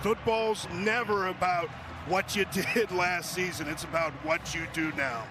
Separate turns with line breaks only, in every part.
Football's never about what you did last season. It's about what you do now.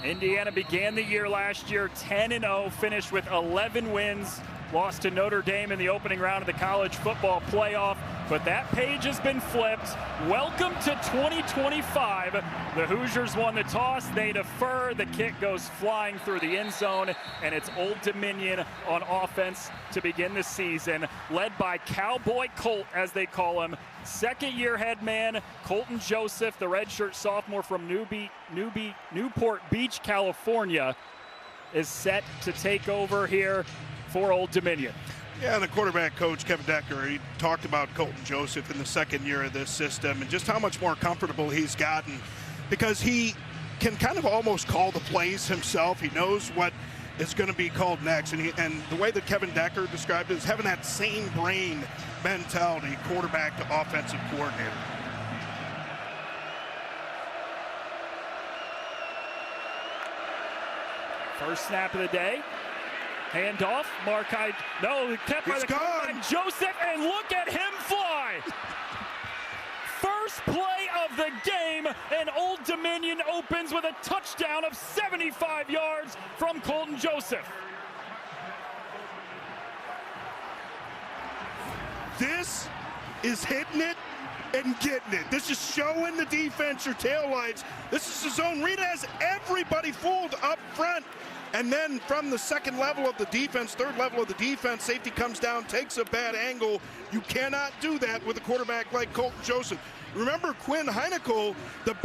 Indiana began the year last year 10-0, finished with 11 wins, lost to Notre Dame in the opening round of the college football playoff, but that page has been flipped. Welcome to 2025. The Hoosiers won the toss, they defer, the kick goes flying through the end zone, and it's Old Dominion on offense to begin the season, led by Cowboy Colt, as they call him. Second-year head man Colton Joseph, the redshirt sophomore from Newport Beach, California, is set to take over here for Old Dominion.
Yeah, the quarterback coach, Kevin Decker, he talked about Colton Joseph in the second year of this system and just how much more comfortable he's gotten because he can kind of almost call the plays himself. He knows what is going to be called next. And the way that Kevin Decker described it is having that same brain mentality, quarterback to offensive coordinator.
First snap of the day. Handoff, Markai, no, kept by the quarterback, Joseph, and look at him fly! First play of the game, and Old Dominion opens with a touchdown of 75 yards from Colton Joseph.
This is hitting it and getting it. This is showing the defense your taillights. This is the zone read, has everybody fooled up front. And then from the second level of the defense, third level of the defense, safety comes down, takes a bad angle. You cannot do that with a quarterback like Colton Joseph. Remember Quinn Heinickel, the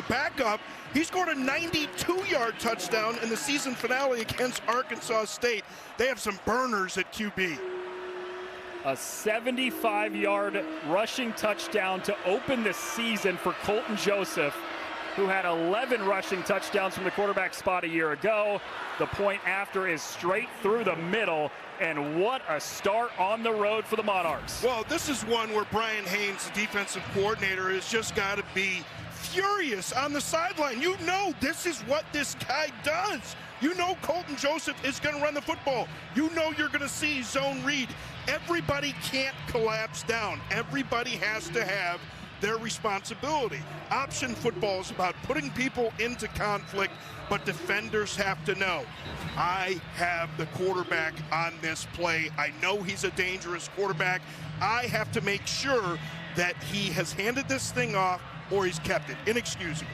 backup, he scored a 92-yard touchdown in the season finale against Arkansas State. They have some burners at QB.
A 75-yard rushing touchdown to open the season for Colton Joseph, who had 11 rushing touchdowns from the quarterback spot a year ago. The point after is straight through the middle, and what a start on the road for the Monarchs.
Well, this is one where Brian Haynes, the defensive coordinator, has just got to be furious on the sideline. You know this is what this guy does. You know Colton Joseph is going to run the football. You know you're going to see zone read. Everybody can't collapse down. Everybody has to have their responsibility. Option football is about putting people into conflict, but defenders have to know, I have the quarterback on this play. I know he's a dangerous quarterback. I have to make sure that he has handed this thing off or he's kept it. Inexcusable.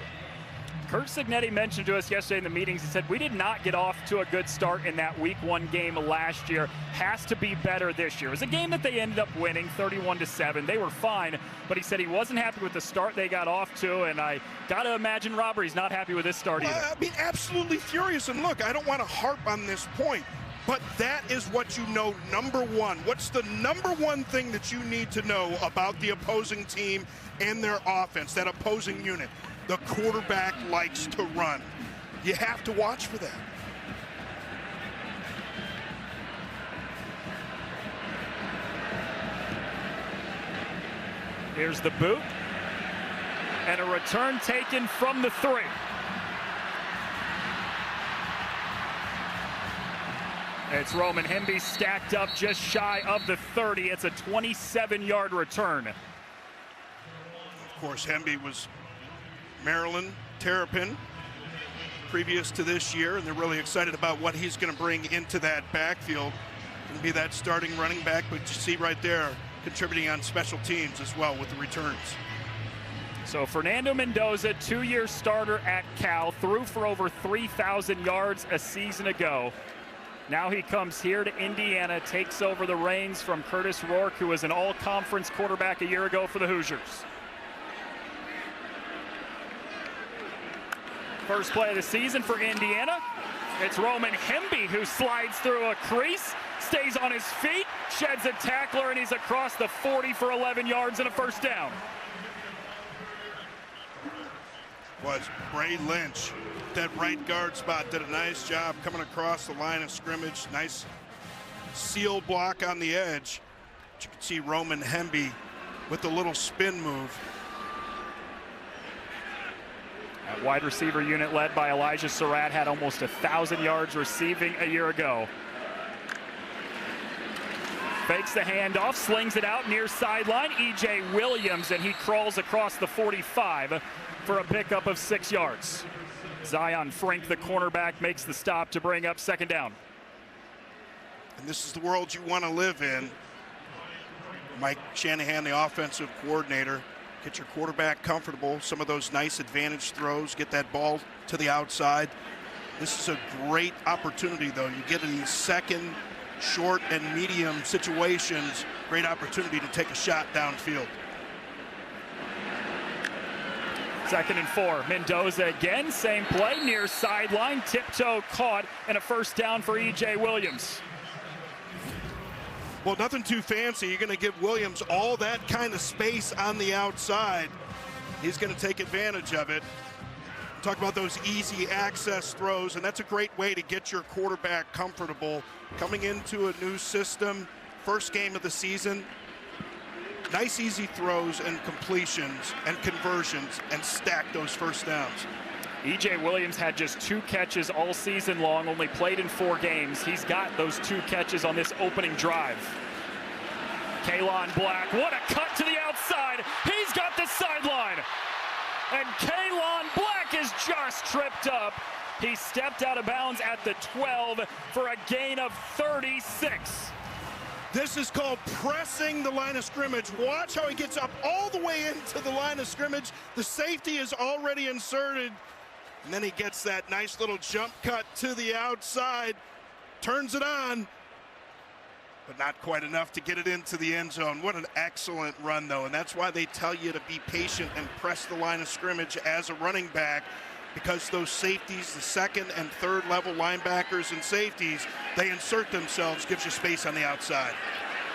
Kurt Cignetti mentioned to us yesterday in the meetings, he said, we did not get off to a good start in that week one game last year. Has to be better this year. It was a game that they ended up winning 31-7. They were fine, but he said he wasn't happy with the start they got off to, and I got to imagine Robert's not happy with this start either.
I mean, absolutely furious. And look, I don't want to harp on this point, but that is what you know, number one. What's the number one thing that you need to know about the opposing team and their offense, that opposing unit? The quarterback likes to run. You have to watch for that.
Here's the boot. And a return taken from the 3. It's Roman Hemby stacked up just shy of the 30. It's a 27-yard return.
Of course, Hemby was Maryland Terrapin previous to this year, and they're really excited about what he's going to bring into that backfield and be that starting running back. But you see right there, contributing on special teams as well with the returns.
So Fernando Mendoza, 2-year starter at Cal, threw for over 3,000 yards a season ago. Now he comes here to Indiana, takes over the reins from Curtis Rourke, who was an all-conference quarterback a year ago for the Hoosiers. First play of the season for Indiana. It's Roman Hemby who slides through a crease, stays on his feet, sheds a tackler, and he's across the 40 for 11 yards and a first down.
Was Bray Lynch, that right guard spot, did a nice job coming across the line of scrimmage. Nice seal block on the edge. But you can see Roman Hemby with the little spin move.
That wide receiver unit led by Elijah Surratt had almost 1,000 yards receiving a year ago. Fakes the handoff, slings it out near sideline. E.J. Williams, and he crawls across the 45 for a pickup of 6 yards. Zion Frank, the cornerback, makes the stop to bring up second down.
And this is the world you want to live in. Mike Shanahan, the offensive coordinator, get your quarterback comfortable. Some of those nice advantage throws, get that ball to the outside. This is a great opportunity, though. You get in these second, short, and medium situations, great opportunity to take a shot downfield.
2nd and 4. Mendoza again, same play, near sideline, tiptoe caught, and a first down for E.J. Williams.
Well, nothing too fancy. You're going to give Williams all that kind of space on the outside. He's going to take advantage of it. Talk about those easy access throws, and that's a great way to get your quarterback comfortable. Coming into a new system, first game of the season, nice easy throws and completions and conversions, and stack those first downs.
E.J. Williams had just 2 catches all season long, only played in 4 games. He's got those 2 catches on this opening drive. Kalon Black, what a cut to the outside. He's got the sideline. And Kalon Black is just tripped up. He stepped out of bounds at the 12 for a gain of 36.
This is called pressing the line of scrimmage. Watch how he gets up all the way into the line of scrimmage. The safety is already inserted. And then he gets that nice little jump cut to the outside, turns it on, but not quite enough to get it into the end zone. What an excellent run, though, and that's why they tell you to be patient and press the line of scrimmage as a running back, because those safeties, the 2nd and 3rd level linebackers and safeties, they insert themselves, gives you space on the outside.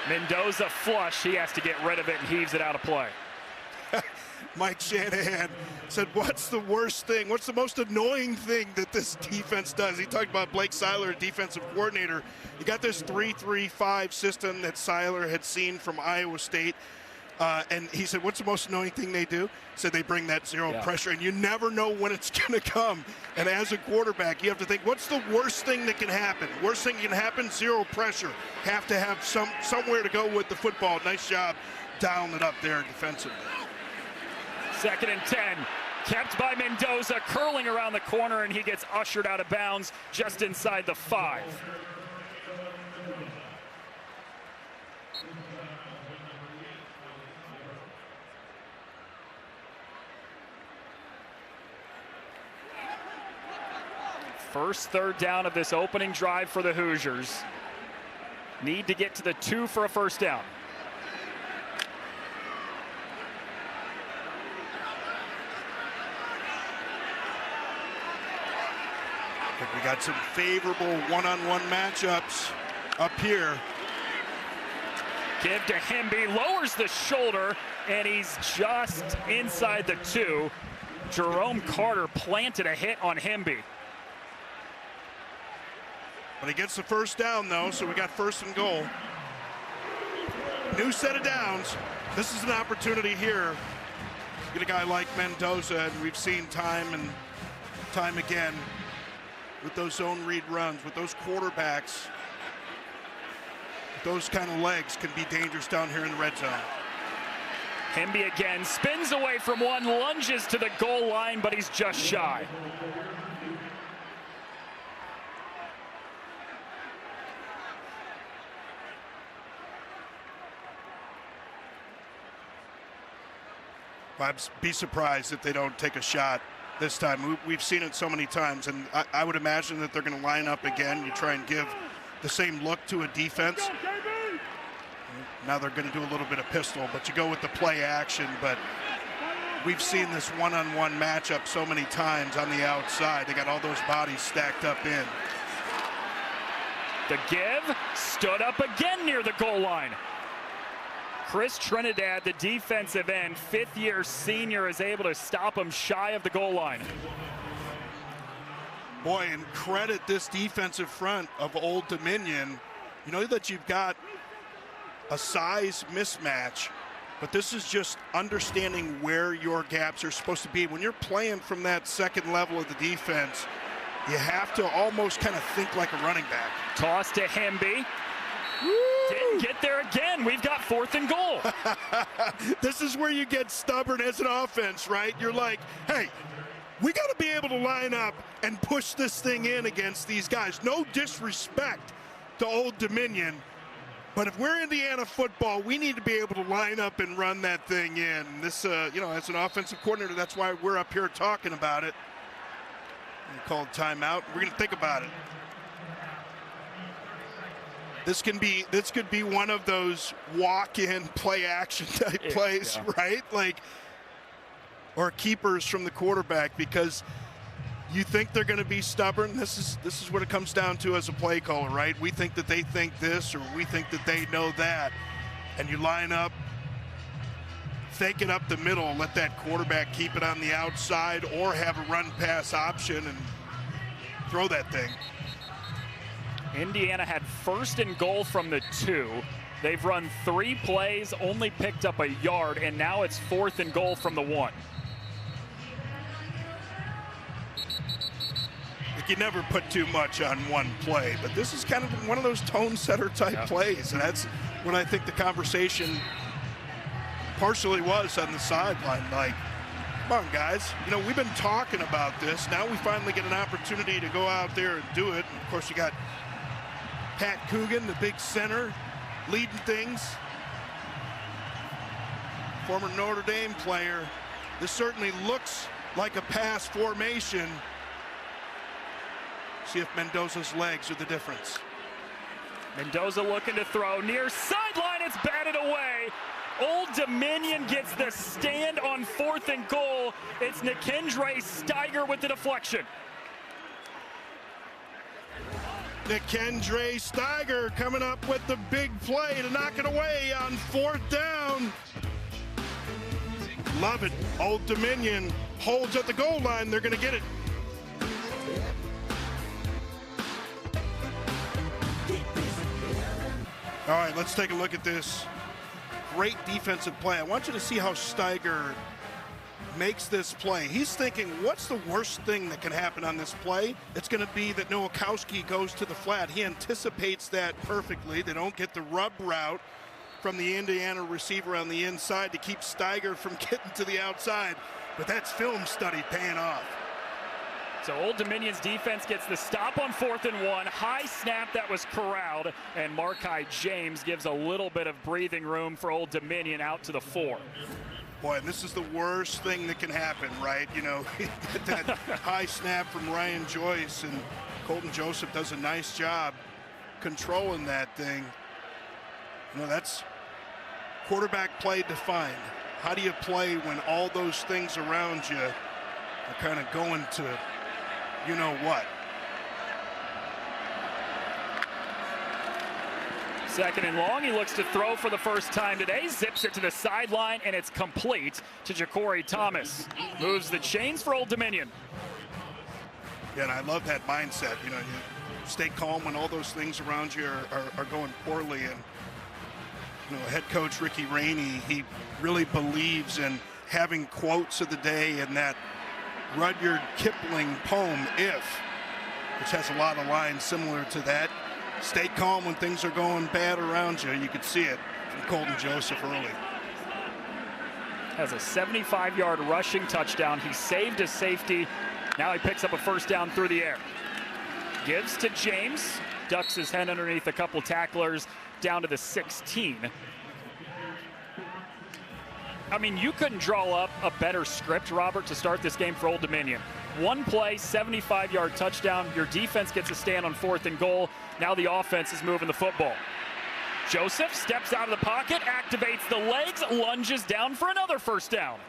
Mendoza flush, he has to get rid of it and heaves it out of play.
Mike Shanahan said, what's the worst thing? What's the most annoying thing that this defense does? He talked about Blake Seiler, defensive coordinator. You got this 3-3-5 system that Seiler had seen from Iowa State. And he said, what's the most annoying thing they do? He said they bring that zero pressure, and you never know when it's going to come. And as a quarterback, you have to think, what's the worst thing that can happen? Worst thing that can happen, zero pressure. Have to have somewhere to go with the football. Nice job dialing it up there defensively.
2nd and 10, kept by Mendoza, curling around the corner, and he gets ushered out of bounds just inside the 5. First 3rd down of this opening drive for the Hoosiers. Need to get to the 2 for a first down.
We got some favorable one-on-one matchups up here.
Give to Hemby, lowers the shoulder, and he's just inside the 2. Jerome Carter planted a hit on Hemby.
But he gets the first down, though, so we got 1st and goal. New set of downs. This is an opportunity here. Get a guy like Mendoza, and we've seen time and time again with those zone read runs, with those quarterbacks, those kind of legs can be dangerous down here in the red zone.
Hemby again, spins away from one, lunges to the goal line, but he's just shy.
I'd be surprised if they don't take a shot this time. We've seen it so many times, and I would imagine that they're going to line up again. You try and give the same look to a defense. Now they're going to do a little bit of pistol, but you go with the play action. But we've seen this one-on-one matchup so many times on the outside. They got all those bodies stacked up in.
The give, stood up again near the goal line. Chris Trinidad, the defensive end, 5th-year senior, is able to stop him shy of the goal line.
Boy, and credit this defensive front of Old Dominion. You know that you've got a size mismatch, but this is just understanding where your gaps are supposed to be. When you're playing from that 2nd level of the defense, you have to almost kind of think like a running back.
Toss to Hemby. Didn't get there again. We've got 4th and goal.
This is where you get stubborn as an offense, right? You're like, hey, we got to be able to line up and push this thing in against these guys. No disrespect to Old Dominion, but if we're Indiana football, we need to be able to line up and run that thing in. This, you know, as an offensive coordinator, that's why we're up here talking about it. We called timeout. We're going to think about it. This could be one of those walk-in play action type plays, right? Like, or keepers from the quarterback, because you think they're going to be stubborn. This is what it comes down to as a play caller, right? We think that they think this, or we think that they know that, and you line up, fake it up the middle, let that quarterback keep it on the outside, or have a run-pass option and throw that thing.
Indiana had 1st and goal from the 2. They've run 3 plays, only picked up a yard, and now it's 4th and goal from the 1.
You never put too much on one play, but this is kind of one of those tone setter type plays, and that's what I think the conversation partially was on the sideline. Like, come on, guys, you know, we've been talking about this. Now we finally get an opportunity to go out there and do it. And of course, you got Pat Coogan, the big center, leading things. Former Notre Dame player. This certainly looks like a pass formation. See if Mendoza's legs are the difference.
Mendoza looking to throw near sideline. It's batted away. Old Dominion gets the stand on 4th and goal. It's Nikendre Steiger with the deflection.
Nikendre Steiger coming up with the big play to knock it away on 4th down. Love it. Old Dominion holds at the goal line. They're going to get it. All right, let's take a look at this great defensive play. I want you to see how Steiger makes this play. He's thinking, what's the worst thing that can happen on this play? It's going to be that Nowakowski goes to the flat. He anticipates that perfectly. They don't get the rub route from the Indiana receiver on the inside to keep Steiger from getting to the outside. But that's film study paying off.
So Old Dominion's defense gets the stop on 4th and 1. High snap that was corralled, and Markai James gives a little bit of breathing room for Old Dominion out to the 4.
Boy, and this is the worst thing that can happen, right? You know, get that high snap from Ryan Joyce, and Colton Joseph does a nice job controlling that thing. You know, that's quarterback play defined. How do you play when all those things around you are kind of going to you know what?
2nd and long. He looks to throw for the first time today. Zips it to the sideline, and it's complete to Ja'Cory Thomas. Moves the chains for Old Dominion.
Yeah, and I love that mindset. You know, you stay calm when all those things around you are going poorly. And, you know, head coach Ricky Rainey, he really believes in having quotes of the day and that Rudyard Kipling poem, If, which has a lot of lines similar to that. Stay calm when things are going bad around you. You could see it from Colton Joseph early.
Has a 75-yard rushing touchdown. He saved his safety. Now he picks up a 1st down through the air. Gives to James. Ducks his head underneath a couple tacklers down to the 16. I mean, you couldn't draw up a better script, Robert, to start this game for Old Dominion. One play, 75-yard touchdown. Your defense gets a stand on 4th and goal. Now the offense is moving the football. Joseph steps out of the pocket, activates the legs, lunges down for another 1st down.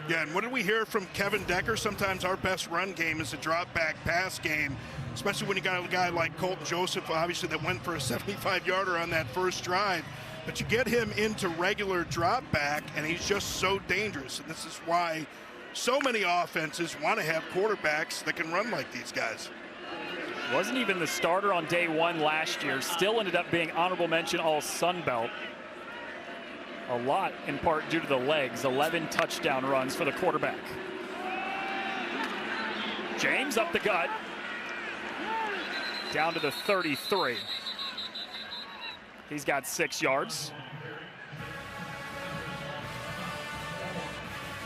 Yeah, and what did we hear from Kevin Decker? Sometimes our best run game is a drop-back pass game, especially when you got a guy like Colton Joseph, obviously, that went for a 75-yarder on that first drive. But you get him into regular drop back, and he's just so dangerous. And this is why so many offenses want to have quarterbacks that can run like these guys.
Wasn't even the starter on day 1 last year. Still ended up being honorable mention all Sun Belt. A lot in part due to the legs. 11 touchdown runs for the quarterback. James up the gut. Down to the 33. He's got 6 yards.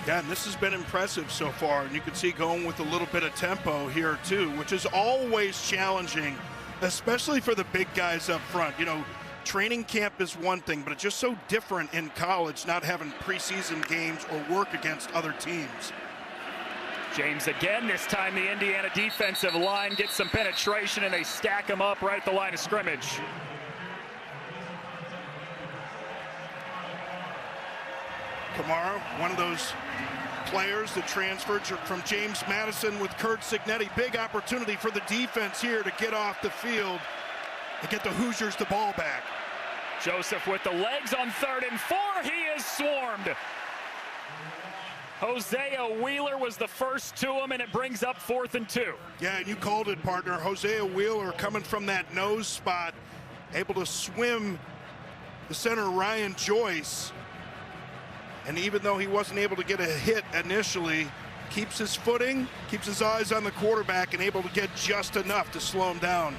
Yeah, and this has been impressive so far, and you can see going with a little bit of tempo here too, which is always challenging, especially for the big guys up front. You know, training camp is one thing, but it's just so different in college, not having preseason games or work against other teams.
James again, this time the Indiana defensive line gets some penetration and they stack him up right at the line of scrimmage.
Kamara, one of those players that transferred from James Madison with Curt Cignetti. Big opportunity for the defense here to get off the field and get the Hoosiers the ball back.
Joseph with the legs on 3rd and 4. He is swarmed. Hosea Wheeler was the first to him, and it brings up 4th and 2.
Yeah, and you called it, partner. Hosea Wheeler coming from that nose spot, able to swim the center Ryan Joyce. And even though he wasn't able to get a hit initially, keeps his footing, keeps his eyes on the quarterback, and able to get just enough to slow him down.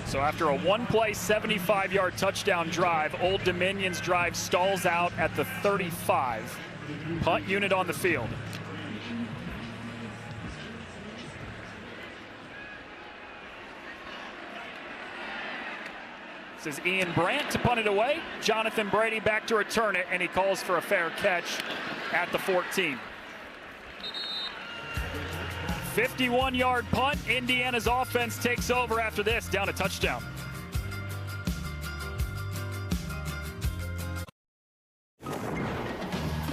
So after a one-play 75-yard touchdown drive, Old Dominion's drive stalls out at the 35. Punt unit on the field. This is Ian Brandt to punt it away. Jonathan Brady back to return it, and he calls for a fair catch at the 14. 51-yard punt. Indiana's offense takes over after this, down a touchdown.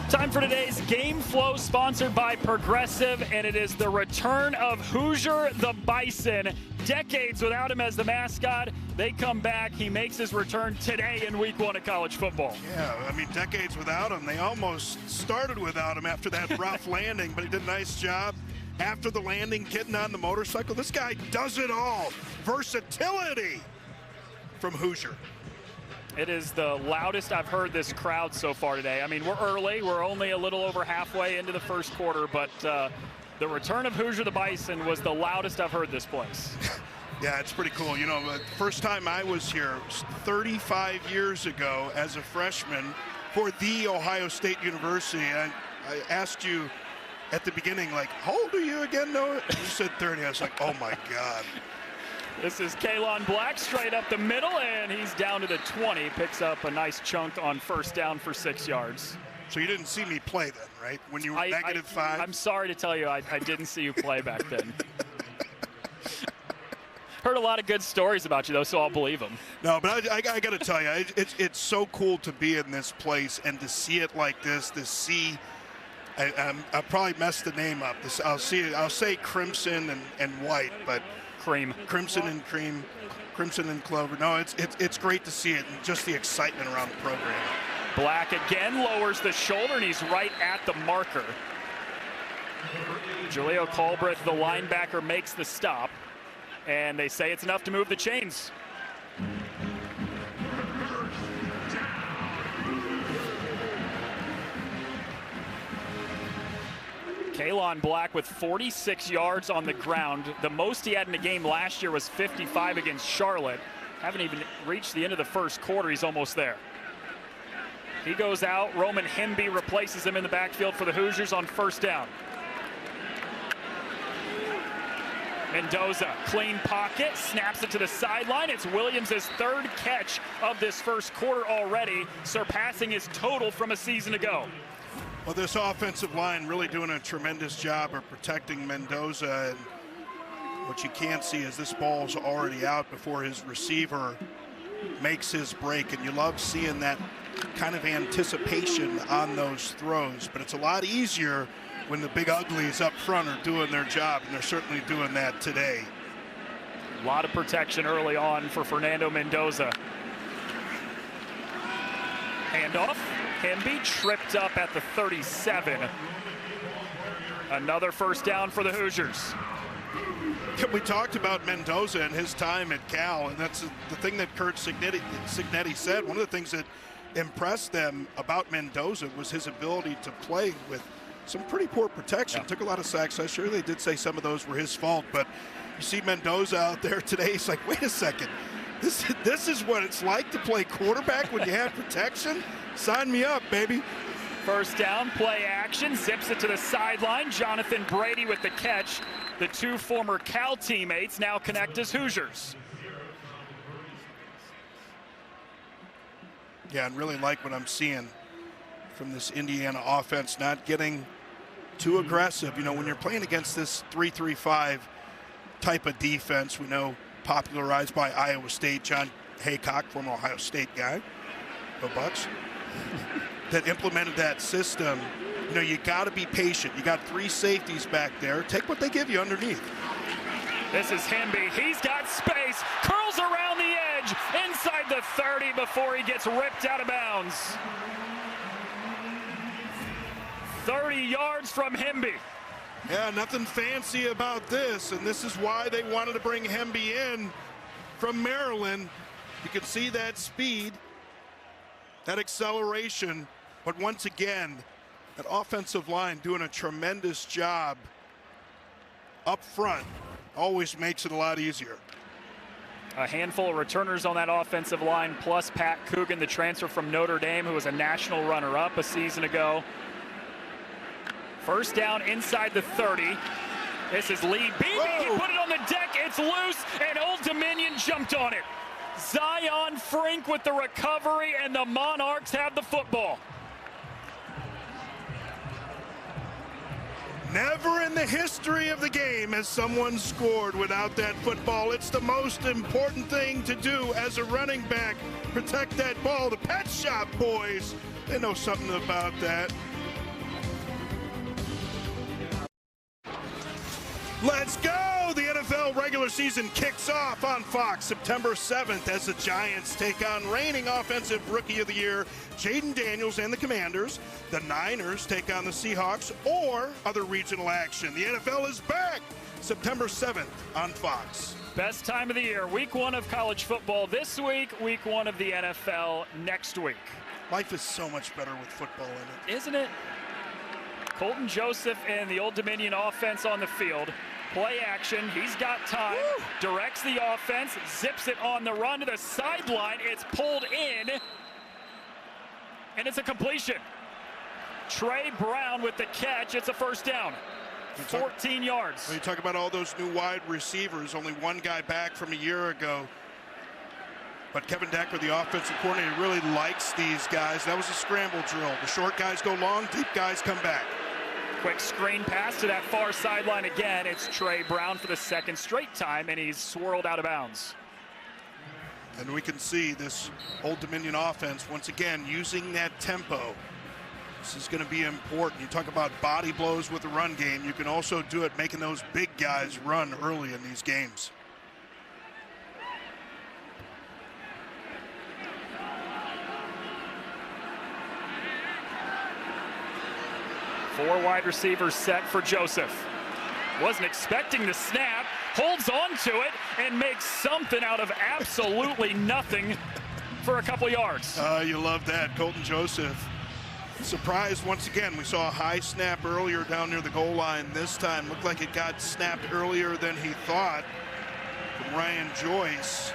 Time for today's Game Flow, sponsored by Progressive, and it is the return of Hoosier the Bison. Decades without him as the mascot, they come back. He makes his return today in week 1 of college football.
Yeah, I mean, decades without him. They almost started without him after that rough landing, but he did a nice job after the landing, getting on the motorcycle. This guy does it all. Versatility from Hoosier.
It is the loudest I've heard this crowd so far today. I mean, we're early. We're only a little over halfway into the first quarter, but the return of Hoosier the Bison was the loudest I've heard this place.
Yeah, it's pretty cool. You know, the first time I was here was 35 years ago as a freshman for The Ohio State University. I asked you at the beginning, like, how old are you again, Noah? You said 30. I was like, oh, my God.
This is Kalon Black straight up the middle, and he's down to the 20. Picks up a nice chunk on first down for 6 yards.
So you didn't see me play then, right? When you were -5?
I'm sorry to tell you, I didn't see you play back then. Heard a lot of good stories about you, though, so I'll believe them.
No, but I got to tell you, it's so cool to be in this place and to see it like this, to see – I probably messed the name up. I'll say crimson and white, but
cream,
crimson and cream, crimson and clover. No, it's great to see it and just the excitement around the program.
Black again lowers the shoulder, and he's right at the marker. Julio Colbreth, the linebacker, makes the stop, and they say it's enough to move the chains. Kalon Black with 46 yards on the ground. The most he had in a game last year was 55 against Charlotte. Haven't even reached the end of the first quarter. He's almost there. He goes out. Roman Hemby replaces him in the backfield for the Hoosiers on first down. Mendoza, clean pocket, snaps it to the sideline. It's Williams' 3rd catch of this first quarter already, surpassing his total from a season ago.
Well, this offensive line really doing a tremendous job of protecting Mendoza. And what you can't see is this ball's already out before his receiver makes his break. And you love seeing that kind of anticipation on those throws. But it's a lot easier when the big uglies up front are doing their job, and they're certainly doing that today.
A lot of protection early on for Fernando Mendoza. Handoff. Hemby tripped up at the 37. Another first down for the Hoosiers.
We talked about Mendoza and his time at Cal, and that's the thing that Curt Cignetti said. One of the things that impressed them about Mendoza was his ability to play with some pretty poor protection. Took a lot of sacks. I'm sure they did say some of those were his fault, but you see Mendoza out there today. He's like, wait a second. This is what it's like to play quarterback when you have protection? Sign me up, baby.
First down, play action, zips it to the sideline. Jonathan Brady with the catch. The two former Cal teammates now connect as Hoosiers.
Yeah, and really like what I'm seeing from this Indiana offense, not getting too aggressive. You know, when you're playing against this 3-3-5 type of defense, we know popularized by Iowa State, John Haycock, former Ohio State guy, go Bucks, that implemented that system. You know, you got to be patient. You got three safeties back there. Take what they give you underneath.
This is Hemby. He's got space, curls around the edge, inside the 30 before he gets ripped out of bounds. 30 yards from Hemby.
Yeah, nothing fancy about this, and this is why they wanted to bring Hemby in from Maryland. You can see that speed, that acceleration, but once again, that offensive line doing a tremendous job up front. Always makes it a lot easier.
A handful of returners on that offensive line, plus Pat Coogan, the transfer from Notre Dame, who was a national runner-up a season ago. First down inside the 30. This is Lee Beebe. He put it on the deck. It's loose, and Old Dominion jumped on it. Zion Frink with the recovery, and the Monarchs have the football.
Never in the history of the game has someone scored without that football. It's the most important thing to do as a running back. Protect that ball. The Pet Shop Boys, they know something about that. Let's go! The NFL regular season kicks off on Fox September 7th as the Giants take on reigning offensive rookie of the year, Jaden Daniels and the Commanders. The Niners take on the Seahawks or other regional action. The NFL is back September 7th on Fox.
Best time of the year. Week 1 of college football this week, week 1 of the NFL next week.
Life is so much better with football in it.
Isn't it? Colton Joseph and the Old Dominion offense on the field. Play action, he's got time, directs the offense, zips it on the run to the sideline. It's pulled in, and it's a completion. Trey Brown with the catch. It's a first down. 14 yards.
When you talk about all those new wide receivers, only one guy back from a year ago. But Kevin Decker, the offensive coordinator, really likes these guys. That was a scramble drill. The short guys go long, deep guys come back.
Quick screen pass to that far sideline again. It's Trey Brown for the second straight time, and he's swirled out of bounds.
And we can see this Old Dominion offense, once again, using that tempo. This is going to be important. You talk about body blows with the run game. You can also do it making those big guys run early in these games.
Four wide receivers set for Joseph. Wasn't expecting the snap, holds on to it, and makes something out of absolutely nothing for a couple yards.
You love that. Colton Joseph surprised once again. We saw a high snap earlier down near the goal line. This time looked like it got snapped earlier than he thought from Ryan Joyce,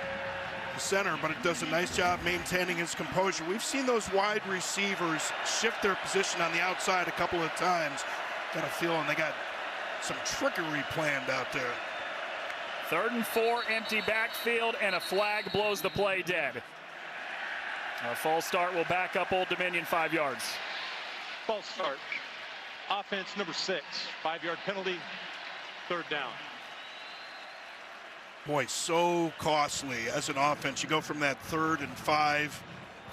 the center, but it does a nice job maintaining his composure. We've seen those wide receivers shift their position on the outside a couple of times. Got a feeling they got some trickery planned out there.
3rd and 4, empty backfield, and a flag blows the play dead. A false start will back up Old Dominion 5 yards.
False start. Offense number 6, 5-yard penalty, 3rd down.
Boy, so costly as an offense. You go from that 3rd and 5,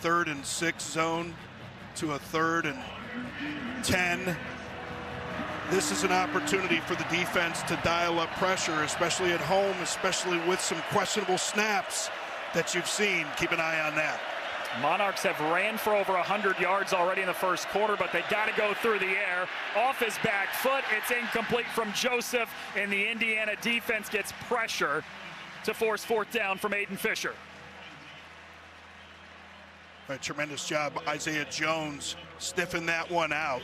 3rd and 6 zone to a 3rd and 10. This is an opportunity for the defense to dial up pressure, especially at home, especially with some questionable snaps that you've seen. Keep an eye on that.
Monarchs have ran for over 100 yards already in the first quarter, but they got to go through the air. Off his back foot, it's incomplete from Joseph, and the Indiana defense gets pressure to force 4th down from Aiden Fisher.
A tremendous job. Isaiah Jones stiffened that one out.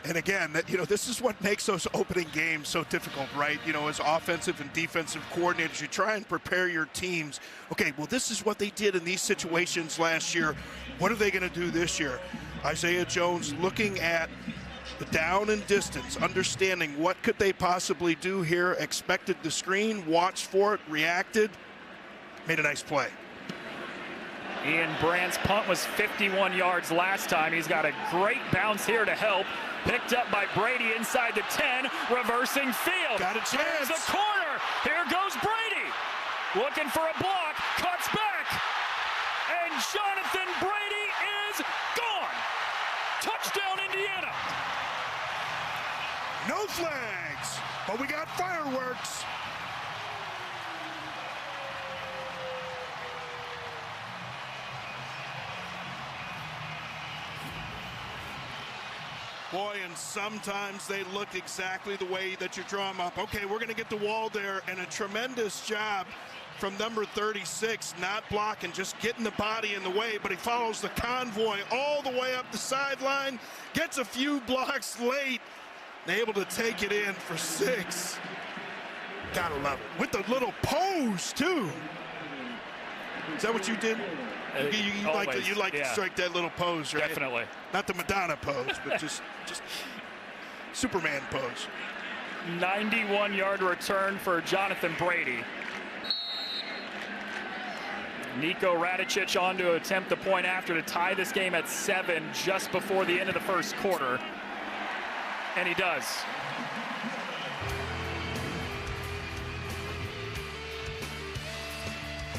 And again, this is what makes those opening games so difficult, right? As offensive and defensive coordinators, you try and prepare your teams. Okay, well, this is what they did in these situations last year. What are they going to do this year? Isaiah Jones looking at the down and distance, understanding what could they possibly do here, expected the screen, watched for it, reacted, made a nice play.
Ian Brandt's punt was 51 yards last time. He's got a great bounce here to help. Picked up by Brady inside the 10, reversing field.
Got a chance.
There's the corner. Here goes Brady. Looking for a block, cuts back. And Jonathan Brady is gone. Touchdown, Indiana.
No flags, but we got fireworks. Boy, and sometimes they look exactly the way that you draw them up. Okay, we're going to get the wall there, and a tremendous job from number 36, not blocking, just getting the body in the way, but he follows the convoy all the way up the sideline, gets a few blocks late, and able to take it in for 6. Gotta love it. With the little pose, too. Is that what you did? You like to strike that little pose, right?
Definitely.
Not the Madonna pose, but just Superman pose.
91-yard return for Jonathan Brady. Nico Radicic on to attempt the point after to tie this game at 7 just before the end of the first quarter. And he does.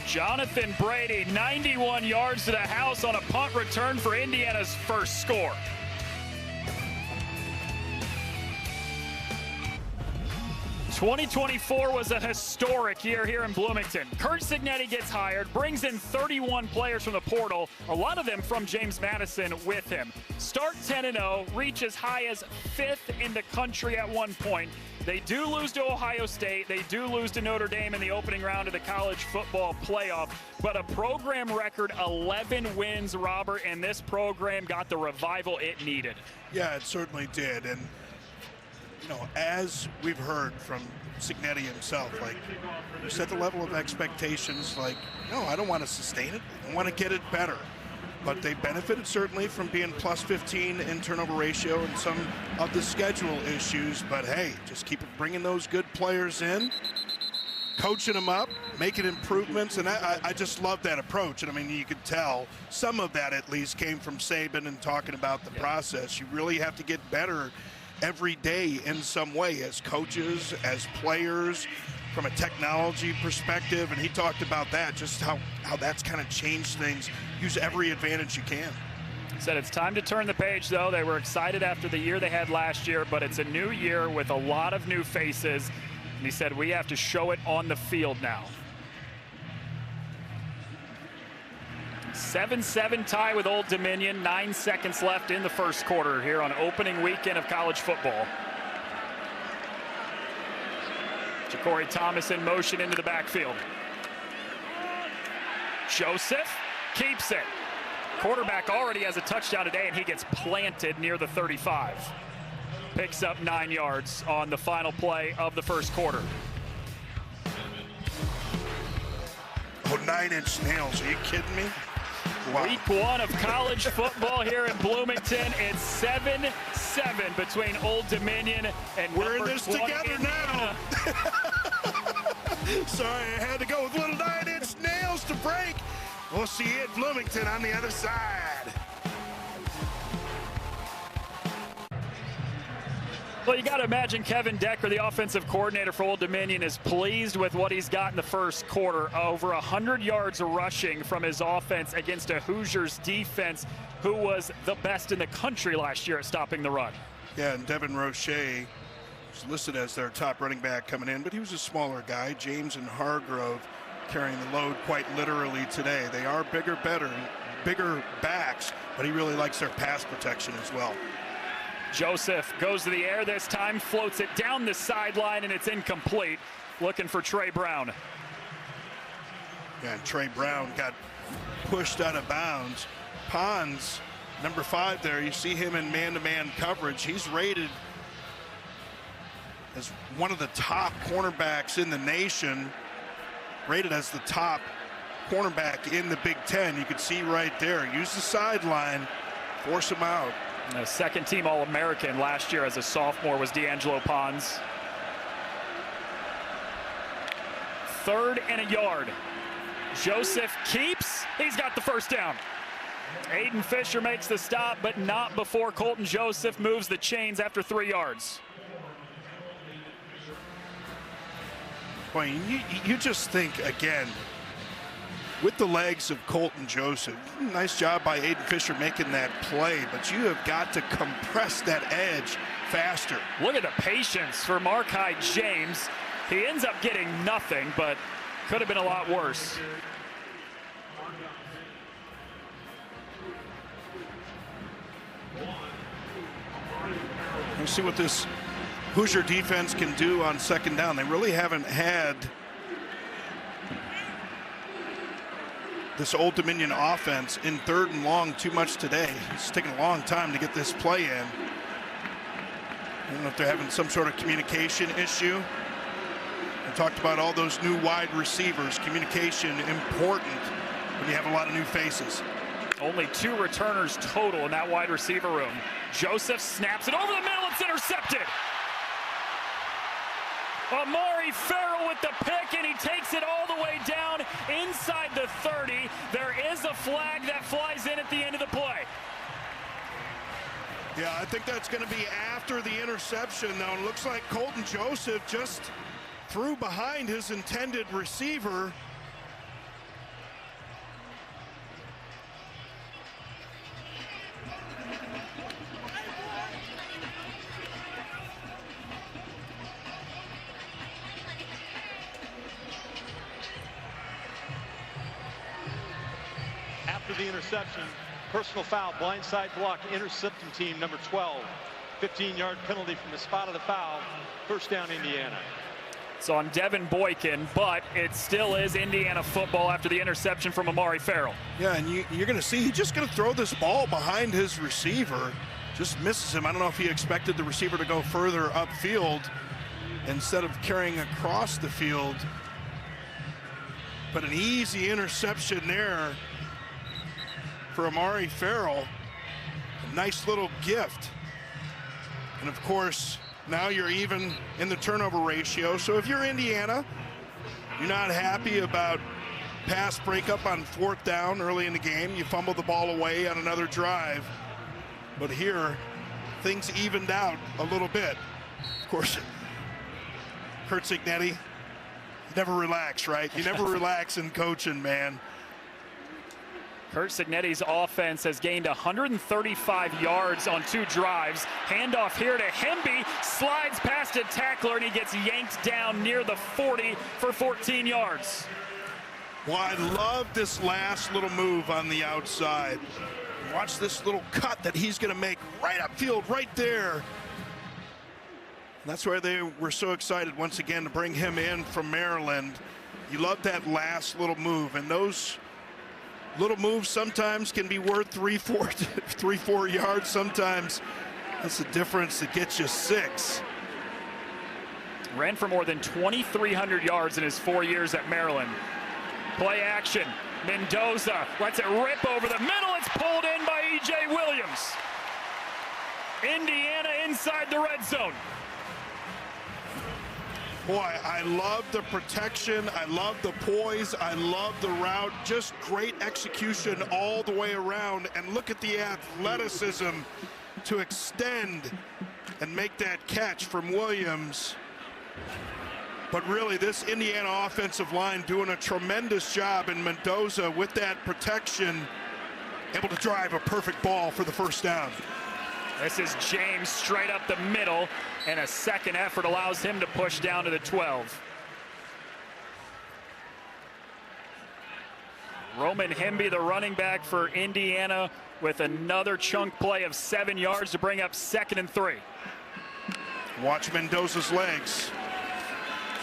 Jonathan Brady, 91 yards to the house on a punt return for Indiana's first score. '24 was a historic year here in Bloomington. Kurt Cignetti gets hired, brings in 31 players from the portal, a lot of them from James Madison with him. Start 10-0, reach as high as 5th in the country at one point. They do lose to Ohio State. They do lose to Notre Dame in the opening round of the college football playoff. But a program record 11 wins, Robert, and this program got the revival it needed. Yeah,
it certainly did. And, as we've heard from Cignetti himself, you set the level of expectations no, I don't want to sustain it. I want to get it better. But they benefited certainly from being plus 15 in turnover ratio and some of the schedule issues. But hey, just keep bringing those good players in, coaching them up, making improvements. And I just love that approach. And I mean, you could tell some of that at least came from Saban and talking about the process. You really have to get better every day in some way as coaches, as players, from a technology perspective. And he talked about that, just how that's kind of changed things. Use every advantage you can.
Said it's time to turn the page, though. They were excited after the year they had last year, but it's a new year with a lot of new faces. And he said, we have to show it on the field now. 7-7 tie with Old Dominion. 9 seconds left in the first quarter here on opening weekend of college football. Ja'Cory Thomas in motion into the backfield. Joseph keeps it. Quarterback already has a touchdown today, and he gets planted near the 35. Picks up 9 yards on the final play of the first quarter.
Oh, 9-inch nails. Are you kidding me? Wow.
Week 1 of college football here in Bloomington. It's 7-7 between Old Dominion and
we're in this together now. Sorry, I had to go with little 9-inch nails to break. We'll see you at Bloomington on the other side.
Well, you got to imagine Kevin Decker, the offensive coordinator for Old Dominion, is pleased with what he's got in the first quarter. Over 100 yards rushing from his offense against a Hoosiers defense who was the best in the country last year at stopping the run.
Yeah, and Devin Roche was listed as their top running back coming in, but he was a smaller guy. James and Hargrove carrying the load quite literally today. They are bigger backs, but he really likes their pass protection as well.
Joseph goes to the air this time, floats it down the sideline, and it's incomplete. Looking for Trey Brown.
Yeah, and Trey Brown got pushed out of bounds. Pons Number 5 there, you see him in man-to-man coverage. He's rated as one of the top cornerbacks in the nation, rated as the top cornerback in the Big Ten. You can see right there, use the sideline, force him out.
A second-team All-American last year as a sophomore was D'Angelo Pons. 3rd and a yard. Joseph keeps. He's got the first down. Aiden Fisher makes the stop, but not before Colton Joseph moves the chains after 3 yards.
Boy, you just think, again, with the legs of Colton Joseph, nice job by Aiden Fisher making that play, but you have got to compress that edge faster.
Look at the patience for Markai James. He ends up getting nothing, but could have been a lot worse.
Let's see what this Hoosier defense can do on 2nd down. They really haven't had this Old Dominion offense in 3rd and long too much today. It's taking a long time to get this play in. I don't know if they're having some sort of communication issue. I talked about all those new wide receivers. Communication important when you have a lot of new faces.
Only 2 returners total in that wide receiver room. Joseph snaps it over the middle. It's intercepted. Amari Farrell with the pick, and he takes it all the way down inside the 30. There is a flag that flies in at the end of the play.
Yeah, I think that's going to be after the interception, though. It looks like Colton Joseph just threw behind his intended receiver.
After the interception, personal foul, blindside block, intercepting team number 12. 15-yard penalty from the spot of the foul. First down, Indiana.
It's on Devin Boykin, but it still is Indiana football after the interception from Amari Farrell.
Yeah, and you're going to see he's just going to throw this ball behind his receiver. Just misses him. I don't know if he expected the receiver to go further upfield instead of carrying across the field. But an easy interception there for Amari Farrell. A nice little gift. And of course, now you're even in the turnover ratio. So if you're Indiana, you're not happy about pass breakup on 4th down early in the game. You fumble the ball away on another drive. But here, things evened out a little bit. Of course, Curt Cignetti, you never relax, right? You never relax in coaching, man.
Curt Cignetti's offense has gained 135 yards on 2 drives. Handoff here to Hemby, slides past a tackler, and he gets yanked down near the 40 for 14 yards.
Well, I love this last little move on the outside. Watch this little cut that he's going to make right upfield, right there. And that's why they were so excited once again to bring him in from Maryland. You love that last little move, and those little moves sometimes can be worth 3-4 yards. Sometimes that's the difference that gets you 6.
Ran for more than 2,300 yards in his 4 years at Maryland. Play action. Mendoza lets it rip over the middle. It's pulled in by E.J. Williams. Indiana inside the red zone.
Boy, I love the protection. I love the poise. I love the route. Just great execution all the way around. And look at the athleticism to extend and make that catch from Williams. But really, this Indiana offensive line doing a tremendous job, and Mendoza with that protection, able to drive a perfect ball for the first down.
This is James straight up the middle, and a second effort allows him to push down to the 12. Roman Hemby, the running back for Indiana, with another chunk play of 7 yards to bring up 2nd and 3.
Watch Mendoza's legs.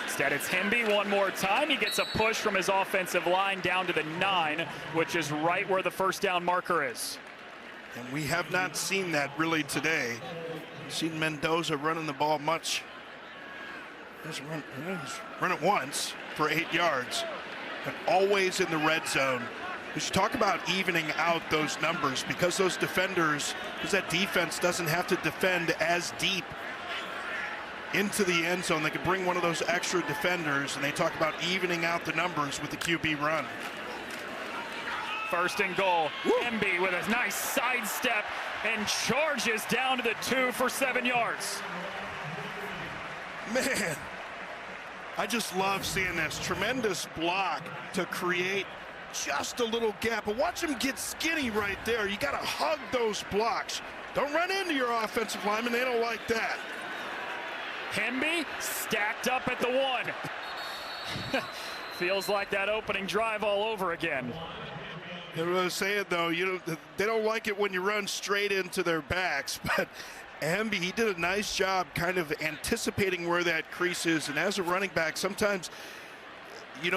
Instead, it's Hemby one more time. He gets a push from his offensive line down to the 9, which is right where the first down marker is.
And we have not seen that really today. We've seen Mendoza running the ball much. He's run it once for 8 yards, but always in the red zone. We should talk about evening out those numbers because those defenders, because that defense doesn't have to defend as deep into the end zone. They could bring one of those extra defenders, and they talk about evening out the numbers with the QB run.
First and goal. Emby with a nice sidestep and charges down to the 2 for 7 yards.
Man, I just love seeing this. Tremendous block to create just a little gap. But watch him get skinny right there. You got to hug those blocks. Don't run into your offensive lineman. They don't like that.
Emby stacked up at the 1. Feels like that opening drive all over again.
I was saying, though, they don't like it when you run straight into their backs, but Emby, he did a nice job kind of anticipating where that crease is. And as a running back, sometimes, you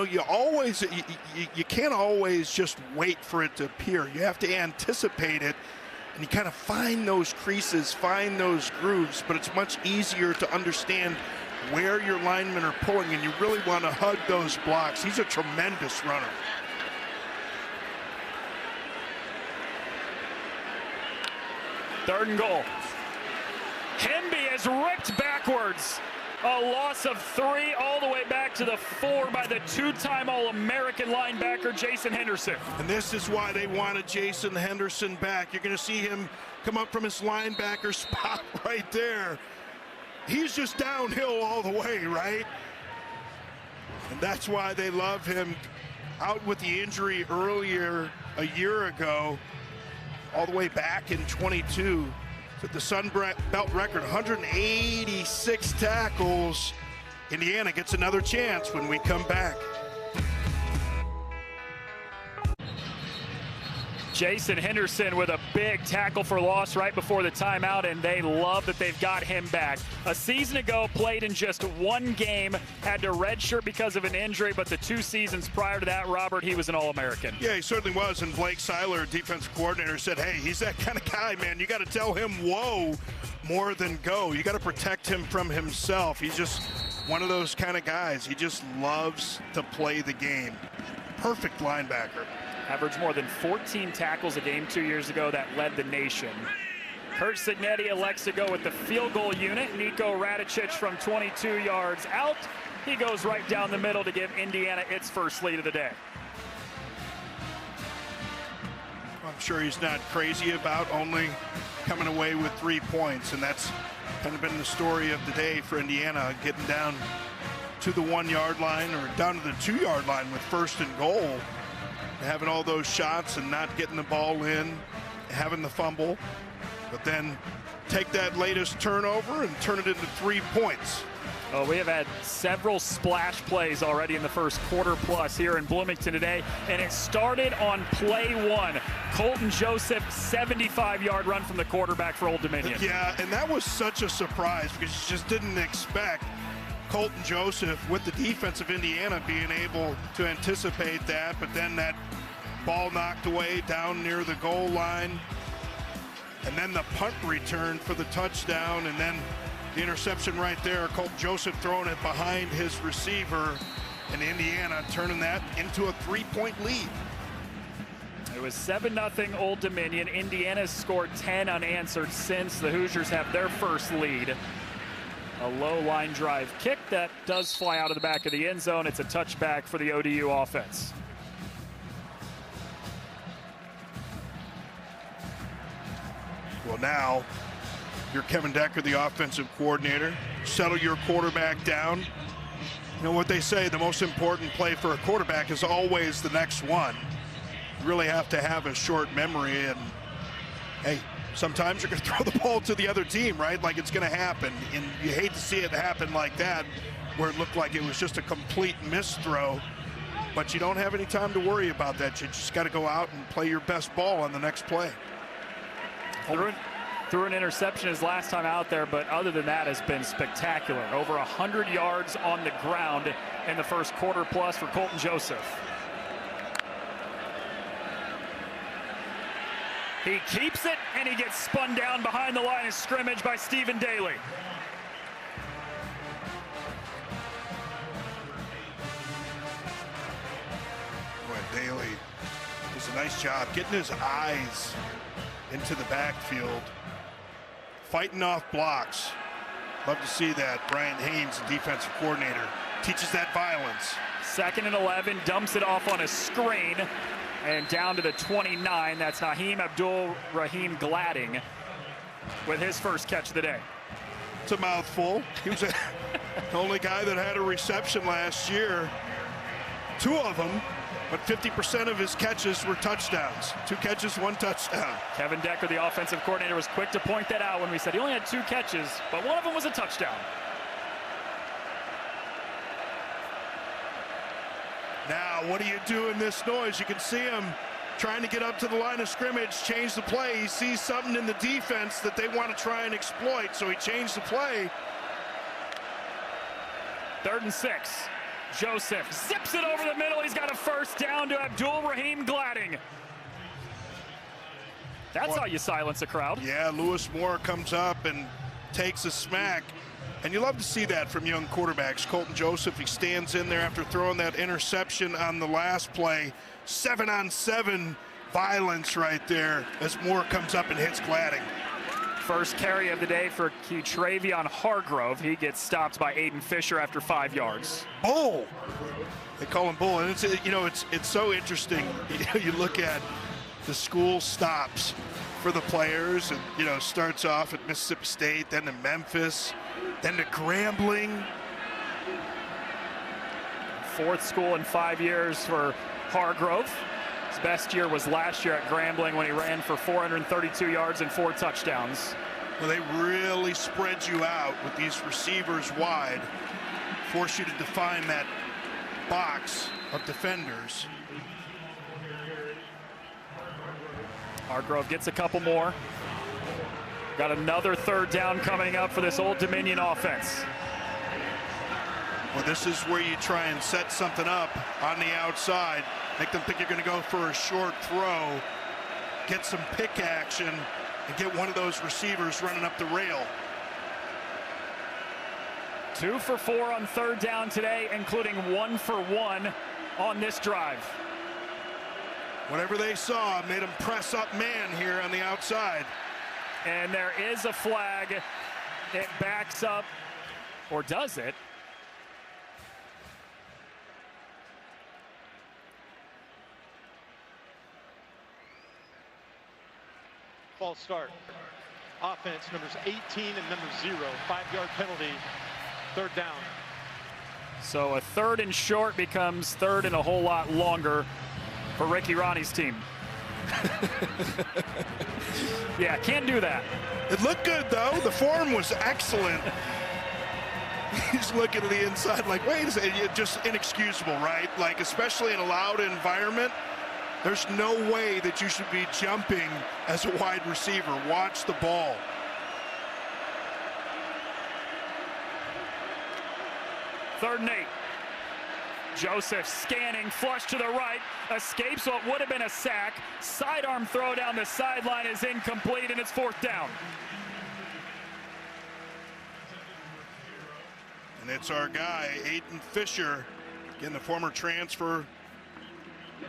can't always just wait for it to appear. You have to anticipate it, and you kind of find those creases, find those grooves, but it's much easier to understand where your linemen are pulling, and you really want to hug those blocks. He's a tremendous runner.
Third and goal. Emby is ripped backwards. A loss of 3 all the way back to the 4 by the 2-time All-American linebacker Jason Henderson.
And this is why they wanted Jason Henderson back. You're going to see him come up from his linebacker spot right there. He's just downhill all the way, right? And that's why they love him. Out with the injury earlier a year ago, all the way back in 22. At the Sun Belt record, 186 tackles. Indiana gets another chance when we come back.
Jason Henderson with a big tackle for loss right before the timeout, and they love that they've got him back. A season ago, played in just 1 game, had to redshirt because of an injury, but the 2 seasons prior to that, Robert, he was an All-American.
Yeah, he certainly was, and Blake Seiler, defensive coordinator, said, hey, he's that kind of guy, man. You got to tell him whoa more than go. You got to protect him from himself. He's just one of those kind of guys. He just loves to play the game. Perfect linebacker.
Averaged more than 14 tackles a game 2 years ago. That led the nation. Kurt Signetti elects to go with the field goal unit. Nico Radicic from 22 yards out. He goes right down the middle to give Indiana its first lead of the day.
I'm sure he's not crazy about only coming away with 3 points, and that's kind of been the story of the day for Indiana, getting down to the 1-yard line or down to the 2-yard line with first and goal. Having all those shots and not getting the ball in, having the fumble, but then take that latest turnover and turn it into 3 points.
Oh, we have had several splash plays already in the first quarter plus here in Bloomington today, and it started on play 1. Colton Joseph, 75-yard run from the quarterback for Old Dominion.
Yeah, and that was such a surprise because you just didn't expect Colton Joseph with the defense of Indiana being able to anticipate that, but then that ball knocked away down near the goal line, and then the punt return for the touchdown, and then the interception right there. Colton Joseph throwing it behind his receiver, and Indiana turning that into a 3-point lead.
It was 7-0 Old Dominion. Indiana's scored 10 unanswered since. The Hoosiers have their first lead. A low line drive kick that does fly out of the back of the end zone. It's a touchback for the ODU offense.
Well, now you're Kevin Decker, the offensive coordinator. Settle your quarterback down. You know what they say, the most important play for a quarterback is always the next one. You really have to have a short memory, and hey, sometimes you're going to throw the ball to the other team, right? Like it's going to happen, and you hate to see it happen like that, where it looked like it was just a complete misthrow. But you don't have any time to worry about that. You just got to go out and play your best ball on the next play.
Threw an interception his last time out there, but other than that has been spectacular. Over 100 yards on the ground in the first quarter plus for Colton Joseph. He keeps it, and he gets spun down behind the line of scrimmage by Stephen Daly.
Boy, Daly does a nice job getting his eyes into the backfield, fighting off blocks. Love to see that. Brian Haynes, the defensive coordinator, teaches that violence.
2nd and 11, dumps it off on a screen, and down to the 29. That's Haheem Abdul-Rahim Gladding with his first catch of the day.
It's a mouthful. He was the only guy that had a reception last year. 2 of them, but 50% of his catches were touchdowns. 2 catches, 1 touchdown.
Kevin Decker, the offensive coordinator, was quick to point that out when we said he only had 2 catches, but one of them was a touchdown.
Now, what do you do in this noise? You can see him trying to get up to the line of scrimmage, change the play. He sees something in the defense that they want to try and exploit, so he changed the play.
3rd and 6. Joseph zips it over the middle. He's got a first down to Abdul-Rahim Gladding. That's how you silence a crowd.
Yeah, Lewis Moore comes up and takes a smack. And you love to see that from young quarterbacks. Colton Joseph, he stands in there after throwing that interception on the last play. 7-on-7 violence right there as Moore comes up and hits Gladding.
First carry of the day for Travion Hargrove. He gets stopped by Aiden Fisher after 5 yards.
Bull. They call him Bull. And it's, you know, it's so interesting. You look at the school stops for the players, and, you know, starts off at Mississippi State, then to Memphis, then to Grambling.
4th school in 5 years for Hargrove. His best year was last year at Grambling when he ran for 432 yards and 4 touchdowns.
Well, they really spread you out with these receivers wide, force you to define that box of defenders.
Hargrove gets a couple more. Got another 3rd down coming up for this Old Dominion offense.
Well, this is where you try and set something up on the outside, make them think you're going to go for a short throw, get some pick action, and get one of those receivers running up the rail.
2 for 4 on 3rd down today, including 1 for 1 on this drive.
Whatever they saw made them press up man here on the outside.
And there is a flag. It backs up, or does it?
False start. Offense numbers 18 and number 0. 5-yard penalty. 3rd down.
So a 3rd and short becomes 3rd and a whole lot longer for Ricky Ronnie's team. Yeah, can't do that.
It looked good, though. The form was excellent. He's looking at the inside like, wait a second, just inexcusable, right? Like, especially in a loud environment, there's no way that you should be jumping as a wide receiver. Watch the ball.
Third and 8. Joseph scanning, flush to the right, escapes what would have been a sack. Sidearm throw down the sideline is incomplete, and it's 4th down.
And it's our guy, Aiden Fisher, again, the former transfer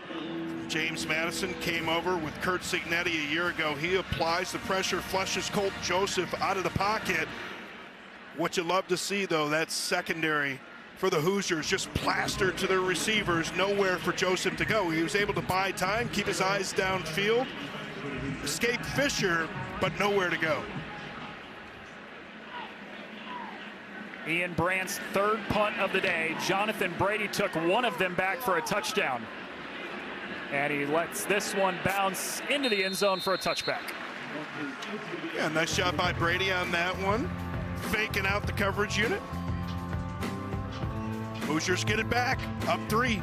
from James Madison, came over with Kurt Signetti a year ago. He applies the pressure, flushes Colton Joseph out of the pocket. What you love to see, though, that secondary for the Hoosiers just plastered to their receivers, nowhere for Joseph to go. He was able to buy time, keep his eyes downfield, escape Fisher, but nowhere to go.
Ian Brandt's 3rd punt of the day. Jonathan Brady took one of them back for a touchdown. And he lets this one bounce into the end zone for a touchback.
Yeah, nice job by Brady on that one. Faking out the coverage unit. Hoosiers get it back, up 3.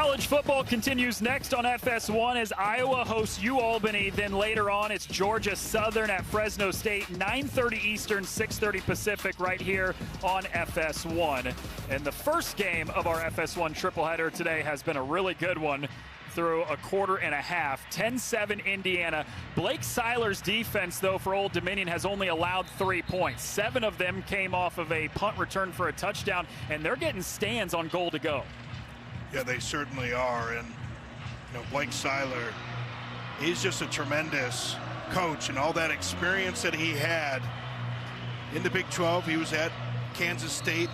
College football continues next on FS1 as Iowa hosts UAlbany. Then later on, it's Georgia Southern at Fresno State, 9:30 Eastern, 6:30 Pacific, right here on FS1. And the first game of our FS1 tripleheader today has been a really good one through a quarter and a half. 10-7 Indiana. Blake Seiler's defense, though, for Old Dominion has only allowed 3 points. 7 of them came off of a punt return for a touchdown, and they're getting stands on goal to go.
Yeah, they certainly are. And, Blake Seiler, he's just a tremendous coach, and all that experience that he had in the Big 12. He was at Kansas State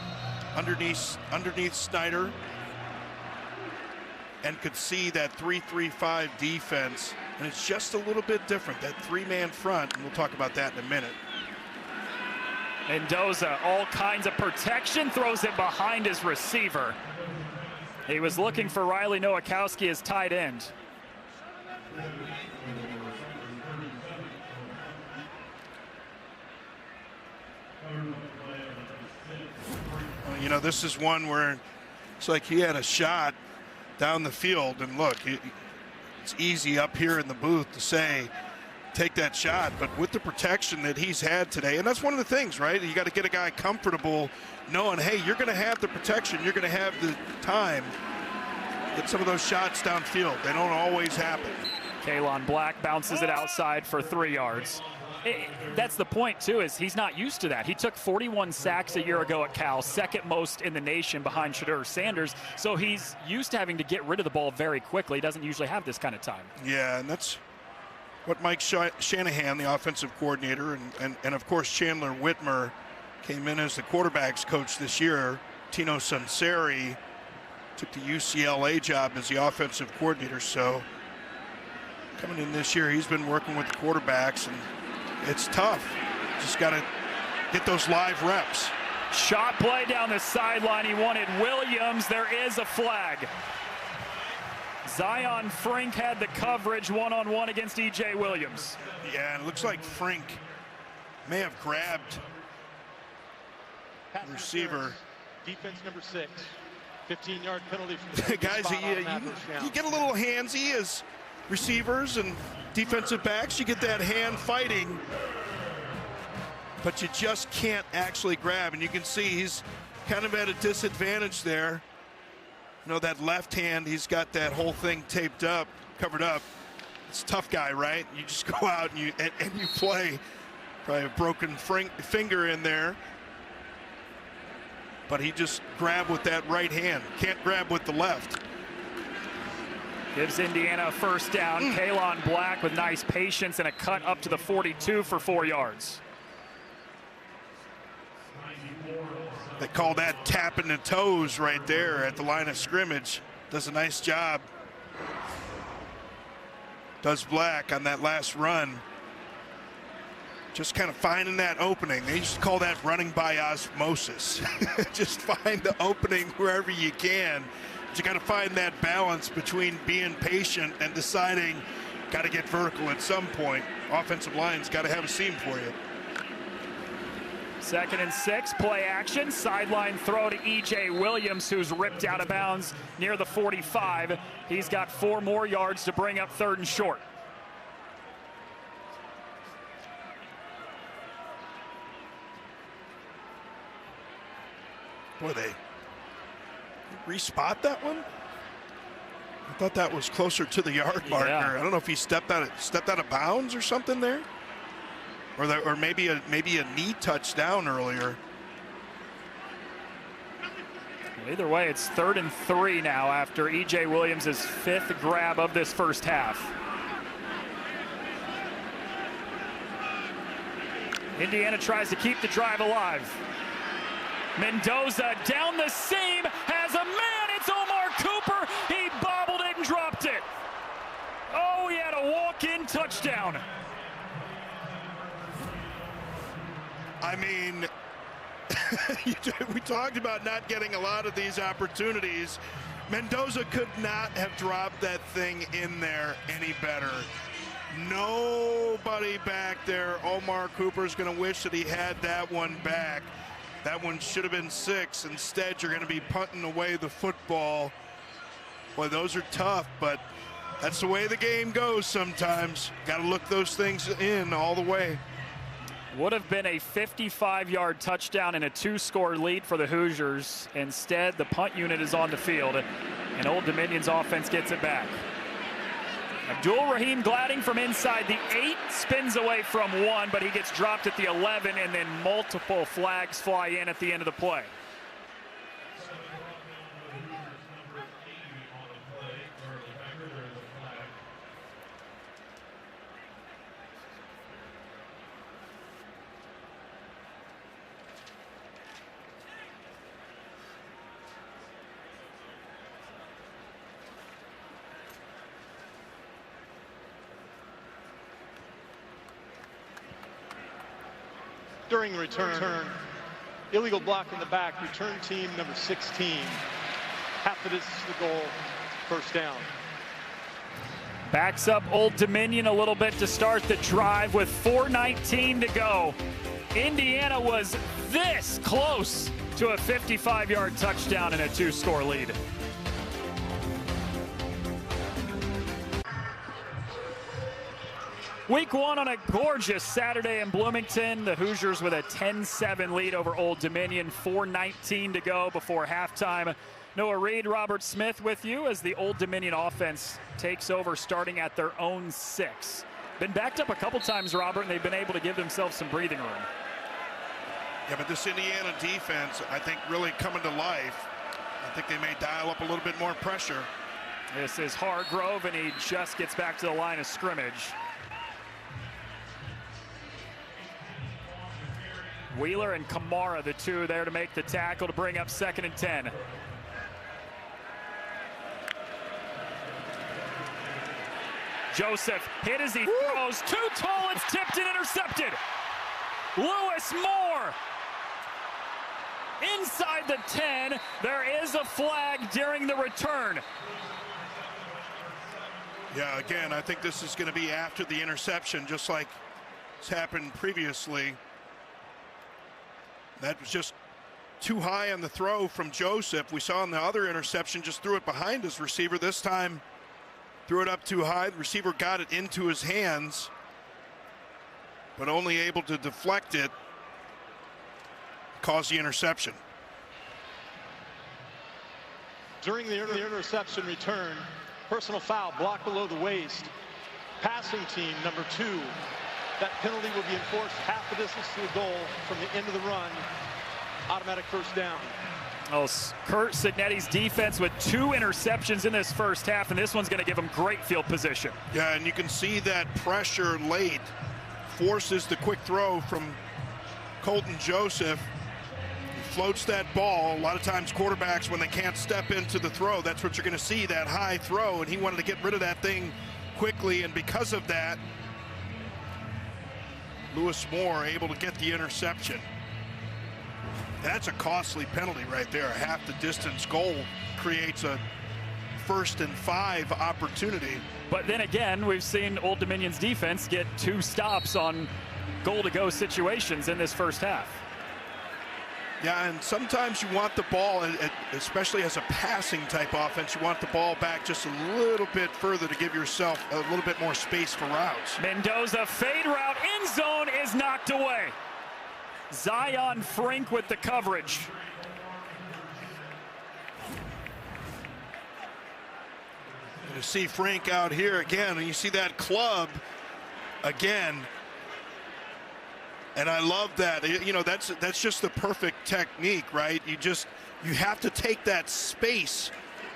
underneath Snyder, and could see that 3-3-5 defense, and it's just a little bit different, that 3-man front, and we'll talk about that in a minute.
Mendoza, all kinds of protection, throws it behind his receiver. He was looking for Riley Nowakowski as tight end.
Well, this is one where it's like he had a shot down the field, and look, it's easy up here in the booth to say take that shot, but with the protection that he's had today, and that's one of the things, right? You got to get a guy comfortable knowing, hey, you're going to have the protection, you're going to have the time. Get some of those shots downfield. They don't always happen.
Kalon Black bounces it outside for 3 yards. That's the point, too, is he's not used to that. He took 41 sacks a year ago at Cal, second most in the nation behind Shedeur Sanders. So he's used to having to get rid of the ball very quickly. He doesn't usually have this kind of time.
Yeah, and that's what Mike Shanahan, the offensive coordinator, and of course Chandler Whitmer came in as the quarterbacks coach this year. Tino Sunseri took the UCLA job as the offensive coordinator. So coming in this year, he's been working with the quarterbacks, and it's tough. Just got to get those live reps.
Shot play down the sideline. He wanted Williams. There is a flag. Zion Frink had the coverage one-on-one against E.J. Williams.
Yeah, and it looks like Frink may have grabbed the receiver.
Defense number 6. 15-yard penalty from the
guys, you get a little handsy as receivers and defensive backs. You get that hand fighting, but you just can't actually grab. And you can see he's kind of at a disadvantage there. That left hand, he's got that whole thing taped up, covered up. It's a tough guy, right? You just go out and you play. Probably a broken finger in there. But he just grabbed with that right hand. Can't grab with the left.
Gives Indiana a first down. Kalon Black with nice patience and a cut up to the 42 for 4 yards.
They call that tapping the toes right there at the line of scrimmage. Does a nice job. Does Black on that last run. Just kind of finding that opening. They used to call that running by osmosis. Just find the opening wherever you can. But you got to find that balance between being patient and deciding got to get vertical at some point. Offensive line's got to have a seam for you.
2nd and 6, play action. Sideline throw to E.J. Williams, who's ripped out of bounds near the 45. He's got 4 more yards to bring up 3rd and short.
Boy, they respot that one. I thought that was closer to the yard marker.
Yeah.
I don't know if he stepped out of bounds or something there, or maybe a knee touchdown earlier.
Either way, it's 3rd and 3 now after E.J. Williams' 5th grab of this first half. Indiana tries to keep the drive alive. Mendoza down the seam, has a man, it's Omar Cooper. He bobbled it and dropped it. Oh, he had a walk-in touchdown.
I mean, we talked about not getting a lot of these opportunities. Mendoza could not have dropped that thing in there any better. Nobody back there. Omar Cooper's going to wish that he had that one back. That one should have been 6. Instead, you're going to be punting away the football. Boy, those are tough, but that's the way the game goes sometimes. Got to look those things in all the way.
Would have been a 55-yard touchdown and a 2-score lead for the Hoosiers. Instead, the punt unit is on the field, and Old Dominion's offense gets it back. Abdul Rahim gliding from inside the 8, spins away from 1, but he gets dropped at the 11, and then multiple flags fly in at the end of the play.
During return, illegal block in the back, return team number 16. Half the distance to the goal, first down.
Backs up Old Dominion a little bit to start the drive with 4:19 to go. Indiana was this close to a 55-yard touchdown and a 2-score lead. Week 1 on a gorgeous Saturday in Bloomington. The Hoosiers with a 10-7 lead over Old Dominion. 4:19 to go before halftime. Noah Reed, Robert Smith with you as the Old Dominion offense takes over starting at their own 6. Been backed up a couple times, Robert, and they've been able to give themselves some breathing room.
Yeah, but this Indiana defense, I think, really coming to life. I think they may dial up a little bit more pressure.
This is Hargrove, and he just gets back to the line of scrimmage. Wheeler and Kamara, the two there to make the tackle to bring up 2nd and 10. Joseph hit as he throws. Too tall, it's tipped and intercepted. Lewis Moore inside the 10. There is a flag during the return.
Yeah, again, I think this is going to be after the interception, just like it's happened previously. That was just too high on the throw from Joseph. We saw in the other interception, just threw it behind his receiver. This time, threw it up too high. The receiver got it into his hands, but only able to deflect it, cause the interception.
During the interception return, personal foul, block below the waist. Passing team number 2. That penalty will be enforced half the distance to the goal from the end of the run. Automatic first down.
Oh, Kurt Signetti's defense with 2 interceptions in this first half, and this one's going to give him great field position.
Yeah, and you can see that pressure late forces the quick throw from Colton Joseph. He floats that ball. A lot of times quarterbacks, when they can't step into the throw, that's what you're going to see, that high throw, and he wanted to get rid of that thing quickly, and because of that, Lewis Moore able to get the interception. That's a costly penalty right there. Half the distance goal creates a 1st and 5 opportunity.
But then again, we've seen Old Dominion's defense get 2 stops on goal-to-go situations in this first half.
Yeah, and sometimes you want the ball, especially as a passing type offense, you want the ball back just a little bit further to give yourself a little bit more space for routes.
Mendoza fade route, end zone is knocked away. Zion Frink with the coverage.
And to see Frink out here again, and you see that club again. And I love that. You know, that's just the perfect technique, right? You have to take that space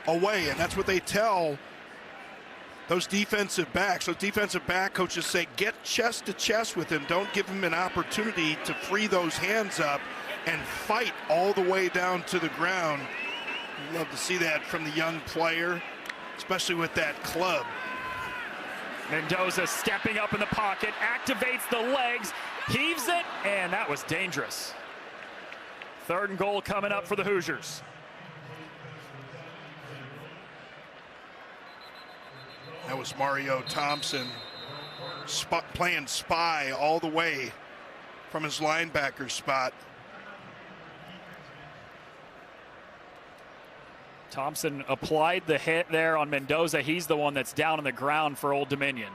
away, and that's what they tell those defensive backs. Those defensive back coaches say, get chest to chest with him. Don't give him an opportunity to free those hands up and fight all the way down to the ground. Love to see that from the young player, especially with that club.
Mendoza stepping up in the pocket, activates the legs, heaves it, and that was dangerous. 3rd and goal coming up for the Hoosiers.
That was Mario Thompson playing spy all the way from his linebacker spot.
Thompson applied the hit there on Mendoza. He's the one that's down on the ground for Old Dominion.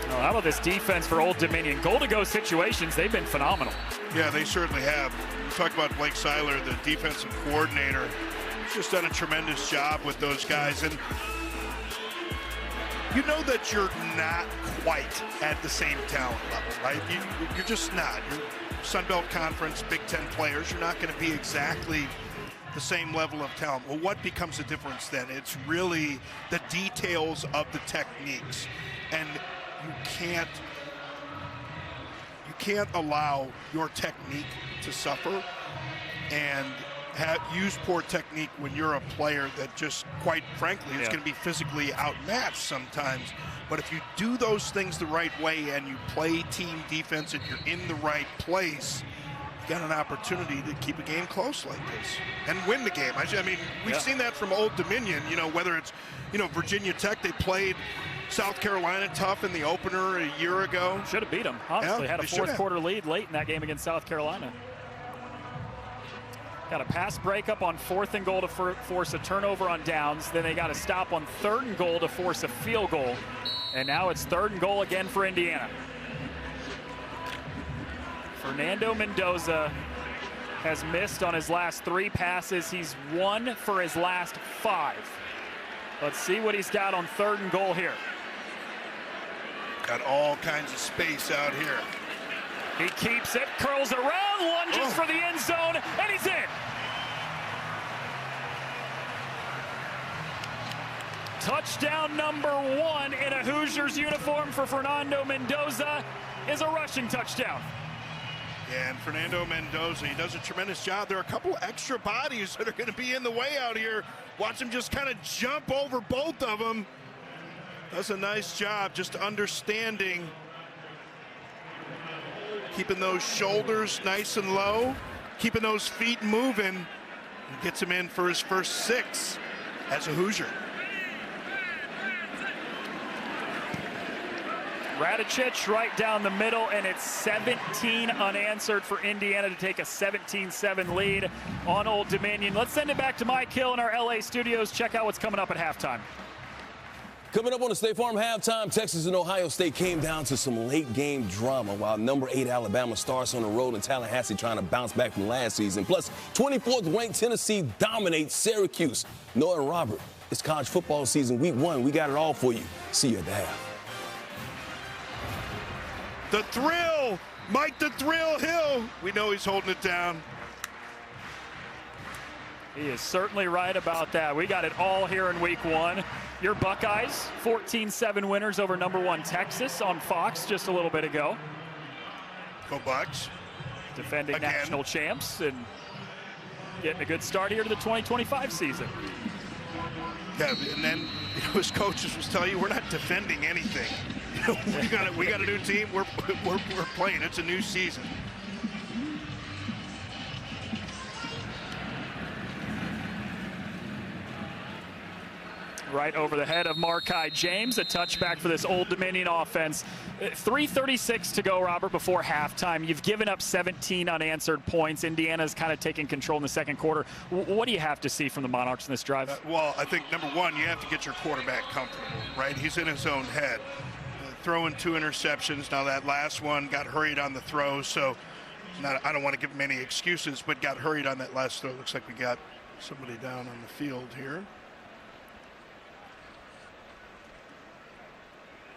Well, how about this defense for Old Dominion? Goal-to-go situations, they've been phenomenal.
Yeah, they certainly have. You talk about Blake Seiler, the defensive coordinator. He's just done a tremendous job with those guys. And you know that you're not quite at the same talent level, right? You're just not. You're Sun Belt Conference, Big Ten players. You're not going to be exactly the same level of talent. Well, what becomes the difference then? It's really the details of the techniques. And you can't allow your technique to suffer and use poor technique when you're a player that just, quite frankly, is going to be physically outmatched sometimes. But if you do those things the right way and you play team defense and you're in the right place, you got an opportunity to keep a game close like this and win the game. I mean, we've seen that from Old Dominion, whether it's, Virginia Tech, they played South Carolina tough in the opener a year ago.
Should have beat them, honestly. Had a fourth quarter lead late in that game against South Carolina. Got a pass breakup on 4th and goal to force a turnover on downs. Then they got a stop on 3rd and goal to force a field goal. And now it's 3rd and goal again for Indiana. Fernando Mendoza has missed on his last 3 passes. He's 1 for his last 5. Let's see what he's got on 3rd and goal here.
Got all kinds of space out here.
He keeps it, curls around, lunges for the end zone, and he's in. Touchdown number 1 in a Hoosiers uniform for Fernando Mendoza is a rushing touchdown.
Yeah, and Fernando Mendoza, he does a tremendous job. There are a couple extra bodies that are going to be in the way out here. Watch him just kind of jump over both of them. Does a nice job just understanding, keeping those shoulders nice and low, keeping those feet moving, and gets him in for his first 6 as a Hoosier.
Radicic right down the middle, and it's 17 unanswered for Indiana to take a 17-7 lead on Old Dominion. Let's send it back to Mike Hill in our LA studios. Check out what's coming up at halftime.
Coming up on the State Farm halftime, Texas and Ohio State came down to some late game drama while number 8 Alabama starts on the road in Tallahassee trying to bounce back from last season. Plus, 24th ranked Tennessee dominates Syracuse. Noah and Robert, it's college football season, week 1. We got it all for you. See you at the half.
The thrill, Mike the Thrill Hill. We know he's holding it down.
He is certainly right about that. We got it all here in week 1. Your Buckeyes, 14-7 winners over number 1 Texas on Fox just a little bit ago.
Go Bucks.
Defending
again.
National champs and getting a good start here to the 2025 season.
Yeah, and then his coaches will tell you we're not defending anything. We got a new team. We're playing. It's a new season.
Right over the head of Markai James, a touchback for this Old Dominion offense. 3:36 to go, Robert, before halftime. You've given up 17 unanswered points. Indiana's kind of taking control in the second quarter. What do you have to see from the Monarchs in this drive?
Well, I think, number 1, you have to get your quarterback comfortable, right? He's in his own head. Throwing 2 interceptions. Now that last one got hurried on the throw, so I don't want to give him any excuses, but got hurried on that last throw. Looks like we got somebody down on the field here.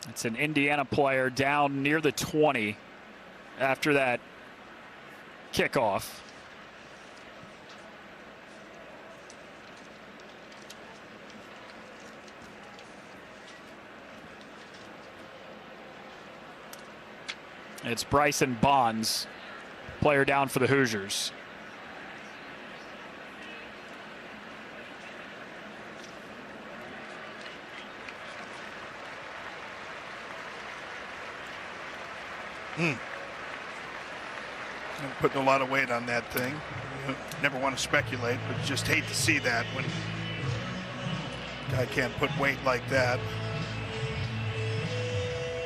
It's an Indiana player down near the 20 after that kickoff. It's Bryson Bonds, player down for the Hoosiers.
I'm putting a lot of weight on that thing. You never want to speculate, but just hate to see that when a guy can't put weight like that.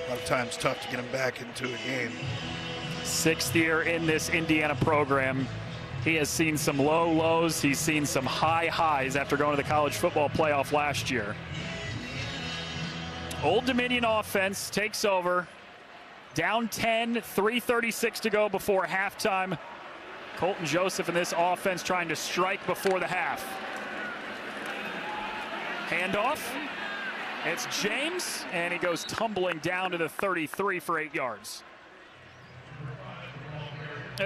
A lot of times tough to get him back into a game.
6th year in this Indiana program. He has seen some low lows. He's seen some high highs after going to the college football playoff last year. Old Dominion offense takes over. Down 10, 3:36 to go before halftime. Colton Joseph in this offense trying to strike before the half. Handoff. It's James, and he goes tumbling down to the 33 for 8 yards.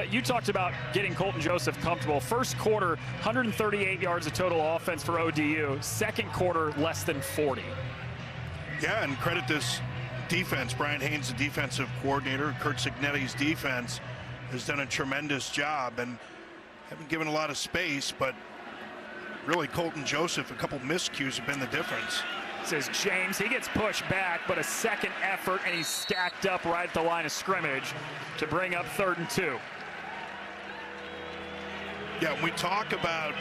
You talked about getting Colton Joseph comfortable. First quarter, 138 yards of total offense for ODU. Second quarter, less than 40.
Yeah, and credit this defense. Brian Haynes, the defensive coordinator, Kurt Cignetti's defense has done a tremendous job and haven't given a lot of space, but really Colton Joseph, a couple miscues have been the difference.
Says James, he gets pushed back, but a second effort, and he's stacked up right at the line of scrimmage to bring up 3rd and 2.
Yeah, when we talk about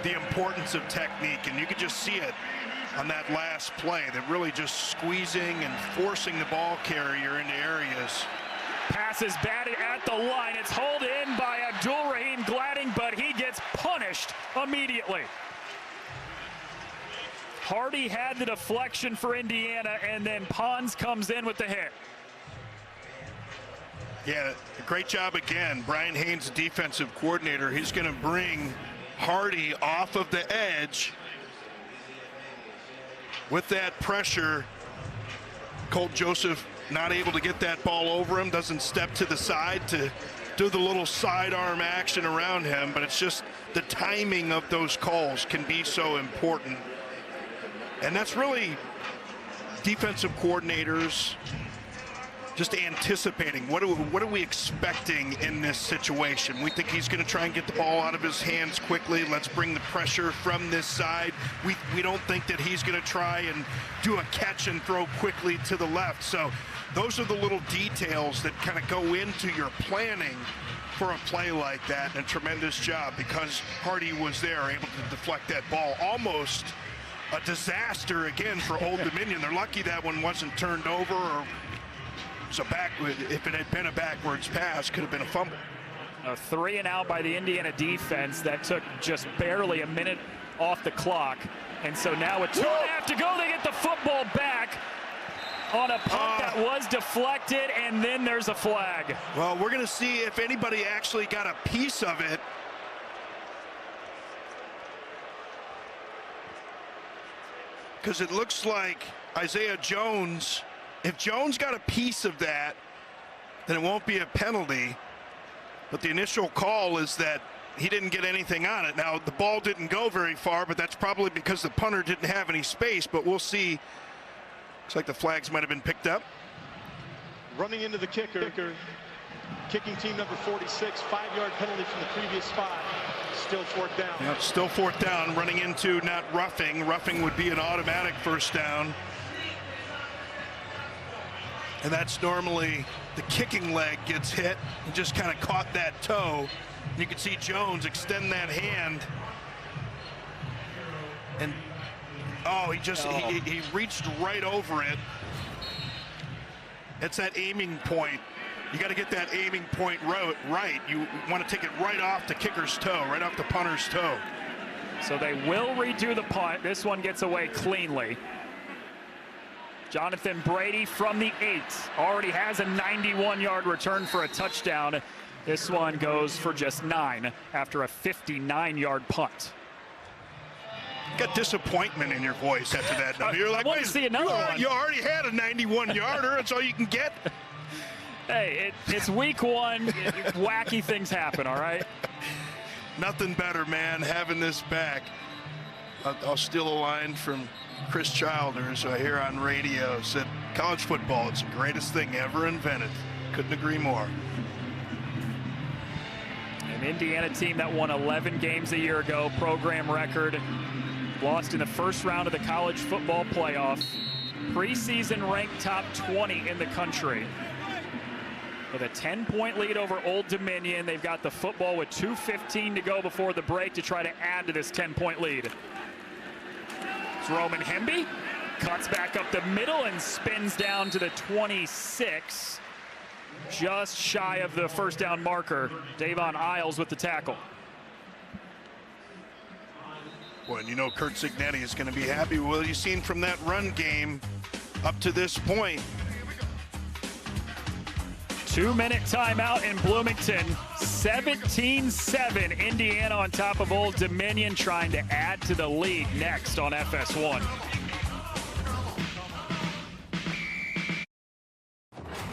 the importance of technique, and you could just see it on that last play, that really just squeezing and forcing the ball carrier into areas.
Pass is batted at the line. It's hauled in by Abdul-Rahim Gladding, but he gets punished immediately. Hardy had the deflection for Indiana, and then Pons comes in with the hit.
Yeah, great job again. Brian Haynes, the defensive coordinator, he's going to bring Hardy off of the edge. With that pressure, Colton Joseph not able to get that ball over him, doesn't step to the side to do the little sidearm action around him, but it's just the timing of those calls can be so important. And that's really defensive coordinators just anticipating what are we expecting in this situation. We think he's going to try and get the ball out of his hands quickly. Let's bring the pressure from this side. We don't think that he's going to try and do a catch and throw quickly to the left. So those are the little details that kind of go into your planning for a play like that. And a tremendous job because Hardy was there, able to deflect that ball. Almost a disaster again for Old Dominion. They're lucky that one wasn't turned over, or so if it had been a backwards pass, could have been a fumble.
A 3 and out by the Indiana defense that took just barely a minute off the clock. And so now with 2.5 to go, they get the football back on a punt that was deflected, and then there's a flag.
Well, we're going to see if anybody actually got a piece of it. Because it looks like Isaiah Jones, if Jones got a piece of that, then it won't be a penalty. But the initial call is that he didn't get anything on it. Now, the ball didn't go very far, but that's probably because the punter didn't have any space. But we'll see. Looks like the flags might have been picked up.
Running into the kicker. Kicking team number 46, 5-yard penalty from the previous spot. Still 4th down.
Yep, still 4th down. Running into not roughing. Roughing would be an automatic 1st down. And that's normally the kicking leg gets hit and just kind of caught that toe. You can see Jones extend that hand. And he reached right over it. It's that aiming point. You got to get that aiming point right. You want to take it right off the kicker's toe, right off the punter's toe.
So they will redo the punt. This one gets away cleanly. Jonathan Brady from the 8 already has a 91-yard return for a touchdown. This one goes for just 9 after a 59-yard punt.
You got disappointment in your voice after that. Now you're like,
I want to see another one.
You already had a 91-yarder. That's all you can get.
Hey, it's week 1. Wacky things happen, all right?
Nothing better, man, having this back. I'll steal a line from Chris Childers here on radio. Said, college football, it's the greatest thing ever invented. Couldn't agree more.
An Indiana team that won 11 games a year ago, program record. Lost in the first round of the college football playoff. Preseason ranked top 20 in the country. With a 10-point lead over Old Dominion. They've got the football with 2:15 to go before the break to try to add to this 10-point lead. It's Roman Hemby. Cuts back up the middle and spins down to the 26. just shy of the first down marker. Davon Isles with the tackle.
Well, and you know Curt Cignetti is going to be happy with what he's seen from that run game up to this point.
2-minute timeout in Bloomington. 17-7. Indiana on top of Old Dominion, trying to add to the lead next on FS1.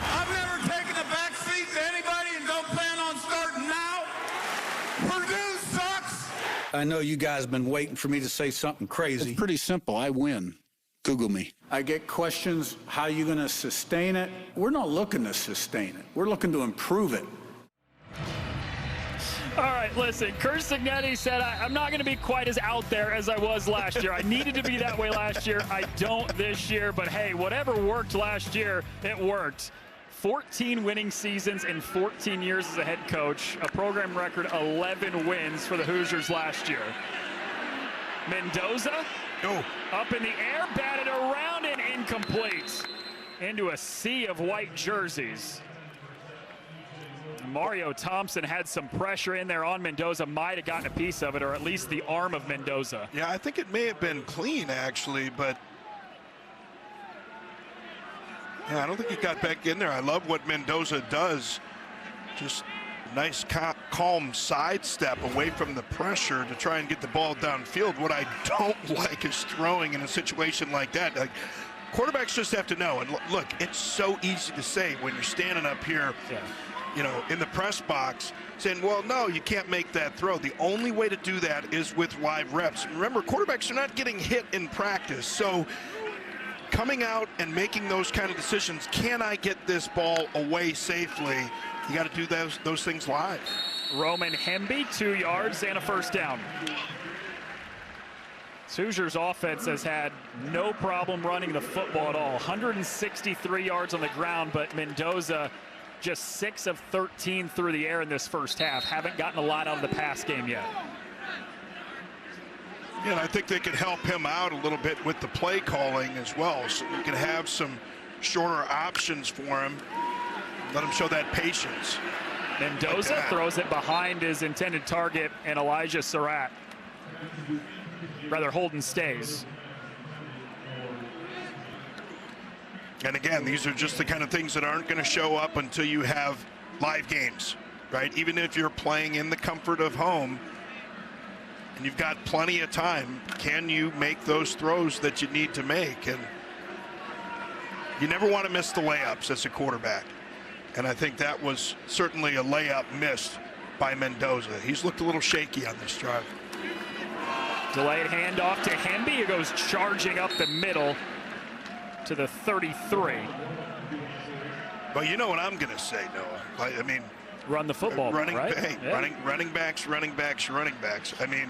I've never taken a back seat to anybody and don't plan on starting now. Purdue sucks.
I know you guys have been waiting for me to say something crazy.
It's pretty simple. I win. Google me.
I get questions, how are you going to sustain it? We're not looking to sustain it. We're looking to improve it.
All right, listen, Curt Cignetti said, I'm not going to be quite as out there as I was last year. I needed to be that way last year. I don't this year, but hey, whatever worked last year, it worked. 14 winning seasons in 14 years as a head coach. A program record 11 wins for the Hoosiers last year. Mendoza up in the air, batted around and incomplete into a sea of white jerseys. Mario Thompson had some pressure in there on Mendoza, might have gotten a piece of it, or at least the arm of Mendoza.
Yeah, I think it may have been clean, actually, but yeah, I don't think he got back in there. I love what Mendoza does. Just nice, calm sidestep away from the pressure to try and get the ball downfield. What I don't like is throwing in a situation like that. Like, quarterbacks just have to know. And look, it's so easy to say when you're standing up here, you know, in the press box, saying, well, no, you can't make that throw. The only way to do that is with live reps. Remember, quarterbacks are not getting hit in practice. So coming out and making those kind of decisions, can I get this ball away safely? You got to do those things live.
Roman Hemby, 2 yards and a first down. Hoosiers offense has had no problem running the football at all. 163 yards on the ground, but Mendoza just 6 of 13 through the air in this first half. Haven't gotten a lot out of the pass game yet.
Yeah, and I think they could help him out a little bit with the play calling as well. So you can have some shorter options for him. Let him show that patience.
Mendoza
like
throws it behind his intended target, and Elijah Surratt. Rather, Holden stays.
And again, these are just the kind of things that aren't going to show up until you have live games, right? Even if you're playing in the comfort of home and you've got plenty of time, can you make those throws that you need to make? And you never want to miss the layups as a quarterback. And I think that was certainly a layup missed by Mendoza. He's looked a little shaky on this drive.
Delayed handoff to Hemby, who goes charging up the middle to the 33.
Well, you know what I'm going to say, Noah. I mean,
run the football, right?
Running backs. I mean,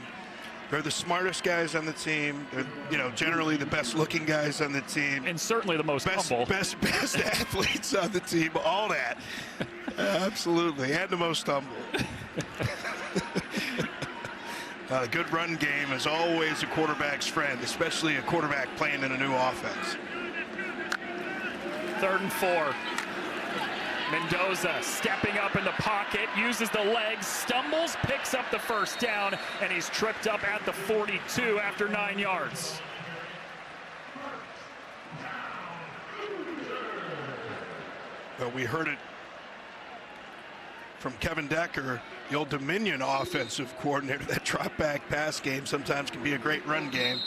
they're the smartest guys on the team. They're, you know, generally the best-looking guys on the team,
and certainly the most humble.
Best athletes on the team. All that, absolutely, and the most humble. A good run game is always a quarterback's friend, especially a quarterback playing in a new offense.
3rd and 4. Mendoza stepping up in the pocket, uses the legs, stumbles, picks up the first down, and he's tripped up at the 42 after 9 yards.
Well, we heard it from Kevin Decker, the Old Dominion offensive coordinator. That drop back pass game sometimes can be a great run game.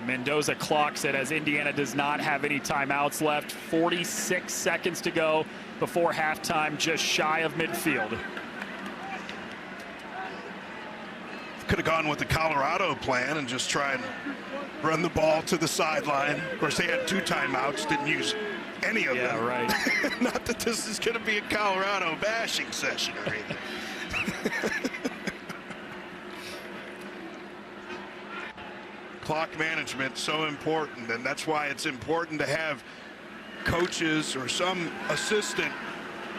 Mendoza clocks it as Indiana does not have any timeouts left. 46 seconds to go before halftime, just shy of midfield.
Could have gone with the Colorado plan and just try and run the ball to the sideline. Of course, they had 2 timeouts, didn't use any of them.
Yeah, right.
Not that this is going to be a Colorado bashing session or anything. Clock management so important, and that's why it's important to have coaches or some assistant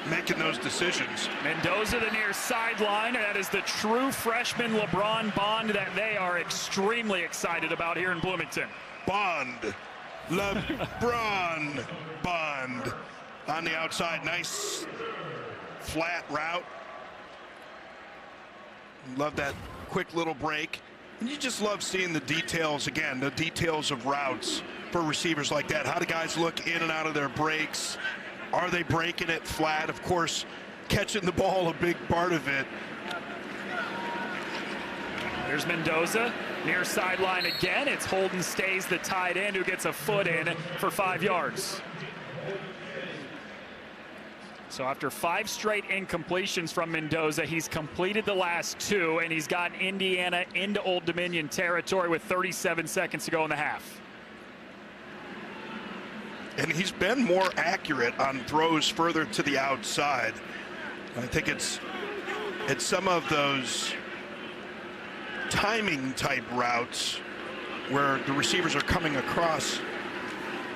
making those decisions.
Mendoza the near sideline. That is the true freshman LeBron Bond that they are extremely excited about here in Bloomington.
Bond LeBron Bond on the outside. Nice flat route. Love that quick little break. And you just love seeing the details, again, the details of routes for receivers like that. How do guys look in and out of their breaks? Are they breaking it flat? Of course, catching the ball, a big part of it.
Here's Mendoza, near sideline again. It's Holden Stays, the tight end, who gets a foot in for 5 yards. So after 5 straight incompletions from Mendoza, he's completed the last 2, and he's gotten Indiana into Old Dominion territory with 37 seconds to go in the half.
And he's been more accurate on throws further to the outside. I think it's some of those timing type routes where the receivers are coming across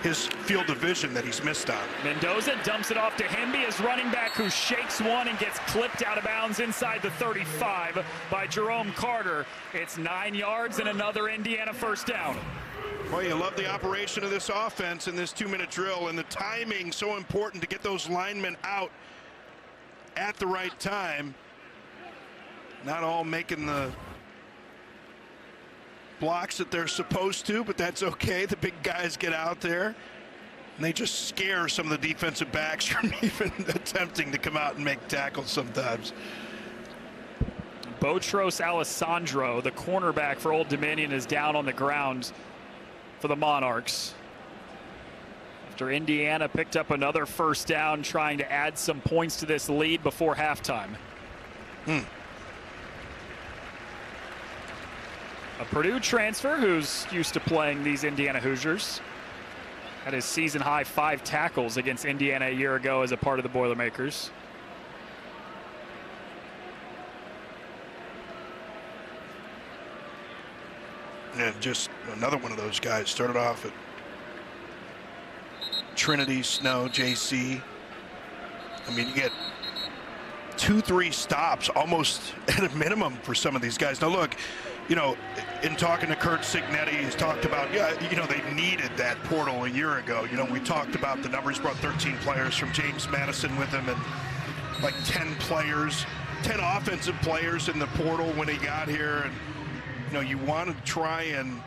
his field of vision that he's missed on.
Mendoza dumps it off to Hemby, his running back, who shakes one and gets clipped out of bounds inside the 35 by Jerome Carter. It's 9 yards and another Indiana first down.
Well, you love the operation of this offense in this 2-minute drill, and the timing so important to get those linemen out at the right time. Not all making the blocks that they're supposed to, but that's okay. The big guys get out there and they just scare some of the defensive backs from even attempting to come out and make tackles sometimes.
Botros Alessandro, the cornerback for Old Dominion, is down on the ground for the Monarchs after Indiana picked up another first down, trying to add some points to this lead before halftime. A Purdue transfer who's used to playing these Indiana Hoosiers. Had his season high 5 tackles against Indiana a year ago as a part of the Boilermakers.
And just another one of those guys. Started off at Trinity, Snow, JC. I mean, you get 2-3 stops almost at a minimum for some of these guys. Now look, you know, in talking to Kurt Signetti, he's talked about, you know, they needed that portal a year ago. You know, we talked about the numbers, brought 13 players from James Madison with him and like 10 players, 10 offensive players in the portal when he got here. And, you know, you want to try and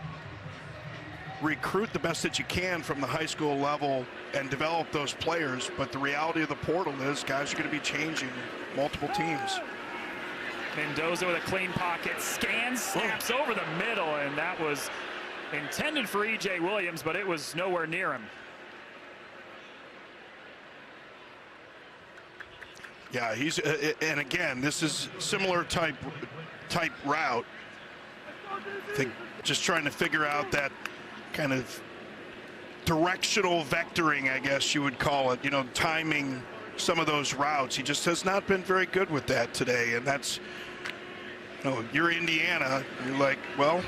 recruit the best that you can from the high school level and develop those players. But the reality of the portal is guys are going to be changing multiple teams.
Mendoza with a clean pocket, scans, snaps over the middle, and that was intended for E.J. Williams, but it was nowhere near him.
Yeah, he's and again, this is similar type route. I think just trying to figure out that kind of directional vectoring, I guess you would call it, you know, timing some of those routes. He just has not been very good with that today, and that's, you know, you're Indiana, you're like, well,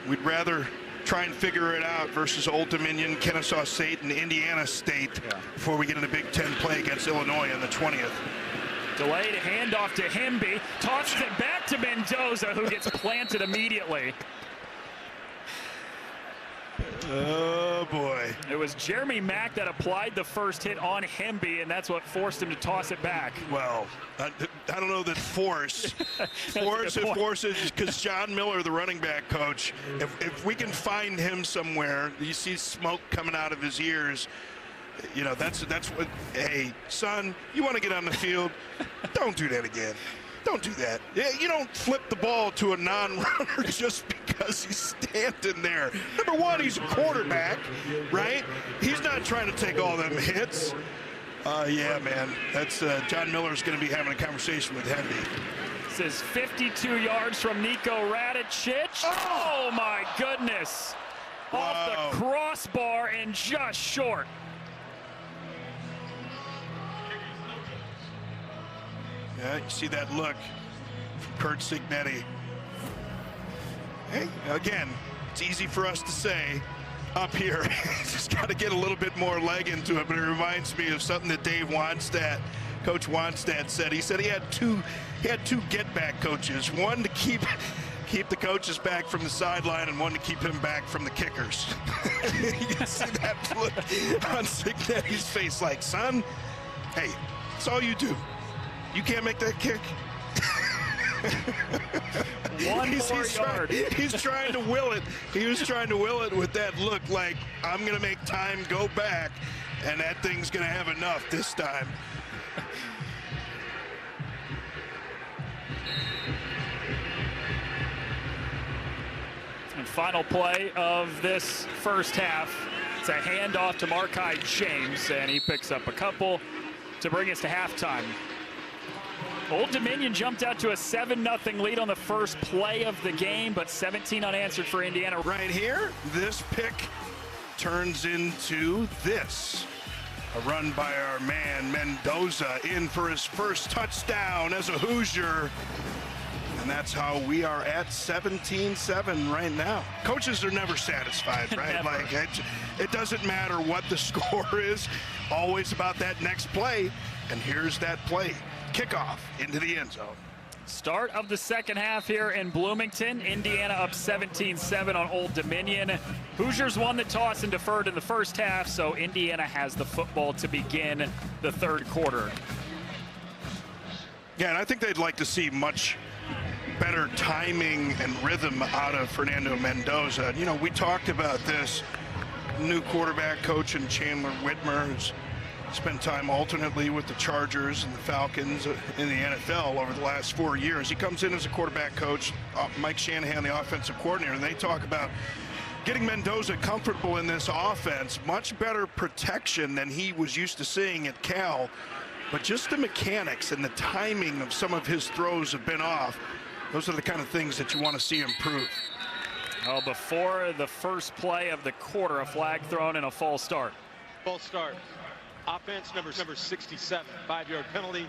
we'd rather try and figure it out versus Old Dominion, Kennesaw State, and Indiana State before we get in a Big Ten play against Illinois on the 20th.
Delayed handoff to Hemby, tosses it back to Mendoza, who gets planted immediately.
Oh boy.
It was Jeremy Mack that applied the first hit on Hemby, and that's what forced him to toss it back.
Well, I don't know that forces, because John Miller, the running back coach, if we can find him somewhere, you see smoke coming out of his ears, you know, that's what, hey, son, you want to get on the field, don't do that again. Don't do that. You don't flip the ball to a non-runner just because he's standing there. Number one, he's a quarterback, right? He's not trying to take all them hits. Yeah, man. That's John Miller's going to be having a conversation with Hemby.
This is 52 yards from Nico Radicic. Oh, my goodness.
Wow.
Off the crossbar and just short.
Yeah, you see that look from Kurt Signetti. Hey, again, it's easy for us to say up here. Just got to get a little bit more leg into it, but it reminds me of something that Dave Wanstadt, Coach Wanstadt, said. He said he had two get-back coaches, one to keep keep the coaches back from the sideline and one to keep him back from the kickers. You can see that look on Signetti's face like, son, hey, that's all you do. You can't make that kick. He's trying to will it. He was trying to will it with that look like, I'm going to make time go back, and that thing's going to have enough this time.
And final play of this first half. It's a handoff to Markai James, and he picks up a couple to bring us to halftime. Old Dominion jumped out to a 7-0 lead on the first play of the game, but 17 unanswered for Indiana.
Right here, this pick turns into this. A run by our man Mendoza in for his first touchdown as a Hoosier. And that's how we are at 17-7 right now. Coaches are never satisfied, right?
Never.
Like it doesn't matter what the score is, always about that next play. And here's that play. Kickoff into the end zone.
Start of the second half here in Bloomington. Indiana up 17-7 on Old Dominion. Hoosiers won the toss and deferred in the first half, so Indiana has the football to begin the third quarter.
Yeah, and I think they'd like to see much better timing and rhythm out of Fernando Mendoza. You know, we talked about this. New quarterback coach in Chandler Whitmer, who's spent time alternately with the Chargers and the Falcons in the NFL over the last 4 years. He comes in as a quarterback coach, Mike Shanahan, the offensive coordinator, and they talk about getting Mendoza comfortable in this offense, much better protection than he was used to seeing at Cal. But just the mechanics and the timing of some of his throws have been off. Those are the kind of things that you want to see improve.
Well, before the first play of the quarter, a flag thrown and a false start.
False start. Offense number 67, 5-yard penalty,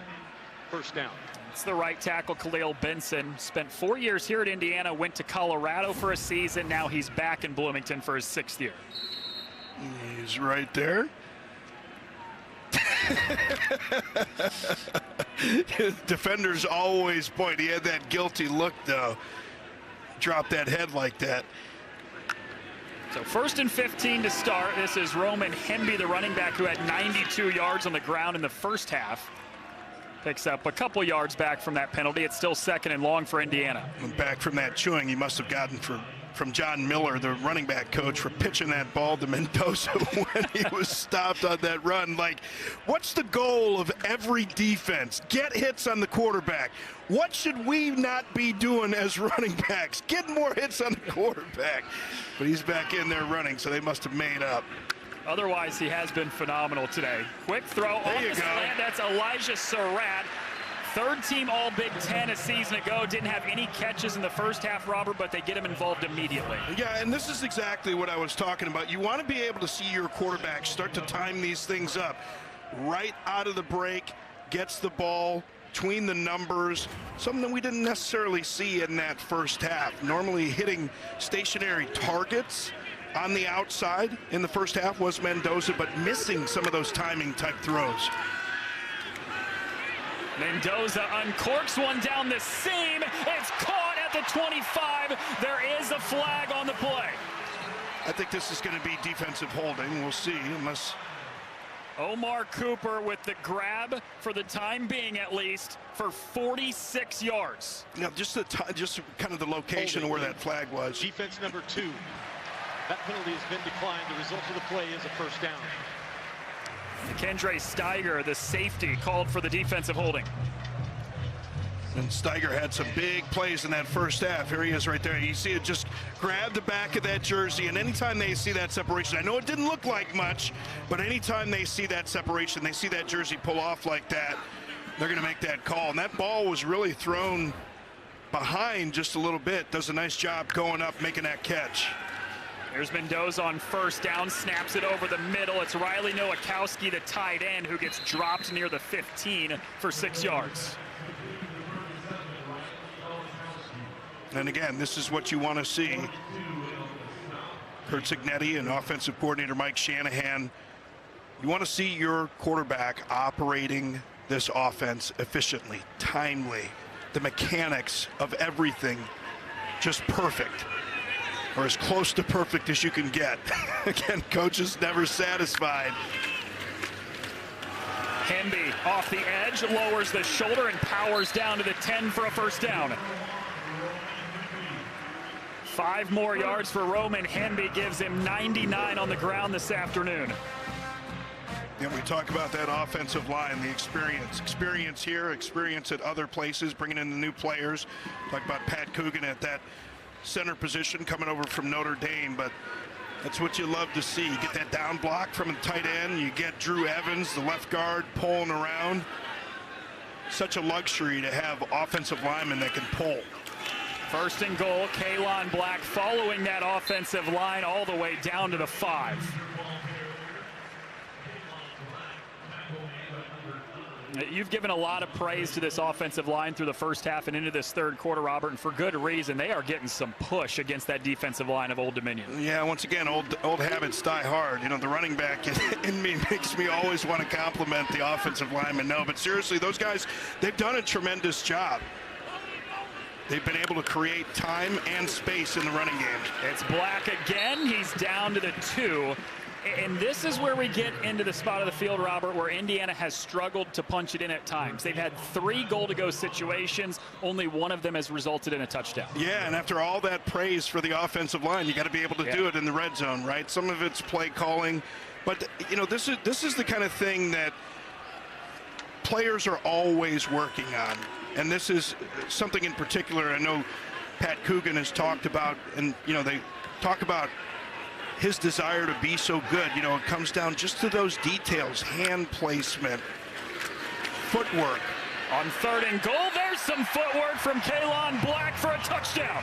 first down.
It's the right tackle, Khalil Benson. Spent 4 years here at Indiana, went to Colorado for a season. Now he's back in Bloomington for his 6th year.
He's right there. Defenders always point. He had that guilty look, though. Drop that head like that.
So 1st and 15 to start. This is Roman Hemby, the running back, who had 92 yards on the ground in the first half. Picks up a couple yards back from that penalty. It's still 2nd and long for Indiana.
Back from that chewing he must have gotten from John Miller, the running back coach, for pitching that ball to Mendoza when he was stopped on that run. Like, what's the goal of every defense? Get hits on the quarterback. What should we not be doing as running backs? Get more hits on the quarterback. But he's back in there running, so they must have made up.
Otherwise, he has been phenomenal today. Quick throw on the slant. That's Elijah Surratt. 3rd team All Big Ten a season ago. Didn't have any catches in the first half, Robert, but they get him involved immediately.
Yeah, and this is exactly what I was talking about. You want to be able to see your quarterback start to time these things up. Right out of the break, gets the ball between the numbers, something we didn't necessarily see in that first half. Normally hitting stationary targets on the outside in the first half was Mendoza, but missing some of those timing type throws.
Mendoza uncorks one down the seam. It's caught at the 25. There is a flag on the play.
I think this is going to be defensive holding. We'll see, unless
Omar Cooper with the grab for the time being, at least, for 46 yards.
Now, just kind of the location of where that flag was.
Defense number 2. That penalty has been declined. The result of the play is a first down.
Kendra Steiger, the safety, called for the defensive holding.
And Steiger had some big plays in that first half. Here he is right there. You see it just grab the back of that jersey, and anytime they see that separation, I know it didn't look like much, but anytime they see that separation, they see that jersey pull off like that, they're going to make that call. And that ball was really thrown behind just a little bit. Does a nice job going up, making that catch.
There's Mendoza on first down, snaps it over the middle. It's Riley Nowakowski, the tight end, who gets dropped near the 15 for 6 yards.
And again, this is what you want to see. Curt Cignetti and offensive coordinator Mike Shanahan. You want to see your quarterback operating this offense efficiently, timely, the mechanics of everything just perfect, or as close to perfect as you can get. Again, coach is never satisfied.
Hemby off the edge, lowers the shoulder and powers down to the 10 for a first down. 5 more yards for Roman Hemby, gives him 99 on the ground this afternoon.
And we talk about that offensive line, the experience here, experience at other places, bringing in the new players. Talk about Pat Coogan at that center position coming over from Notre Dame, but that's what you love to see. You get that down block from the tight end. You get Drew Evans, the left guard, pulling around. Such a luxury to have offensive linemen that can pull.
First and goal, Kalon Black following that offensive line all the way down to the 5. You've given a lot of praise to this offensive line through the first half and into this third quarter, Robert, and for good reason. They are getting some push against that defensive line of Old Dominion.
Yeah, once again, old habits die hard. You know, the running back in me makes me always want to compliment the offensive lineman. No, but seriously, those guys, they've done a tremendous job. They've been able to create time and space in the running game.
It's Black again. He's down to the 2. And this is where we get into the spot of the field, Robert, where Indiana has struggled to punch it in at times. They've had 3 goal-to-go situations. Only one of them has resulted in a touchdown.
Yeah, and after all that praise for the offensive line, you got to be able to do it in the red zone, right? Some of it's play calling. But, you know, this is the kind of thing that players are always working on. And this is something in particular I know Pat Coogan has talked about, and, you know, they talk about his desire to be so good. You know, it comes down just to those details, hand placement, footwork.
On 3rd and goal, there's some footwork from Kalon Black for a touchdown.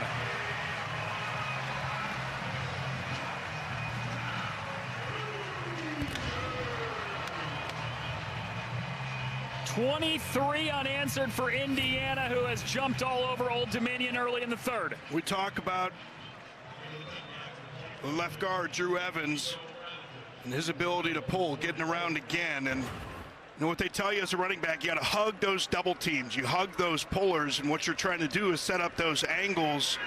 .23 unanswered for Indiana, who has jumped all over Old Dominion early in the 3rd.
We talk about left guard Drew Evans and his ability to pull, getting around again. And you know what they tell you as a running back, you got to hug those double teams, you hug those pullers, and what you're trying to do is set up those angles.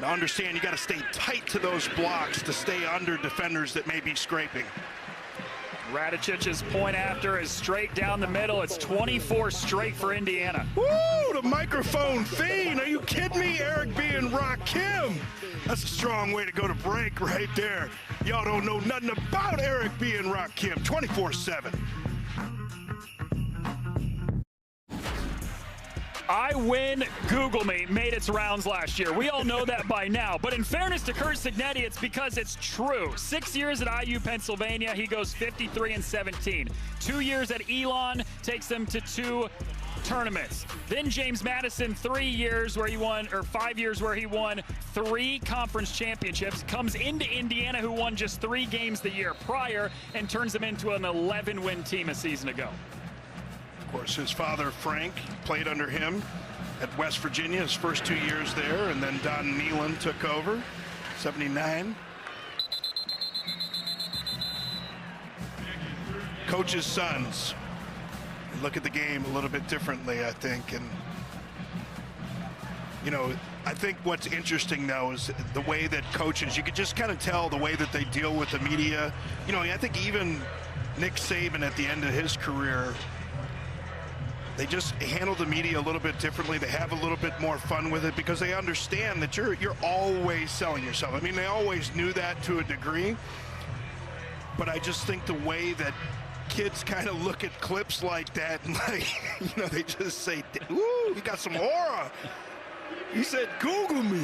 Now understand, you got to stay tight to those blocks to stay under defenders that may be scraping.
Radicic's point after is straight down the middle. It's 24 straight for Indiana.
Woo, the microphone fiend. Are you kidding me? Eric B. and Rakim. That's a strong way to go to break right there. Y'all don't know nothing about Eric B. and Rakim. 24/7.
I win, Google me, made its rounds last year. We all know that by now. But in fairness to Kurt Cignetti, it's because it's true. 6 years at IU Pennsylvania, he goes 53-17. 2 years at Elon takes them to 2 tournaments. Then James Madison, 3 years where he won, or 5 years where he won 3 conference championships, comes into Indiana, who won just 3 games the year prior, and turns them into an 11-win team a season ago.
Of course, his father, Frank, played under him at West Virginia his first 2 years there, and then Don Nealon took over, 79. Coach's sons look at the game a little bit differently, I think. And, you know, I think what's interesting, though, is the way that coaches, you could just kind of tell the way that they deal with the media. You know, I think even Nick Saban at the end of his career, they just handle the media a little bit differently. They have a little bit more fun with it because they understand that you're always selling yourself. I mean, they always knew that to a degree, but I just think the way that kids kind of look at clips like that and, like, you know, they just say, ooh, you got some aura. He said, Google me.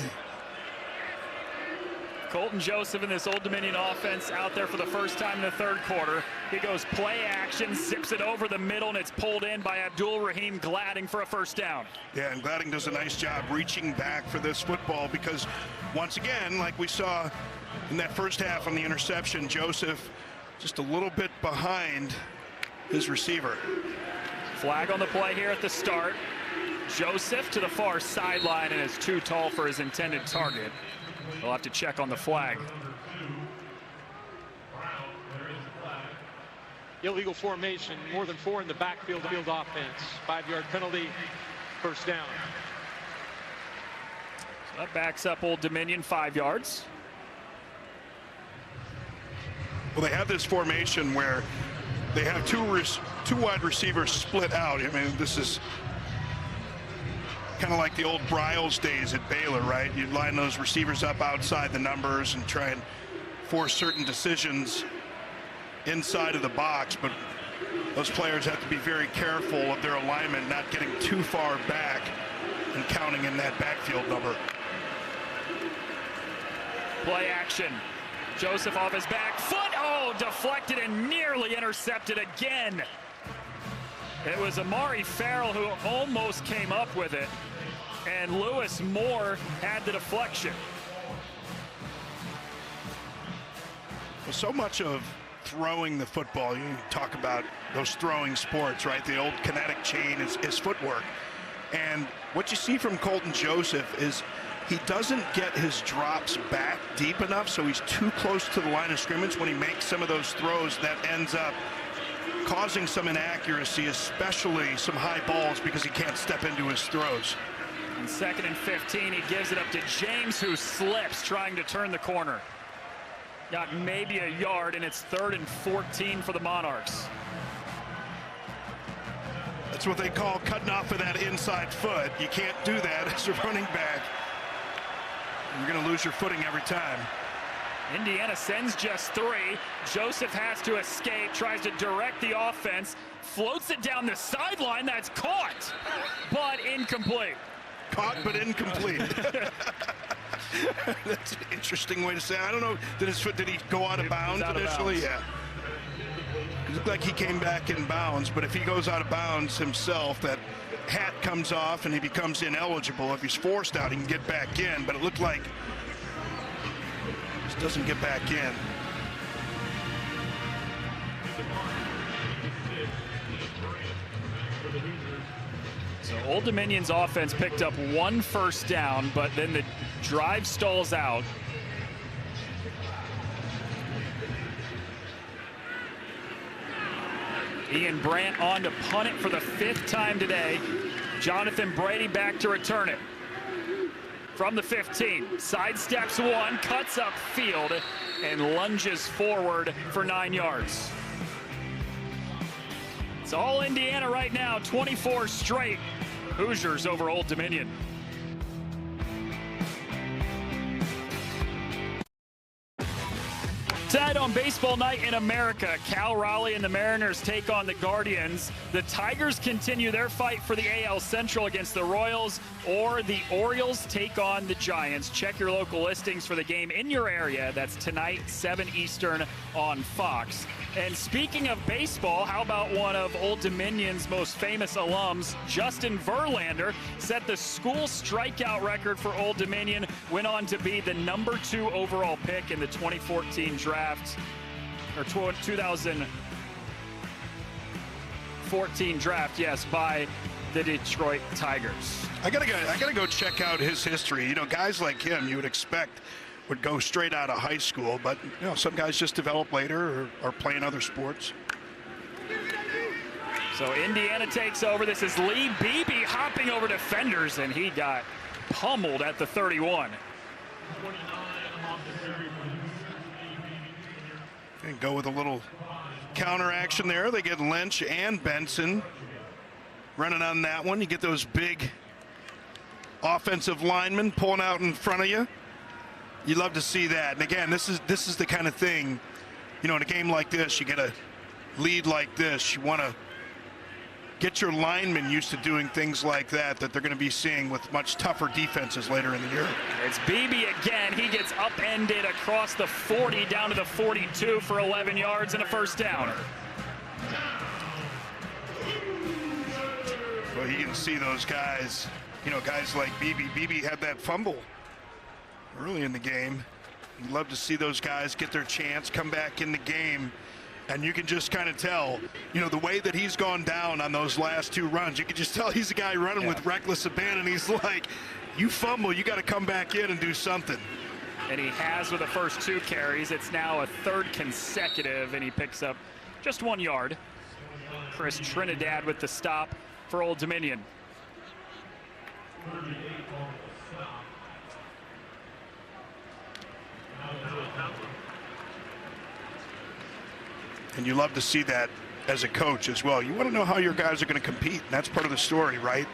Colton Joseph in this Old Dominion offense out there for the first time in the 3rd quarter. He goes play action, zips it over the middle, and it's pulled in by Abdul Rahim Gladding for a first down.
Yeah, and Gladding does a nice job reaching back for this football because, once again, like we saw in that first half on the interception, Joseph just a little bit behind his receiver.
Flag on the play here at the start. Joseph to the far sideline and is too tall for his intended target. We'll have to check on the flag.
Illegal formation, more than 4 in the backfield offense. 5-yard penalty, first down.
That backs up Old Dominion 5 yards.
Well, they have this formation where they have two wide receivers split out. I mean, this is kind of like the old Bryles days at Baylor, right? You line those receivers up outside the numbers and try and force certain decisions inside of the box, but those players have to be very careful of their alignment, not getting too far back and counting in that backfield number.
Play action. Joseph off his back foot. Oh, deflected and nearly intercepted again. It was Amari Farrell who almost came up with it, and Lewis Moore had the deflection.
Well, so much of throwing the football, you talk about those throwing sports, right? The old kinetic chain is footwork. And what you see from Colton Joseph is he doesn't get his drops back deep enough, so he's too close to the line of scrimmage when he makes some of those throws that ends up causing some inaccuracy, especially some high balls, because he can't step into his throws.
On 2nd and 15, he gives it up to James, who slips trying to turn the corner. Got maybe a yard, and it's 3rd and 14 for the Monarchs.
That's what they call cutting off of that inside foot. You can't do that as a running back. You're going to lose your footing every time.
Indiana sends just 3. Joseph has to escape, tries to direct the offense, floats it down the sideline. That's caught, but incomplete.
Caught but incomplete. That's an interesting way to say it. I don't know. Did he go out of bounds initially? Yeah. It looked like he came back in bounds, but if he goes out of bounds himself, that hat comes off and he becomes ineligible. If he's forced out, he can get back in, but it looked like he doesn't get back in.
So Old Dominion's offense picked up 1 first down, but then the drive stalls out. Ian Brandt on to punt it for the 5th time today. Jonathan Brady back to return it. From the 15, sidesteps 1, cuts up field, and lunges forward for 9 yards. It's all Indiana right now, 24 straight. Hoosiers over Old Dominion. Tonight on Baseball Night in America, Cal Raleigh and the Mariners take on the Guardians. The Tigers continue their fight for the AL Central against the Royals, or the Orioles take on the Giants. Check your local listings for the game in your area. That's tonight, 7 Eastern on Fox. And speaking of baseball, how about one of Old Dominion's most famous alums, Justin Verlander, set the school strikeout record for Old Dominion, went on to be the #2 overall pick in the 2014 draft, or 2014 draft, yes, by the Detroit Tigers.
I gotta go check out his history. You know, guys like him you would expect would go straight out of high school, but you know, some guys just develop later or play in other sports.
So Indiana takes over. This is Lee Beebe hopping over defenders, and he got pummeled at the 31.
And go with a little counter action there. They get Lynch and Benson running on that one. You get those big offensive linemen pulling out in front of you. You love to see that. And again, this is the kind of thing, you know, in a game like this, you get a lead like this, you want to get your linemen used to doing things like that they're going to be seeing with much tougher defenses later in the year.
It's Beebe again. He gets upended across the 40 down to the 42 for 11 yards and a first down.
Well, you can see those guys, you know, guys like Beebe. Beebe had that fumble early in the game. You'd love to see those guys get their chance, come back in the game, and you can just kind of tell, you know, the way that he's gone down on those last 2 runs, you can just tell he's a guy running with reckless abandon. He's like, you fumble, you got to come back in and do something.
And he has with the first 2 carries. It's now a 3rd consecutive, and he picks up just 1 yard. Chris Trinidad with the stop for Old Dominion.
And you love to see that as a coach as well. You want to know how your guys are going to compete, and that's part of the story, right?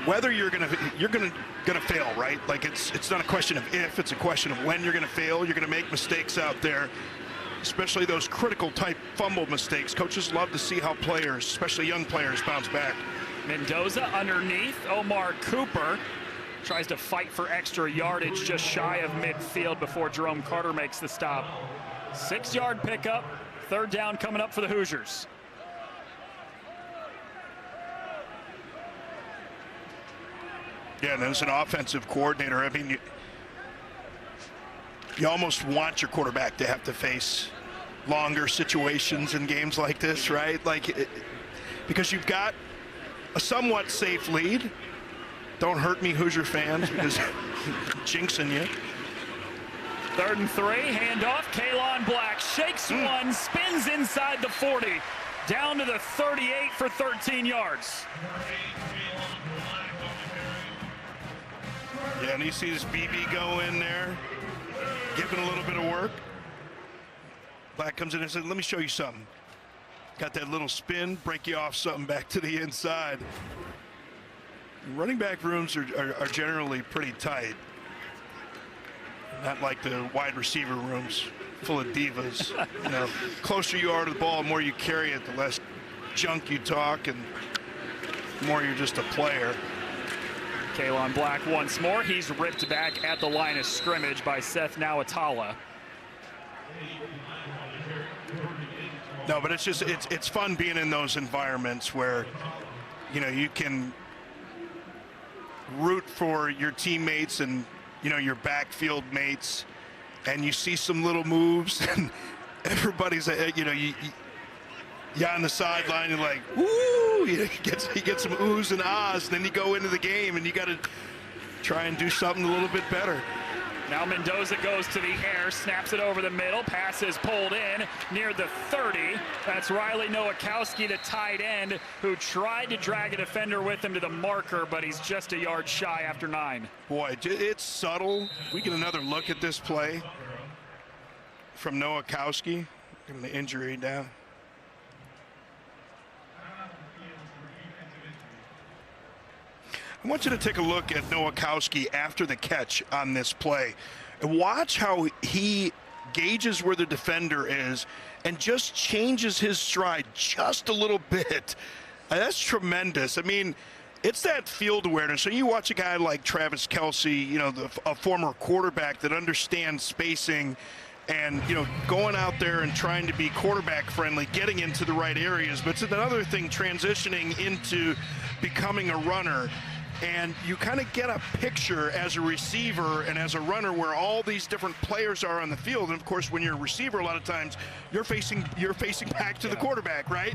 Whether you're gonna fail, right? Like it's not a question of if, it's a question of when you're gonna fail. You're gonna make mistakes out there, especially those critical type fumble mistakes. Coaches love to see how players, especially young players, bounce back.
Mendoza underneath. Omar Cooper tries to fight for extra yardage just shy of midfield before Jerome Carter makes the stop. 6-yard pickup. 3rd down coming up for the Hoosiers.
Yeah, and as an offensive coordinator, I mean, you almost want your quarterback to have to face longer situations in games like this, right? Like, because you've got a somewhat safe lead. Don't hurt me, Hoosier fans, because jinxing you.
3rd and 3, handoff. Kalon Black shakes one, spins inside the 40, down to the 38 for 13 yards.
Yeah, and he sees BB go in there, giving a little bit of work. Black comes in and says, let me show you something. Got that little spin, break you off something back to the inside. Running back rooms are generally pretty tight. Not like the wide receiver rooms full of divas. You know, closer you are to the ball, the more you carry it, the less junk you talk, and the more you're just a player.
Kalon Black once more. He's ripped back at the line of scrimmage by Seth Nawatala.
No, but it's fun being in those environments where, you know, you can root for your teammates and, you know, your backfield mates, and you see some little moves and everybody's, you know, you're on the sideline and like, woo, he gets some oohs and ahs, and then you go into the game and you got to try and do something a little bit better.
Now Mendoza goes to the air, snaps it over the middle, pass is pulled in near the 30. That's Riley Nowakowski, the tight end, who tried to drag a defender with him to the marker, but he's just a yard shy after 9.
Boy, it's subtle. We get another look at this play from Nowakowski. Getting the injury down. I want you to take a look at Nowakowski after the catch on this play. And watch how he gauges where the defender is and just changes his stride just a little bit. That's tremendous. I mean, it's that field awareness. So you watch a guy like Travis Kelce, you know, a former quarterback that understands spacing and, you know, going out there and trying to be quarterback friendly, getting into the right areas. But it's another thing transitioning into becoming a runner. And you kind of get a picture as a receiver and as a runner where all these different players are on the field. And of course, when you're a receiver, a lot of times you're facing back to the quarterback, right?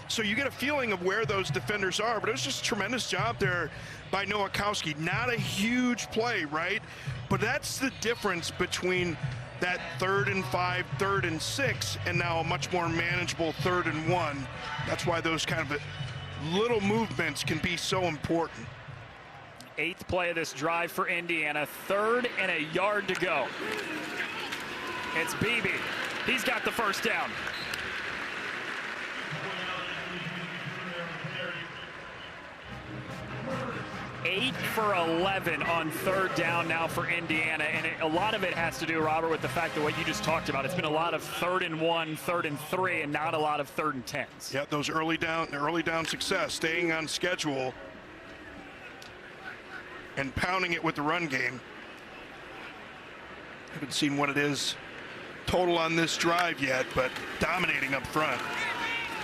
So you get a feeling of where those defenders are. But it was just a tremendous job there by Nowakowski. Not a huge play, right? But that's the difference between that 3rd and 5, 3rd and 6, and now a much more manageable 3rd and 1. That's why those kind of little movements can be so important.
8th play of this drive for Indiana. 3rd and a yard to go. It's Beebe. He's got the first down. 8 for 11 on 3rd down now for Indiana, and a lot of it has to do, Robert, with the fact that what you just talked about. It's been a lot of 3rd and 1, 3rd and 3, and not a lot of 3rd and 10s.
Yeah, those early down success, staying on schedule and pounding it with the run game. Haven't seen what it is total on this drive yet, but dominating up front.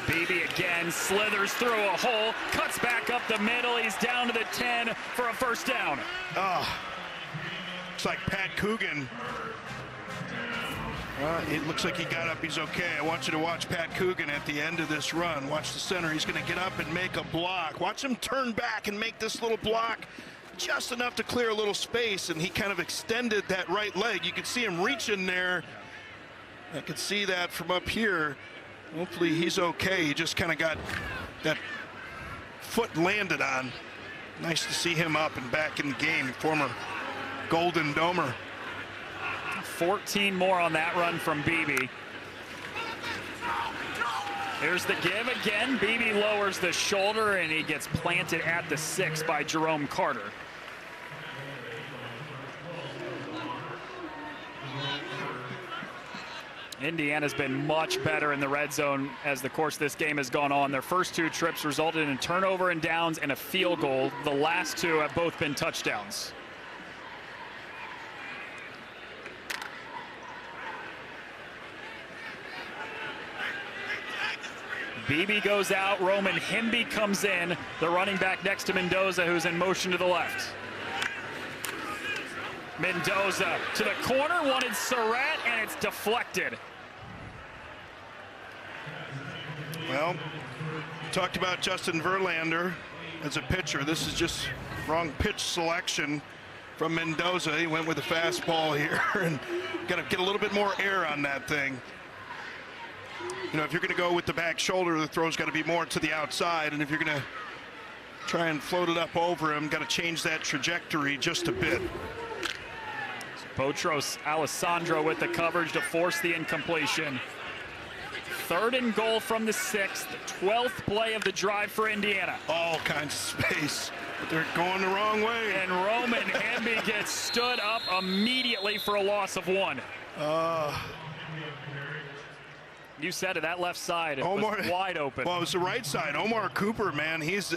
Beebe again slithers through a hole, cuts back up the middle. He's down to the 10 for a first down.
Oh, looks like Pat Coogan. It looks like he got up. He's okay. I want you to watch Pat Coogan at the end of this run. Watch the center. He's going to get up and make a block. Watch him turn back and make this little block just enough to clear a little space, and he kind of extended that right leg. You could see him reaching there. I could see that from up here. Hopefully he's okay. He just kind of got that foot landed on. Nice to see him up and back in the game. Former Golden Domer.
14 more on that run from Beebe. Here's the give again. Beebe lowers the shoulder, and he gets planted at the 6 by Jerome Carter. Indiana's been much better in the red zone as the course of this game has gone on. Their first 2 trips resulted in a turnover and downs and a field goal. The last 2 have both been touchdowns. Beebe goes out. Roman Himby comes in. The running back next to Mendoza, who's in motion to the left. Mendoza to the corner, wanted Surratt, and it's deflected.
Well, we talked about Justin Verlander as a pitcher. This is just wrong pitch selection from Mendoza. He went with a fastball here and got to get a little bit more air on that thing. You know, if you're going to go with the back shoulder, the throw's got to be more to the outside, and if you're going to try and float it up over him, got to change that trajectory just a bit.
Botros Alessandro with the coverage to force the incompletion. 3rd and goal from the 6th, 12th play of the drive for Indiana.
All kinds of space, but they're going the wrong way.
And Roman Hemby gets stood up immediately for a loss of 1. You said it, that left side was wide open.
Well, it was the right side. Omar Cooper, man, he's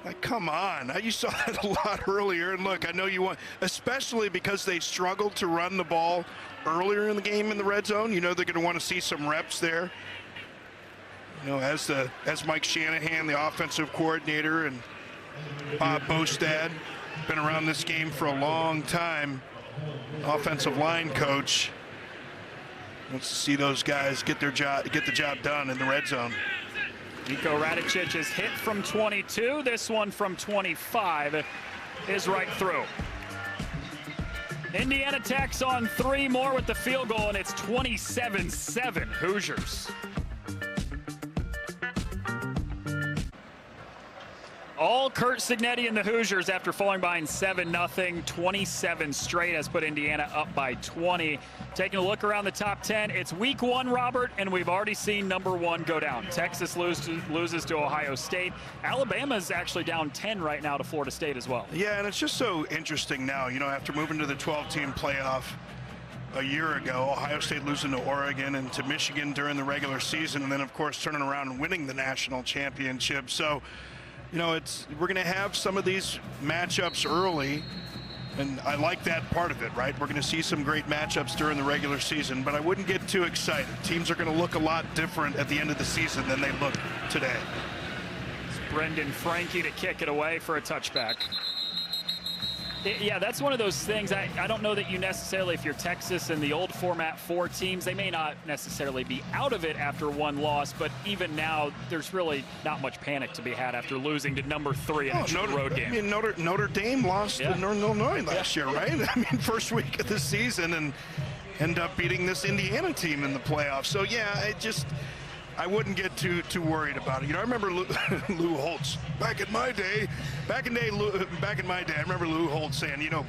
like, come on. You saw that a lot earlier. And look, I know you want, especially because they struggled to run the ball earlier in the game in the red zone. You know they're going to want to see some reps there. You know, as Mike Shanahan, the offensive coordinator, and Bob Bostad, been around this game for a long time, offensive line coach. Wants to see those guys get the job done in the red zone.
Niko Radicic is hit from 22. This one from 25 is right through. Indiana tacks on 3 more with the field goal, and it's 27-7 Hoosiers. All Curt Cignetti and the Hoosiers after falling behind 7-0. 27 straight has put Indiana up by 20. Taking a look around the top 10, it's week 1, Robert, and we've already seen number 1 go down. Texas loses to Ohio State. Alabama's actually down 10 right now to Florida State as well.
Yeah, and it's just so interesting now, you know, after moving to the 12-team playoff a year ago, Ohio State losing to Oregon and to Michigan during the regular season, and then, of course, turning around and winning the national championship. So, you know, we're going to have some of these matchups early, and I like that part of it, right? We're going to see some great matchups during the regular season, but I wouldn't get too excited. Teams are going to look a lot different at the end of the season than they look today.
It's Brendan Franke to kick it away for a touchback. Yeah, that's one of those things. I don't know that you necessarily, if you're Texas and the old format 4 teams, they may not necessarily be out of it after 1 loss, but even now, there's really not much panic to be had after losing to number 3 in a road game.
I mean, Notre Dame lost to Illinois last year, right? I mean, first week of the season, and end up beating this Indiana team in the playoffs. So, yeah, I wouldn't get too worried about it. You know, I remember Lou Holtz back in my day. Back in my day, I remember Lou Holtz saying, you know,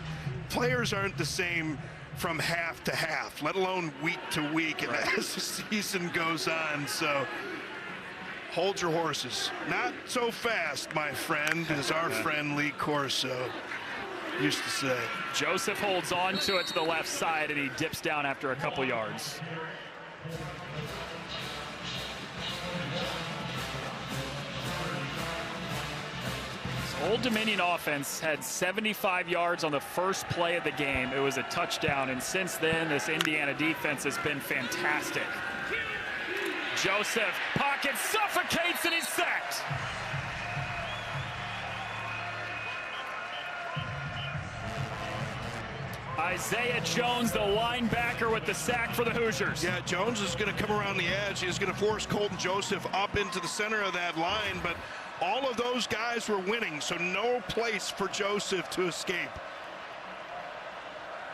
players aren't the same from half to half, let alone week to week, and as the season goes on. So, hold your horses. Not so fast, my friend, as our friend Lee Corso used to say.
Joseph holds on to it to the left side, and he dips down after a couple yards. Old Dominion offense had 75 yards on the first play of the game. It was a touchdown, and since then, this Indiana defense has been fantastic. Joseph, pocket suffocates, and he's sacked. Isaiah Jones, the linebacker, with the sack for the Hoosiers.
Yeah, Jones is going to come around the edge. He's going to force Colton Joseph up into the center of that line, but all of those guys were winning, so no place for Joseph to escape.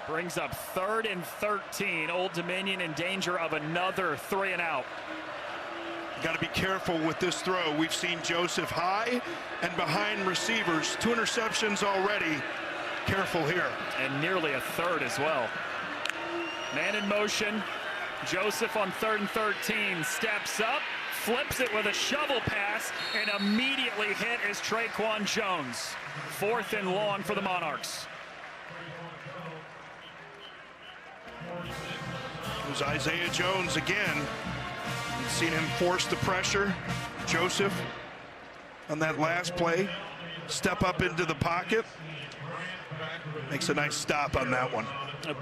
Brings up 3rd and 13. Old Dominion in danger of another 3 and out.
Got to be careful with this throw. We've seen Joseph high and behind receivers. 2 interceptions already. Careful here.
And nearly a 3rd as well. Man in motion. Joseph on 3rd and 13 steps up, flips it with a shovel pass, and immediately hit is Traquan Jones. 4th and long for the Monarchs.
It was Isaiah Jones again. You've seen him force the pressure. Joseph on that last play, step up into the pocket. Makes a nice stop on that one.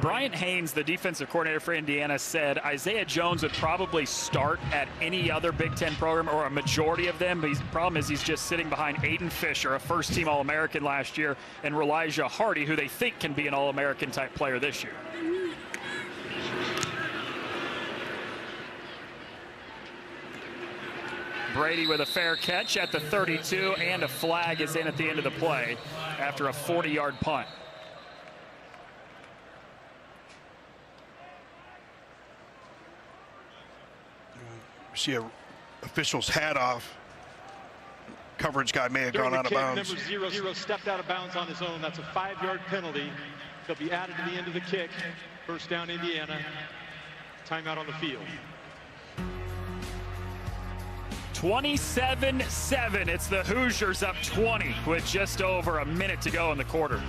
Bryant Haynes, the defensive coordinator for Indiana, said Isaiah Jones would probably start at any other Big Ten program, or a majority of them. But the problem is he's just sitting behind Aiden Fisher, a first-team All-American last year, and Elijah Hardy, who they think can be an All-American type player this year. Brady with a fair catch at the 32, and a flag is in at the end of the play after a 40-yard punt.
See a official's hat off. Coverage guy may have gone out of bounds.
Number 0 stepped out of bounds on his own. That's a 5-yard penalty. They'll be added to the end of the kick. First down, Indiana. Timeout on the field.
27-7. It's the Hoosiers up 20 with just over a minute to go in the quarter.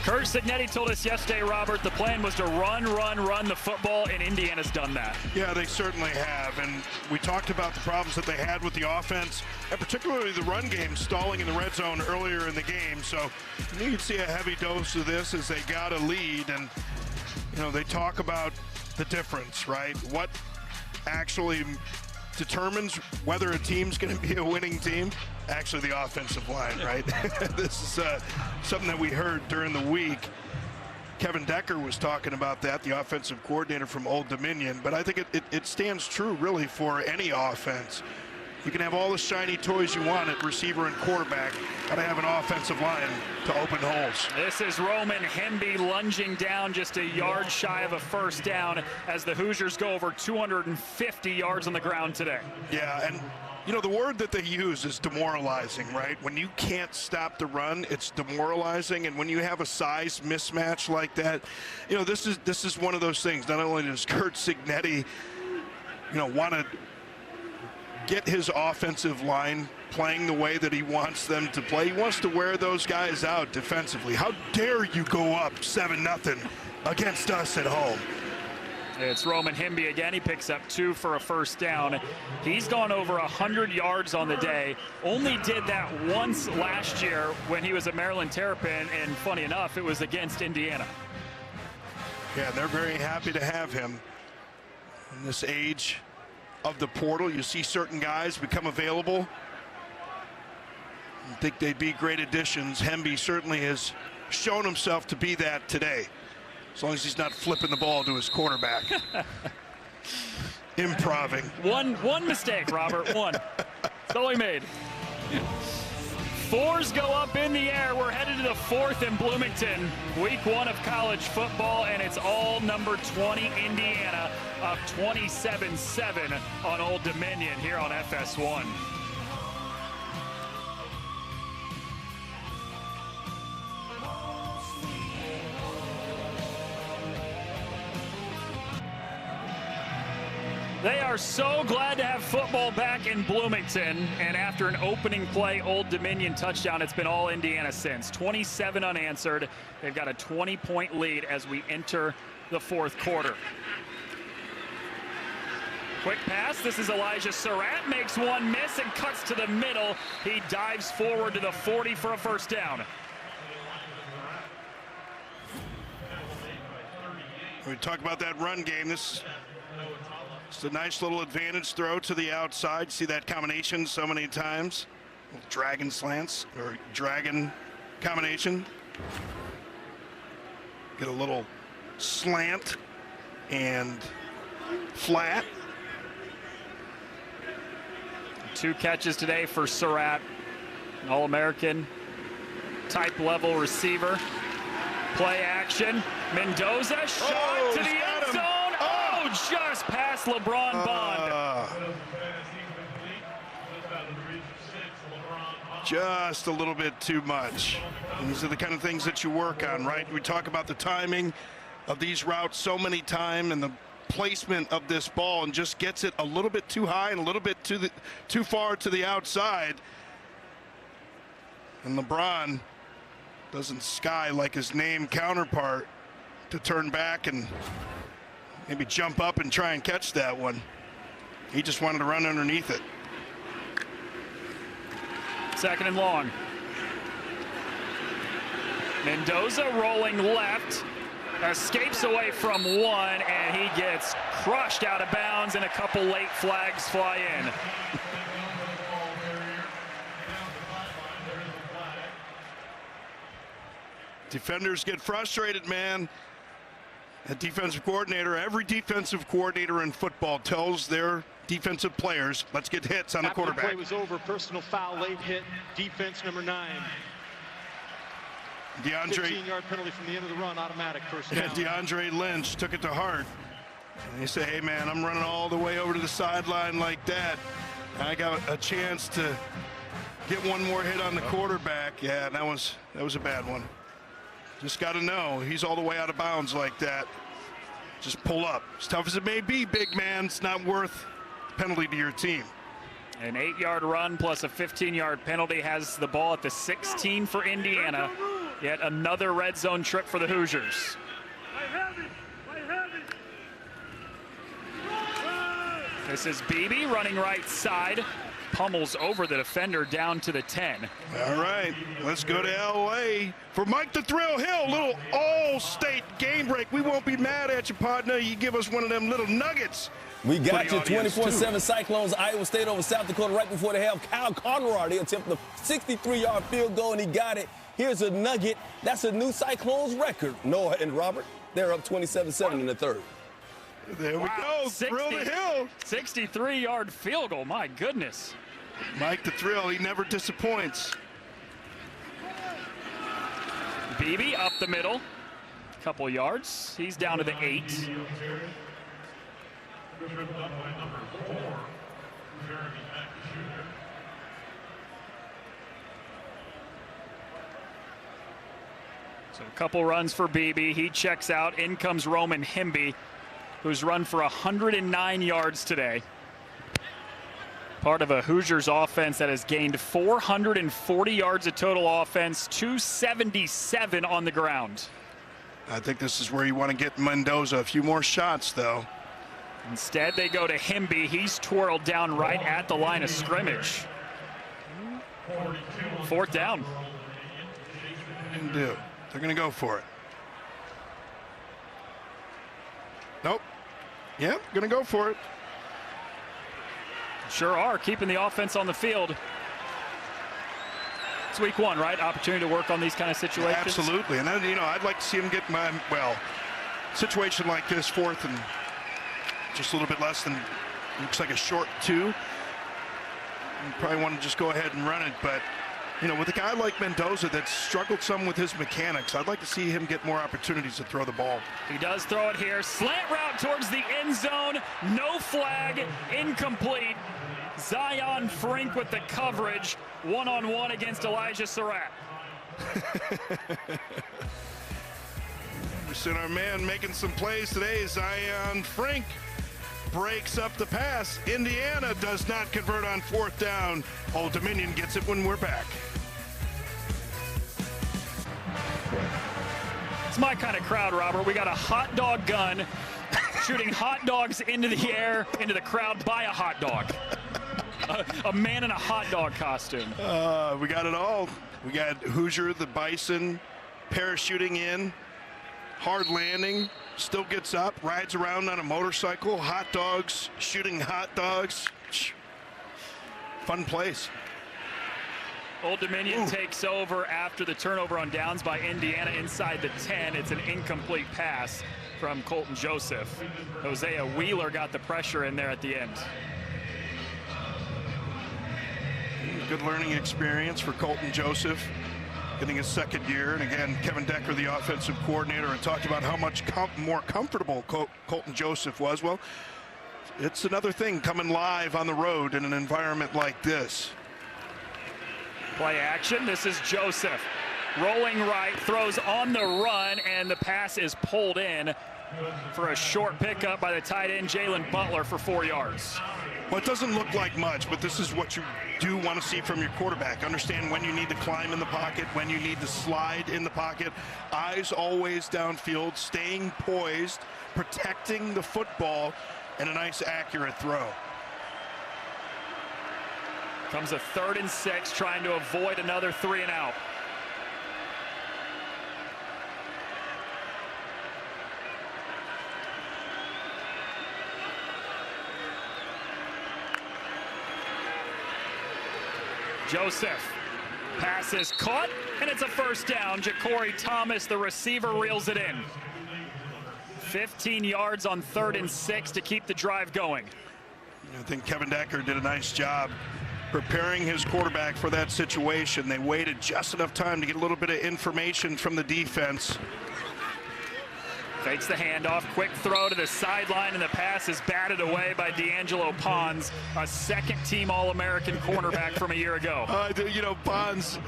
Kurt Signetti told us yesterday, Robert, the plan was to run the football, and Indiana's done that.
Yeah, they certainly have. And we talked about the problems that they had with the offense, and particularly the run game stalling in the red zone earlier in the game. So you can see a heavy dose of this as they got a lead. And, you know, they talk about the difference, right? What actually determines whether a team's going to be a winning team? Actually, the offensive line, right? This is something that we heard during the week. Kevin Decker was talking about that, the offensive coordinator from Old Dominion. But I think it stands true, really, for any offense. You can have all the shiny toys you want at receiver and quarterback. Got to have an offensive line to open holes.
This is Roman Hemby lunging down just a yard shy of a first down as the Hoosiers go over 250 yards on the ground today.
Yeah, and you know, the word that they use is demoralizing, right? When you can't stop the run, it's demoralizing. And when you have a size mismatch like that, you know, this is one of those things. Not only does Kurt Signetti, you know, want to get his offensive line playing the way that he wants them to play, he wants to wear those guys out defensively. How dare you go up 7-0 against us at home?
It's Roman Hemby again. He picks up 2 for a first down. He's gone over 100 yards on the day. Only did that once last year when he was at Maryland Terrapin, and funny enough, it was against Indiana.
Yeah, they're very happy to have him. In this age of the portal, you see certain guys become available. You think they'd be great additions. Hemby certainly has shown himself to be that today. As long as he's not flipping the ball to his quarterback. Improving.
One mistake, Robert, one. That's all he made. 4s go up in the air. We're headed to the 4th in Bloomington. Week 1 of college football, and it's all number 20 Indiana, up 27-7 on Old Dominion here on FS1. They are so glad to have football back in Bloomington, and after an opening play Old Dominion touchdown, it's been all Indiana since. 27 unanswered. They've got a 20-point lead as we enter the 4th quarter. Quick pass. This is Elijah Surratt. Makes one miss and cuts to the middle. He dives forward to the 40 for a first down.
We talk about that run game. It's a nice little advantage throw to the outside. See that combination so many times. Dragon slants or dragon combination. Get a little slant and flat.
2 catches today for Surratt, an All-American type level receiver. Play action. Mendoza shot to the end zone. Oh, just past LeBron Bond.
just a little bit too much. And these are the kind of things that you work on, right? We talk about the timing of these routes so many times and the placement of this ball, and just gets it a little bit too high and a little bit too far to the outside. And LeBron doesn't sky like his name counterpart to turn back and maybe jump up and try and catch that one. He just wanted to run underneath it.
Second and long. Mendoza rolling left, escapes away from one, and he gets crushed out of bounds, and a couple late flags fly in.
Defenders get frustrated, man. A defensive coordinator, every defensive coordinator in football tells their defensive players, let's get hits on the quarterback.
After the play was over, personal foul, late hit, defense number 9.
DeAndre,
15-yard penalty from the end of the run, automatic first down.
DeAndre Lynch took it to heart. And he said, hey man, I'm running all the way over to the sideline like that. I got a chance to get one more hit on the quarterback. Yeah, that was a bad one. Just got to know, he's all the way out of bounds like that. Just pull up. As tough as it may be, big man, it's not worth penalty to your team.
An 8-yard run plus a 15-yard penalty has the ball at the 16 for Indiana. Yet another red zone trip for the Hoosiers. This is Beebe running right side. Pummels over the defender down to the 10.
All right, let's go to L.A. for Mike the Thrill Hill. Little all-state game break. We won't be mad at you, partner. You give us one of them little nuggets.
We got you 24-7 Cyclones, Iowa State over South Dakota right before the half. Kyle Conrad, he attempted a 63-yard field goal, and he got it. Here's a nugget. That's a new Cyclones record. Noah and Robert, they're up 27-7 in the third.
There we go. Thrill the Hill.
63-yard field goal. My goodness.
Mike the Thrill, he never disappoints.
Beebe up the middle. Couple yards. He's down to the 8. So a couple runs for Beebe. He checks out. In comes Roman Himby, who's run for 109 yards today. Part of a Hoosiers offense that has gained 440 yards of total offense, 277 on the ground.
I think this is where you want to get Mendoza a few more shots, though.
Instead, they go to Himby. He's twirled down right at the line of scrimmage. 4th down.
They're going to go for it. Nope. Yep, going to go for it.
Sure are, keeping the offense on the field. It's week 1, right? Opportunity to work on these kind of situations.
Absolutely, and then, I'd like to see him get situation like this, 4th and just a little bit less than, looks like a short 2. You probably want to just go ahead and run it, but with a guy like Mendoza that's struggled some with his mechanics, I'd like to see him get more opportunities to throw the ball.
He does throw it here. Slant route towards the end zone. No flag. Incomplete. Zion Frink with the coverage. One-on-one against Elijah Surratt.
We've seen our man making some plays today. Zion Frink breaks up the pass. Indiana does not convert on 4th down. Old Dominion gets it when we're back.
It's my kind of crowd, Robert. We got a hot dog gun shooting hot dogs into the air, into the crowd by a hot dog. A man in a hot dog costume.
We got it all. We got Hoosier, the Bison, parachuting in, hard landing, still gets up, rides around on a motorcycle, hot dogs, shooting hot dogs. Fun place.
Old Dominion takes over after the turnover on downs by Indiana inside the 10. It's an incomplete pass from Colton Joseph. Hosea Wheeler got the pressure in there at the end.
Good learning experience for Colton Joseph, getting his 2nd year. And again, Kevin Decker, the offensive coordinator, and talked about how much more comfortable Colton Joseph was. Well, it's another thing coming live on the road in an environment like this.
Play action. This is Joseph. Rolling right, throws on the run, and the pass is pulled in for a short pickup by the tight end, Jalen Butler, for 4 yards.
Well, it doesn't look like much, but this is what you do want to see from your quarterback. Understand when you need to climb in the pocket, when you need to slide in the pocket. Eyes always downfield, staying poised, protecting the football, and a nice accurate throw.
Comes a 3rd and 6, trying to avoid another 3 and out. Joseph, pass is caught, and it's a first down. Ja'Cory Thomas, the receiver, reels it in. 15 yards on 3rd and 6 to keep the drive going.
I think Kevin Decker did a nice job preparing his quarterback for that situation. They waited just enough time to get a little bit of information from the defense.
Fakes the handoff, quick throw to the sideline, and the pass is batted away by D'Angelo Pons, a second-team All-American cornerback from a year ago.
You know, Pons,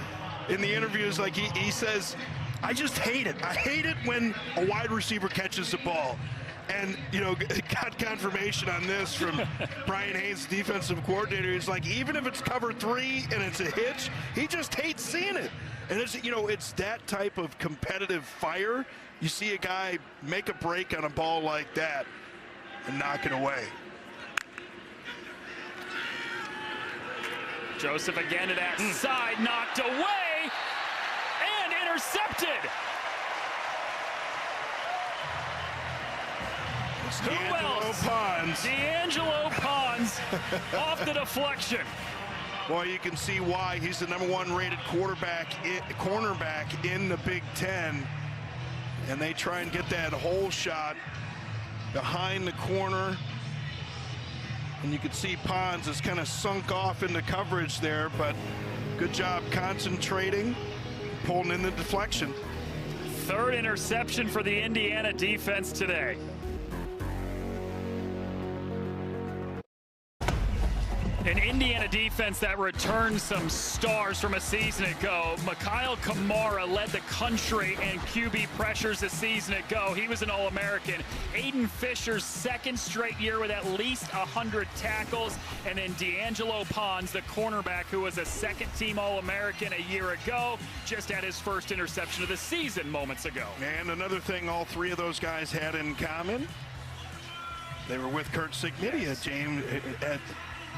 in the interviews, like he says, I just hate it. I hate it when a wide receiver catches the ball. And, you know, got confirmation on this from Brian Haynes, defensive coordinator. He's like, even if it's cover 3 and it's a hitch, he just hates seeing it. And it's, you know, it's that type of competitive fire. You see a guy make a break on a ball like that and knock it away.
Joseph again to that side, knocked away and intercepted.
It's
Who
D'Angelo
else?
Pons.
D'Angelo Pons off the deflection.
Well, you can see why. He's the #1 rated cornerback in the Big Ten. And they try and get that hole shot behind the corner. And you can see Pons is kind of sunk off into coverage there, but good job concentrating, pulling in the deflection.
3rd interception for the Indiana defense today. An Indiana defense that returned some stars from a season ago. Mikhail Kamara led the country in QB pressures a season ago. He was an All-American. Aiden Fisher's 2nd straight year with at least 100 tackles. And then D'Angelo Pons, the cornerback, who was a 2nd-team All-American a year ago, just had his 1st interception of the season moments ago.
And another thing all 3 of those guys had in common, they were with Kurt Cignetti at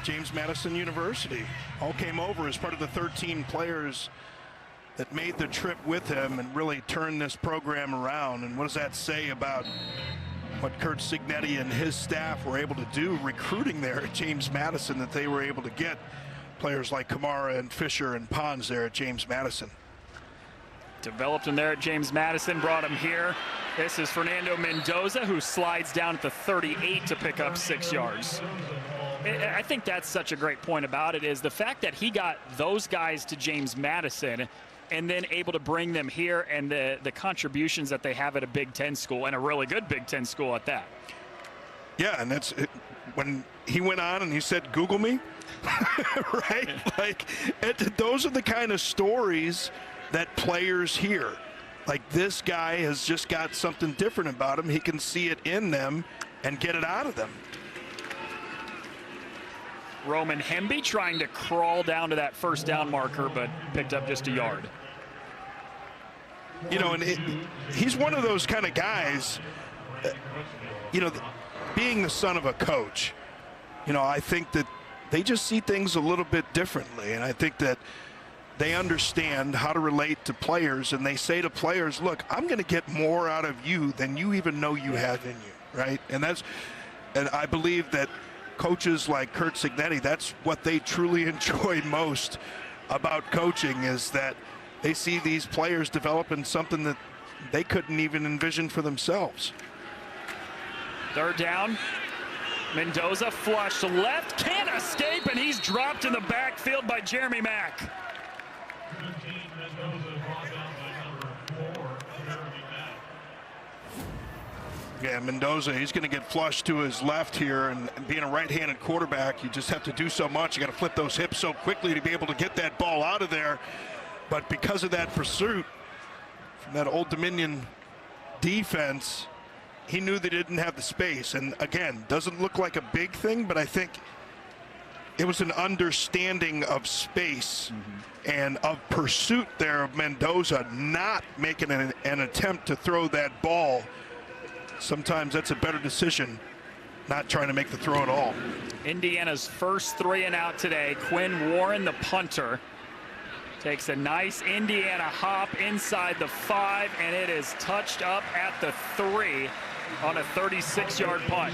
James Madison University. All came over as part of the 13 players that made the trip with him and really turned this program around. And what does that say about what Kurt Cignetti and his staff were able to do recruiting there at James Madison, that they were able to get players like Kamara and Fisher and Pons there at James Madison.
Developed him there at James Madison, brought him here. This is Fernando Mendoza, who slides down at the 38 to pick up 6 yards. I think that's such a great point about it, is the fact that he got those guys to James Madison and then able to bring them here, and the contributions that they have at a Big Ten school, and a really good Big Ten school at that.
Yeah, and that's it. When he went on and he said, Google me, right? Like, those are the kind of stories that players hear. Like, this guy has just got something different about him. He can see it in them and get it out of them.
Roman Hemby trying to crawl down to that 1st down marker, but picked up just a yard.
You know, and he's one of those kind of guys, you know, being the son of a coach, you know, I think that they just see things a little bit differently. And I think that they understand how to relate to players, and they say to players, look, I'm going to get more out of you than you even know you have in you, right? And I believe that coaches like Kurt Cignetti, that's what they truly enjoy most about coaching, is that they see these players develop in something that they couldn't even envision for themselves.
3rd down. Mendoza flushed left, can't escape, and he's dropped in the backfield by Jeremy Mack.
Yeah, Mendoza, he's going to get flushed to his left here, and being a right-handed quarterback, you just have to do so much. You got to flip those hips so quickly to be able to get that ball out of there. But because of that pursuit from that Old Dominion defense, he knew they didn't have the space. And again, doesn't look like a big thing, but I think it was an understanding of space and of pursuit there of Mendoza not making an attempt to throw that ball. Sometimes that's a better decision, not trying to make the throw at all.
Indiana's first 3 and out today. Quinn Warren, the punter, takes a nice Indiana hop inside the 5, and it is touched up at the 3 on a 36-yard punt.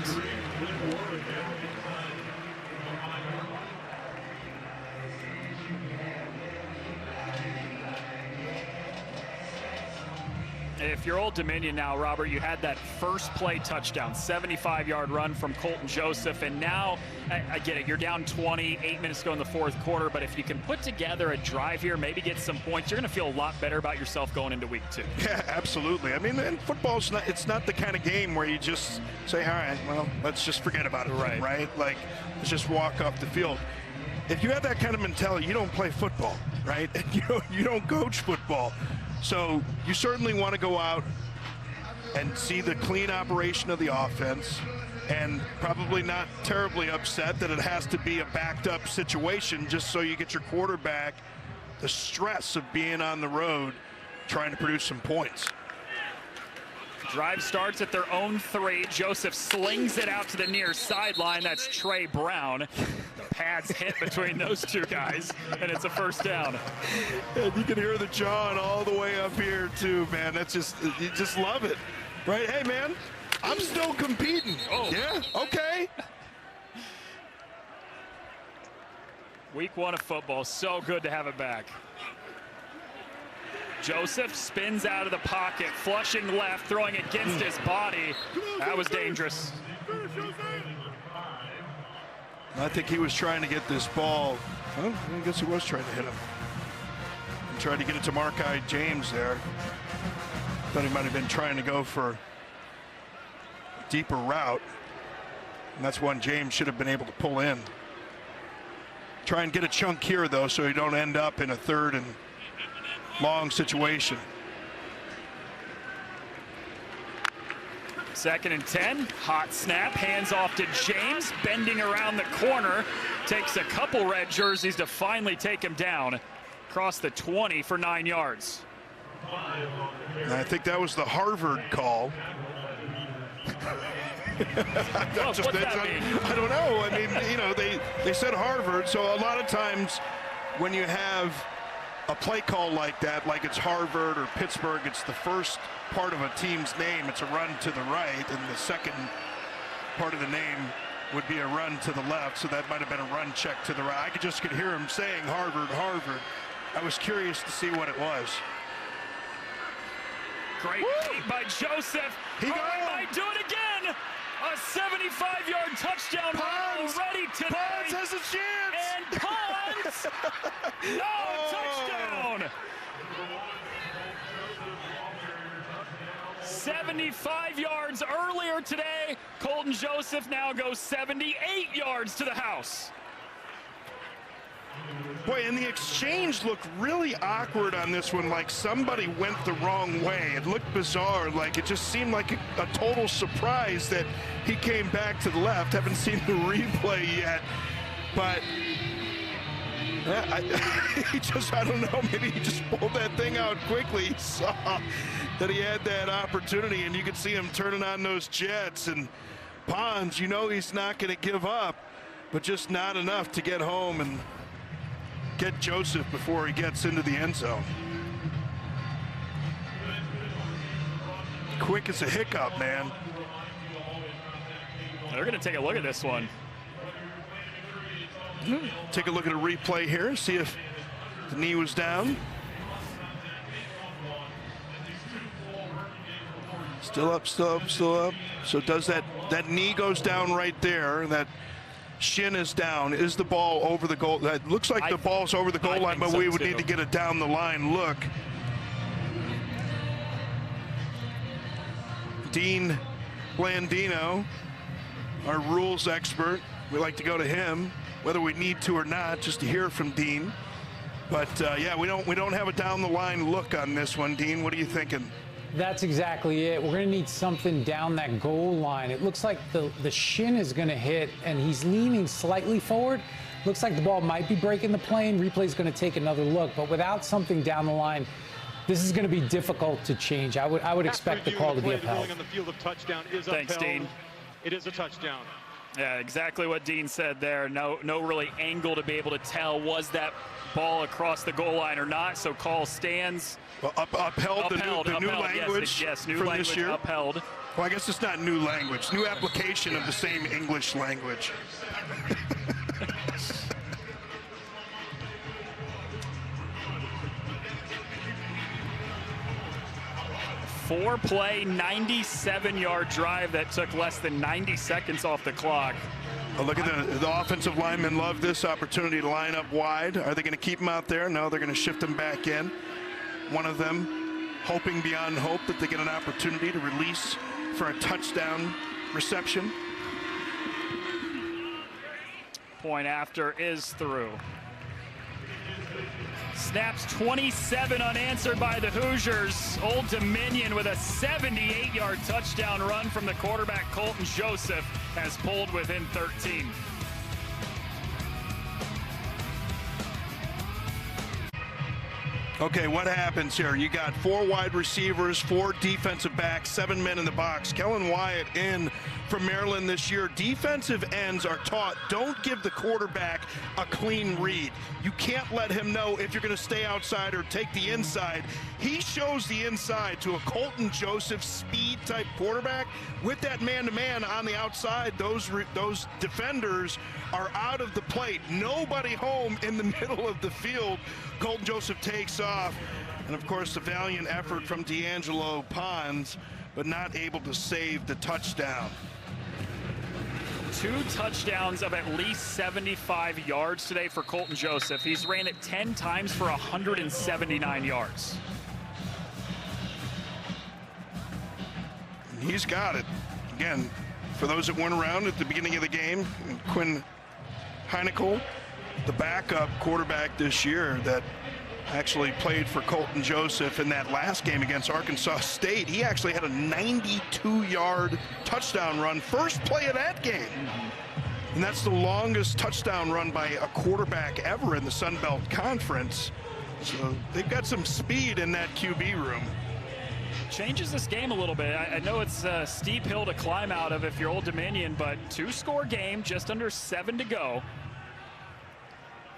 If you're Old Dominion now, Robert, you had that first play touchdown, 75-yard run from Colton Joseph, and now, I get it, you're down 20, 8 minutes to go in the fourth quarter, but if you can put together a drive here, maybe get some points, you're going to feel a lot better about yourself going into week 2.
Yeah, absolutely. I mean, and football's it's not the kind of game where you just say, all right, well, let's just forget about it, right? Like, let's just walk off the field. If you have that kind of mentality, you don't play football, right? You don't coach football. So you certainly want to go out and see the clean operation of the offense, and probably not terribly upset that it has to be a backed up situation just so you get your quarterback the stress of being on the road trying to produce some points.
Drive starts at their own 3. Joseph slings it out to the near sideline. That's Trey Brown. The pads hit between those two guys, and it's a first down.
And you can hear the John all the way up here too, man. That's just, you just love it, right? Hey, man, I'm still competing.
Oh.
Yeah, okay.
Week 1 of football, so good to have it back. Joseph spins out of the pocket, flushing left, throwing against his body. That was dangerous.
I think he was trying to get this ball. Well, I guess he was trying to hit him. He tried to get it to Markai James there. Thought he might have been trying to go for a deeper route. And that's one James should have been able to pull in. Try and get a chunk here, though, so you don't end up in a 3rd and long situation.
2nd and 10, hot snap, hands off to James, bending around the corner, takes a couple red jerseys to finally take him down across the 20 for 9 yards.
And I think that was the Harvard call.
What's that mean?
I don't know. I mean, you know, they said Harvard, so a lot of times when you have a play call like that, like it's Harvard or Pittsburgh, it's the first part of a team's name, it's a run to the right, and the second part of the name would be a run to the left, so that might have been a run check to the right. I could hear him saying Harvard, Harvard. I was curious to see what it was.
Great feed by Joseph. He might do it again. A 75-yard touchdown run already today.
Pons has a chance.
And Pons, touchdown. 75 yards earlier today. Colton Joseph now goes 78 yards to the house.
Boy, and the exchange looked really awkward on this one, like somebody went the wrong way. It looked bizarre, like it just seemed like a total surprise that he came back to the left. Haven't seen the replay yet, but I don't know, maybe he just pulled that thing out quickly. He saw that he had that opportunity, and you could see him turning on those jets. And Pons, you know he's not going to give up, but just not enough to get home and get Joseph before he gets into the end zone. Quick as a hiccup, man.
They're going to take a look at this one.
Take a look at a replay here, see if the knee was down. Still up, still up, still up. So does that knee goes down right there, and that shin is down. Is the ball over the goal? That looks like the ball's over the goal line, but we would need to get a down the line look. Dean Blandino, our rules expert. We like to go to him, whether we need to or not, just to hear from Dean. But yeah, we don't have a down the line look on this one, Dean. What are you thinking?
That's exactly it. We're going to need something down that goal line. It looks like the shin is going to hit, and he's leaning slightly forward. Looks like the ball might be breaking the plane. Replay's going to take another look, but without something down the line, this is going to be difficult to change. I would expect the call to be upheld.
On the field of touchdown is
Thanks,
upheld.
Dean.
It is a touchdown.
Yeah, exactly what Dean said there. No really angle to be able to tell was that ball across the goal line or not. So call stands.
Well, upheld, the new language
yes, new
from
language
this year.
Upheld.
Well, I guess it's not new language, new application of the same English language.
Four-play, 97-yard drive that took less than 90 seconds off the clock.
Oh, look at the offensive linemen love this opportunity to line up wide. Are they going to keep him out there? No, they're going to shift him back in. One of them hoping beyond hope that they get an opportunity to release for a touchdown reception.
Point after is through. Snaps 27 unanswered by the Hoosiers. Old Dominion with a 78-yard touchdown run from the quarterback Colton Joseph has pulled within 13.
Okay, what happens here? You got 4 wide receivers, 4 defensive backs, 7 men in the box. Kellen Wyatt in from Maryland this year. Defensive ends are taught, don't give the quarterback a clean read. You can't let him know if you're going to stay outside or take the inside. He shows the inside to a Colton Joseph speed type quarterback. With that man-to-man on the outside, those defenders are out of the plate. Nobody home in the middle of the field. Colton Joseph takes off. And of course, the valiant effort from D'Angelo Pons, but not able to save the touchdown.
2 touchdowns of at least 75 yards today for Colton Joseph. He's ran it 10 times for 179 yards.
He's got it. Again, for those that weren't around at the beginning of the game, Quinn Heinickel, the backup quarterback this year that actually played for Colton Joseph in that last game against Arkansas State. He actually had a 92-yard touchdown run, first play of that game. And that's the longest touchdown run by a quarterback ever in the Sun Belt Conference. So they've got some speed in that QB room.
Changes this game a little bit. I know it's a steep hill to climb out of if you're Old Dominion, but 2-score game, just under 7 to go.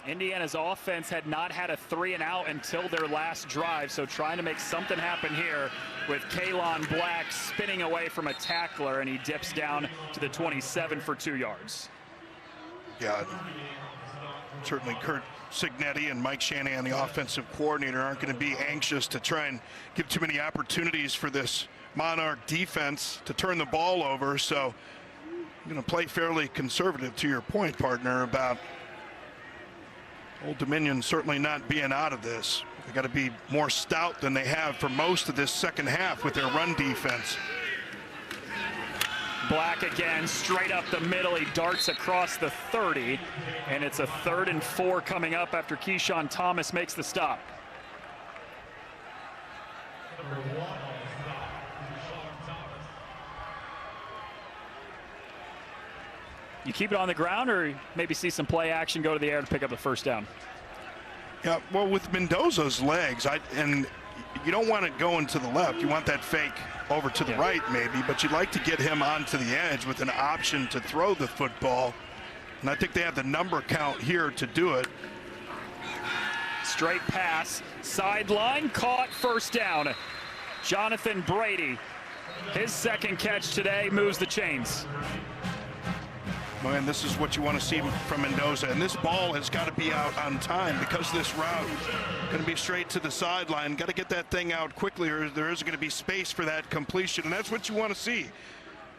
Indiana's offense had not had a 3-and-out until their last drive, so trying to make something happen here with Kalon Black spinning away from a tackler, and he dips down to the 27 for 2 yards.
Yeah, certainly Kurt Signetti and Mike Shanahan, the offensive coordinator, aren't going to be anxious to try and give too many opportunities for this Monarch defense to turn the ball over, so I'm going to play fairly conservative, to your point, partner, about Old Dominion certainly not being out of this. They got to be more stout than they have for most of this second half with their run defense.
Black again, straight up the middle. He darts across the 30, and it's a 3rd and 4 coming up after Keyshawn Thomas makes the stop. You keep it on the ground, or maybe see some play action, go to the air to pick up the first down?
Yeah, well, with Mendoza's legs, and you don't want it going to the left. You want that fake over to the right, maybe, but you'd like to get him onto the edge with an option to throw the football. And I think they have the number count here to do it.
Straight pass, sideline, caught, first down. Jonathan Brady, his second catch today, moves the chains.
And this is what you want to see from Mendoza. And this ball has got to be out on time because this route going to be straight to the sideline. Got to get that thing out quickly, or there isn't going to be space for that completion. And that's what you want to see.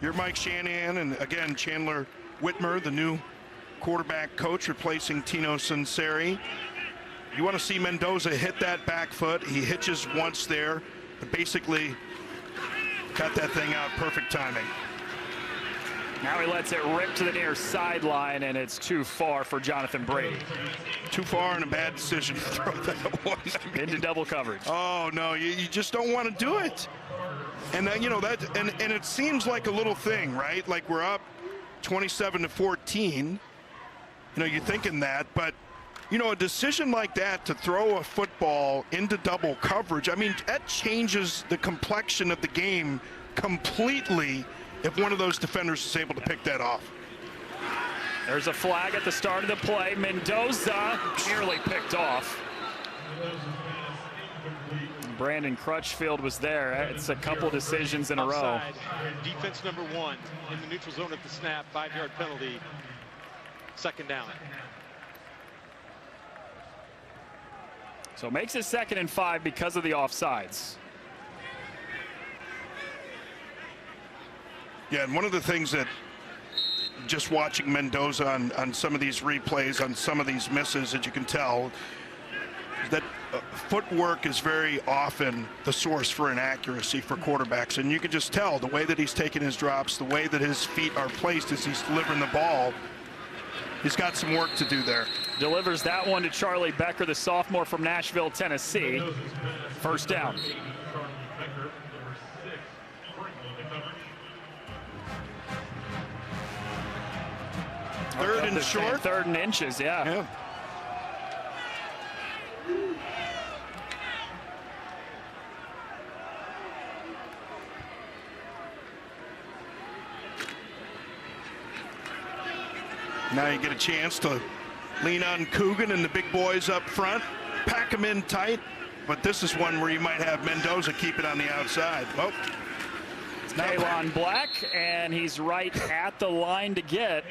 You're Mike Shanahan, and again, Chandler Whitmer, the new quarterback coach, replacing Tino Sunseri. You want to see Mendoza hit that back foot. He hitches once there, but basically got that thing out, perfect timing.
Now he lets it rip to the near sideline, and it's too far for Jonathan Brady.
Too far and a bad decision to throw that one.
Into double coverage.
Oh, no, you just don't want to do it. And, you know, that, and it seems like a little thing, right? Like we're up 27-14. You know, you're thinking that, but, you know, a decision like that to throw a football into double coverage, I mean, that changes the complexion of the game completely if one of those defenders is able to pick that off.
There's a flag at the start of the play. Mendoza nearly picked off. Brandon Crutchfield was there. It's a couple decisions in a row.
Offside. Defense number 1 in the neutral zone at the snap. 5-yard penalty. Second down.
So it makes it 2nd and 5 because of the offsides.
Yeah, and one of the things that just watching Mendoza on some of these replays, on some of these misses, that you can tell is that footwork is very often the source for inaccuracy for quarterbacks. And you can just tell the way that he's taking his drops, the way that his feet are placed as he's delivering the ball. He's got some work to do there.
Delivers that one to Charlie Becker, the sophomore from Nashville, Tennessee. First down.
Third and short.
3rd and inches, yeah.
Now you get a chance to lean on Coogan and the big boys up front, pack them in tight, but this is one where you might have Mendoza keep it on the outside. Well,
it's Naylon Black, and he's right at the line to get.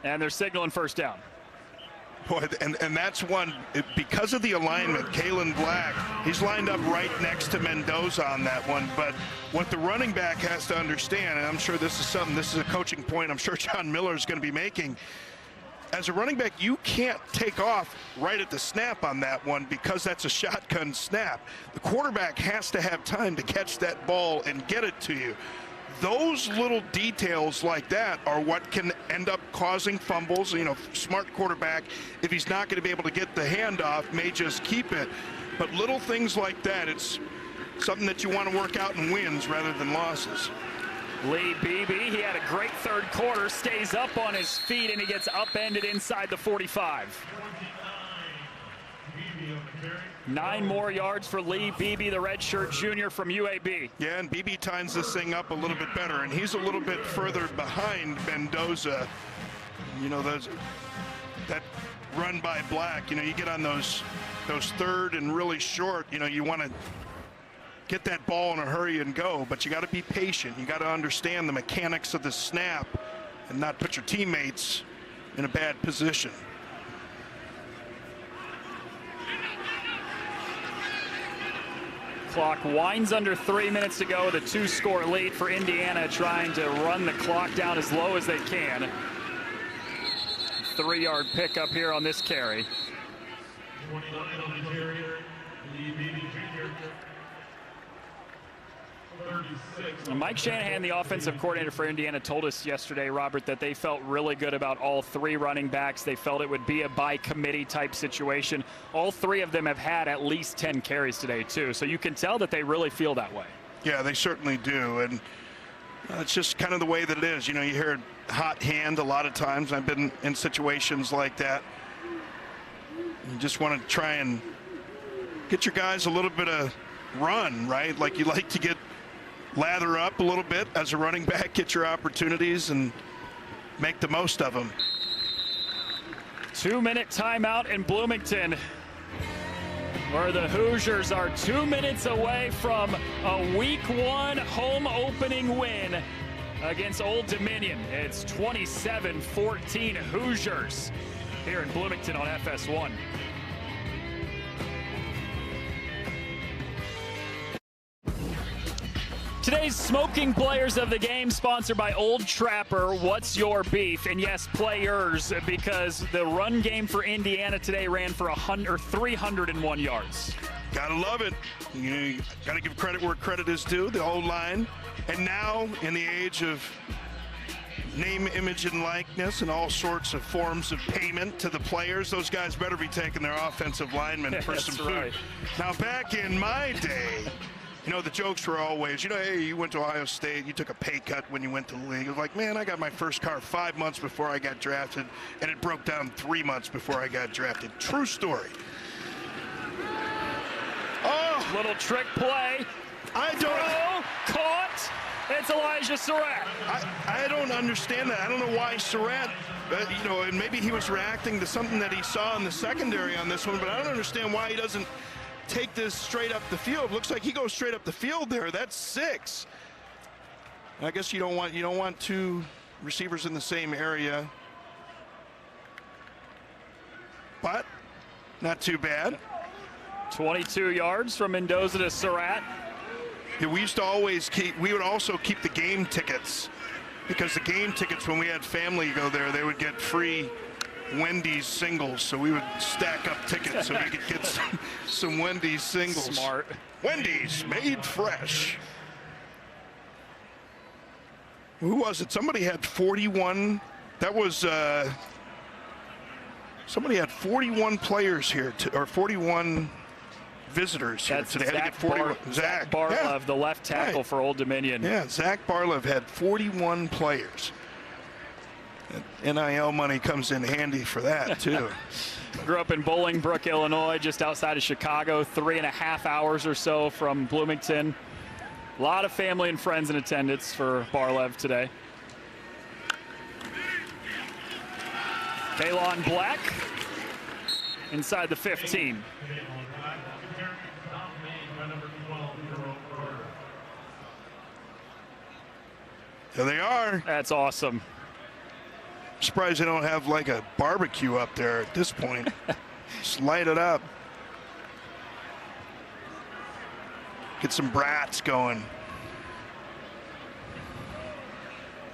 And they're signaling first down.
Boy, and that's one, because of the alignment, Kalen Black, he's lined up right next to Mendoza on that one. But what the running back has to understand, and I'm sure this is a coaching point I'm sure John Miller is going to be making. As a running back, you can't take off right at the snap on that one because that's a shotgun snap. The quarterback has to have time to catch that ball and get it to you. Those little details like that are what can end up causing fumbles. You know, smart quarterback, if he's not going to be able to get the handoff, may just keep it. But little things like that, it's something that you want to work out in wins rather than losses.
Lee Beebe, he had a great 3rd quarter, stays up on his feet, and he gets upended inside the 45. 9 more yards for Lee Beebe, the redshirt junior from UAB.
Yeah, and Beebe times this thing up a little bit better, and he's a little bit further behind Mendoza. You know, that run by Black, you know, you get on those 3rd and really short, you know, you want to get that ball in a hurry and go, but you got to be patient. You got to understand the mechanics of the snap and not put your teammates in a bad position.
Clock winds under 3 minutes to go. The 2-score lead for Indiana, trying to run the clock down as low as they can. 3-yard pickup here on this carry. Mike Shanahan, the offensive coordinator for Indiana, told us yesterday, Robert, that they felt really good about all 3 running backs. They felt it would be a by committee type situation. All 3 of them have had at least 10 carries today, too. So you can tell that they really feel that way.
Yeah, they certainly do. And it's just kind of the way that it is. You know, you hear hot hand a lot of times. I've been in situations like that. You just want to try and get your guys a little bit of run, right? Like you like to get lather up a little bit as a running back, get your opportunities and make the most of them.
2-minute timeout in Bloomington, where the Hoosiers are 2 minutes away from a Week 1 home opening win against Old Dominion. It's 27-14 Hoosiers here in Bloomington on FS1. Today's Smoking Players of the Game, sponsored by Old Trapper. What's your beef? And yes, players, because the run game for Indiana today ran for 301 yards.
Gotta love it. You gotta give credit where credit is due, the old line. And now, in the age of name, image, and likeness and all sorts of forms of payment to the players, those guys better be taking their offensive linemen for some food.
Right.
Now, back in my day, you know, the jokes were always, you know, hey, you went to Ohio State, you took a pay cut when you went to the league. It was like, man, I got my first car 5 months before I got drafted, and it broke down 3 months before I got drafted. True story. Oh,
Little trick play.
I don't.
Throw, caught. It's Elijah Surratt.
I don't understand that. I don't know why Surratt, you know, and maybe he was reacting to something that he saw in the secondary on this one, but I don't understand why he doesn't take this straight up the field. Looks like he goes straight up the field there. That's 6. I guess you don't want 2 receivers in the same area, but not too bad.
22 yards from Mendoza to Surratt.
Yeah, we used to always we would also keep the game tickets, because the game tickets, when we had family go there, they would get free Wendy's singles. So we would stack up tickets so we could get some Wendy's singles.
Smart.
Wendy's, made fresh. Who was it? Somebody had 41. That was, somebody had 41 players here, or 41 visitors here
That's
today.
Zach,
had to get 41.
Zach Barlev,
yeah.
the left tackle for Old Dominion.
Yeah, Zach Barlev had 41 players. And NIL money comes in handy for that, too.
Grew up in Bolingbrook, Illinois, just outside of Chicago, 3.5 hours or so from Bloomington. A lot of family and friends in attendance for Barlev today. Kalon Black inside the 15.
There they are.
That's awesome.
Surprised they don't have like a barbecue up there at this point. Just light it up. Get some brats going.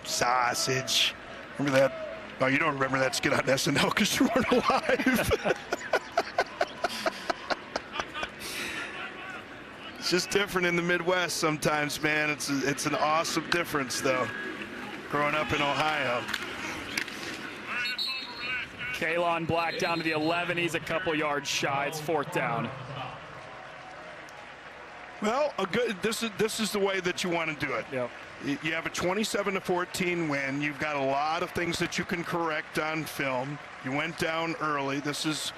Sausage. Remember that? Oh, you don't remember that skit on SNL because you weren't alive. It's just different in the Midwest sometimes, man. It's an awesome difference, though, growing up in Ohio.
Kalon Black down to the 11. He's a couple yards shy. It's 4th down.
Well, this is the way that you want to do it.
Yep.
You have a 27-14 win. You've got a lot of things that you can correct on film. You went down early. This is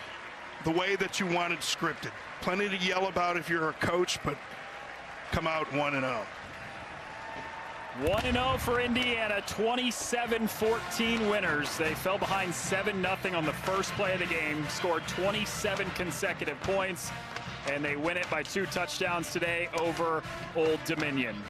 the way that you wanted scripted. Plenty to yell about if you're a coach, but come out 1-0.
1-0 for Indiana, 27-14 winners. They fell behind 7-0 on the first play of the game, scored 27 consecutive points, and they win it by 2 touchdowns today over Old Dominion.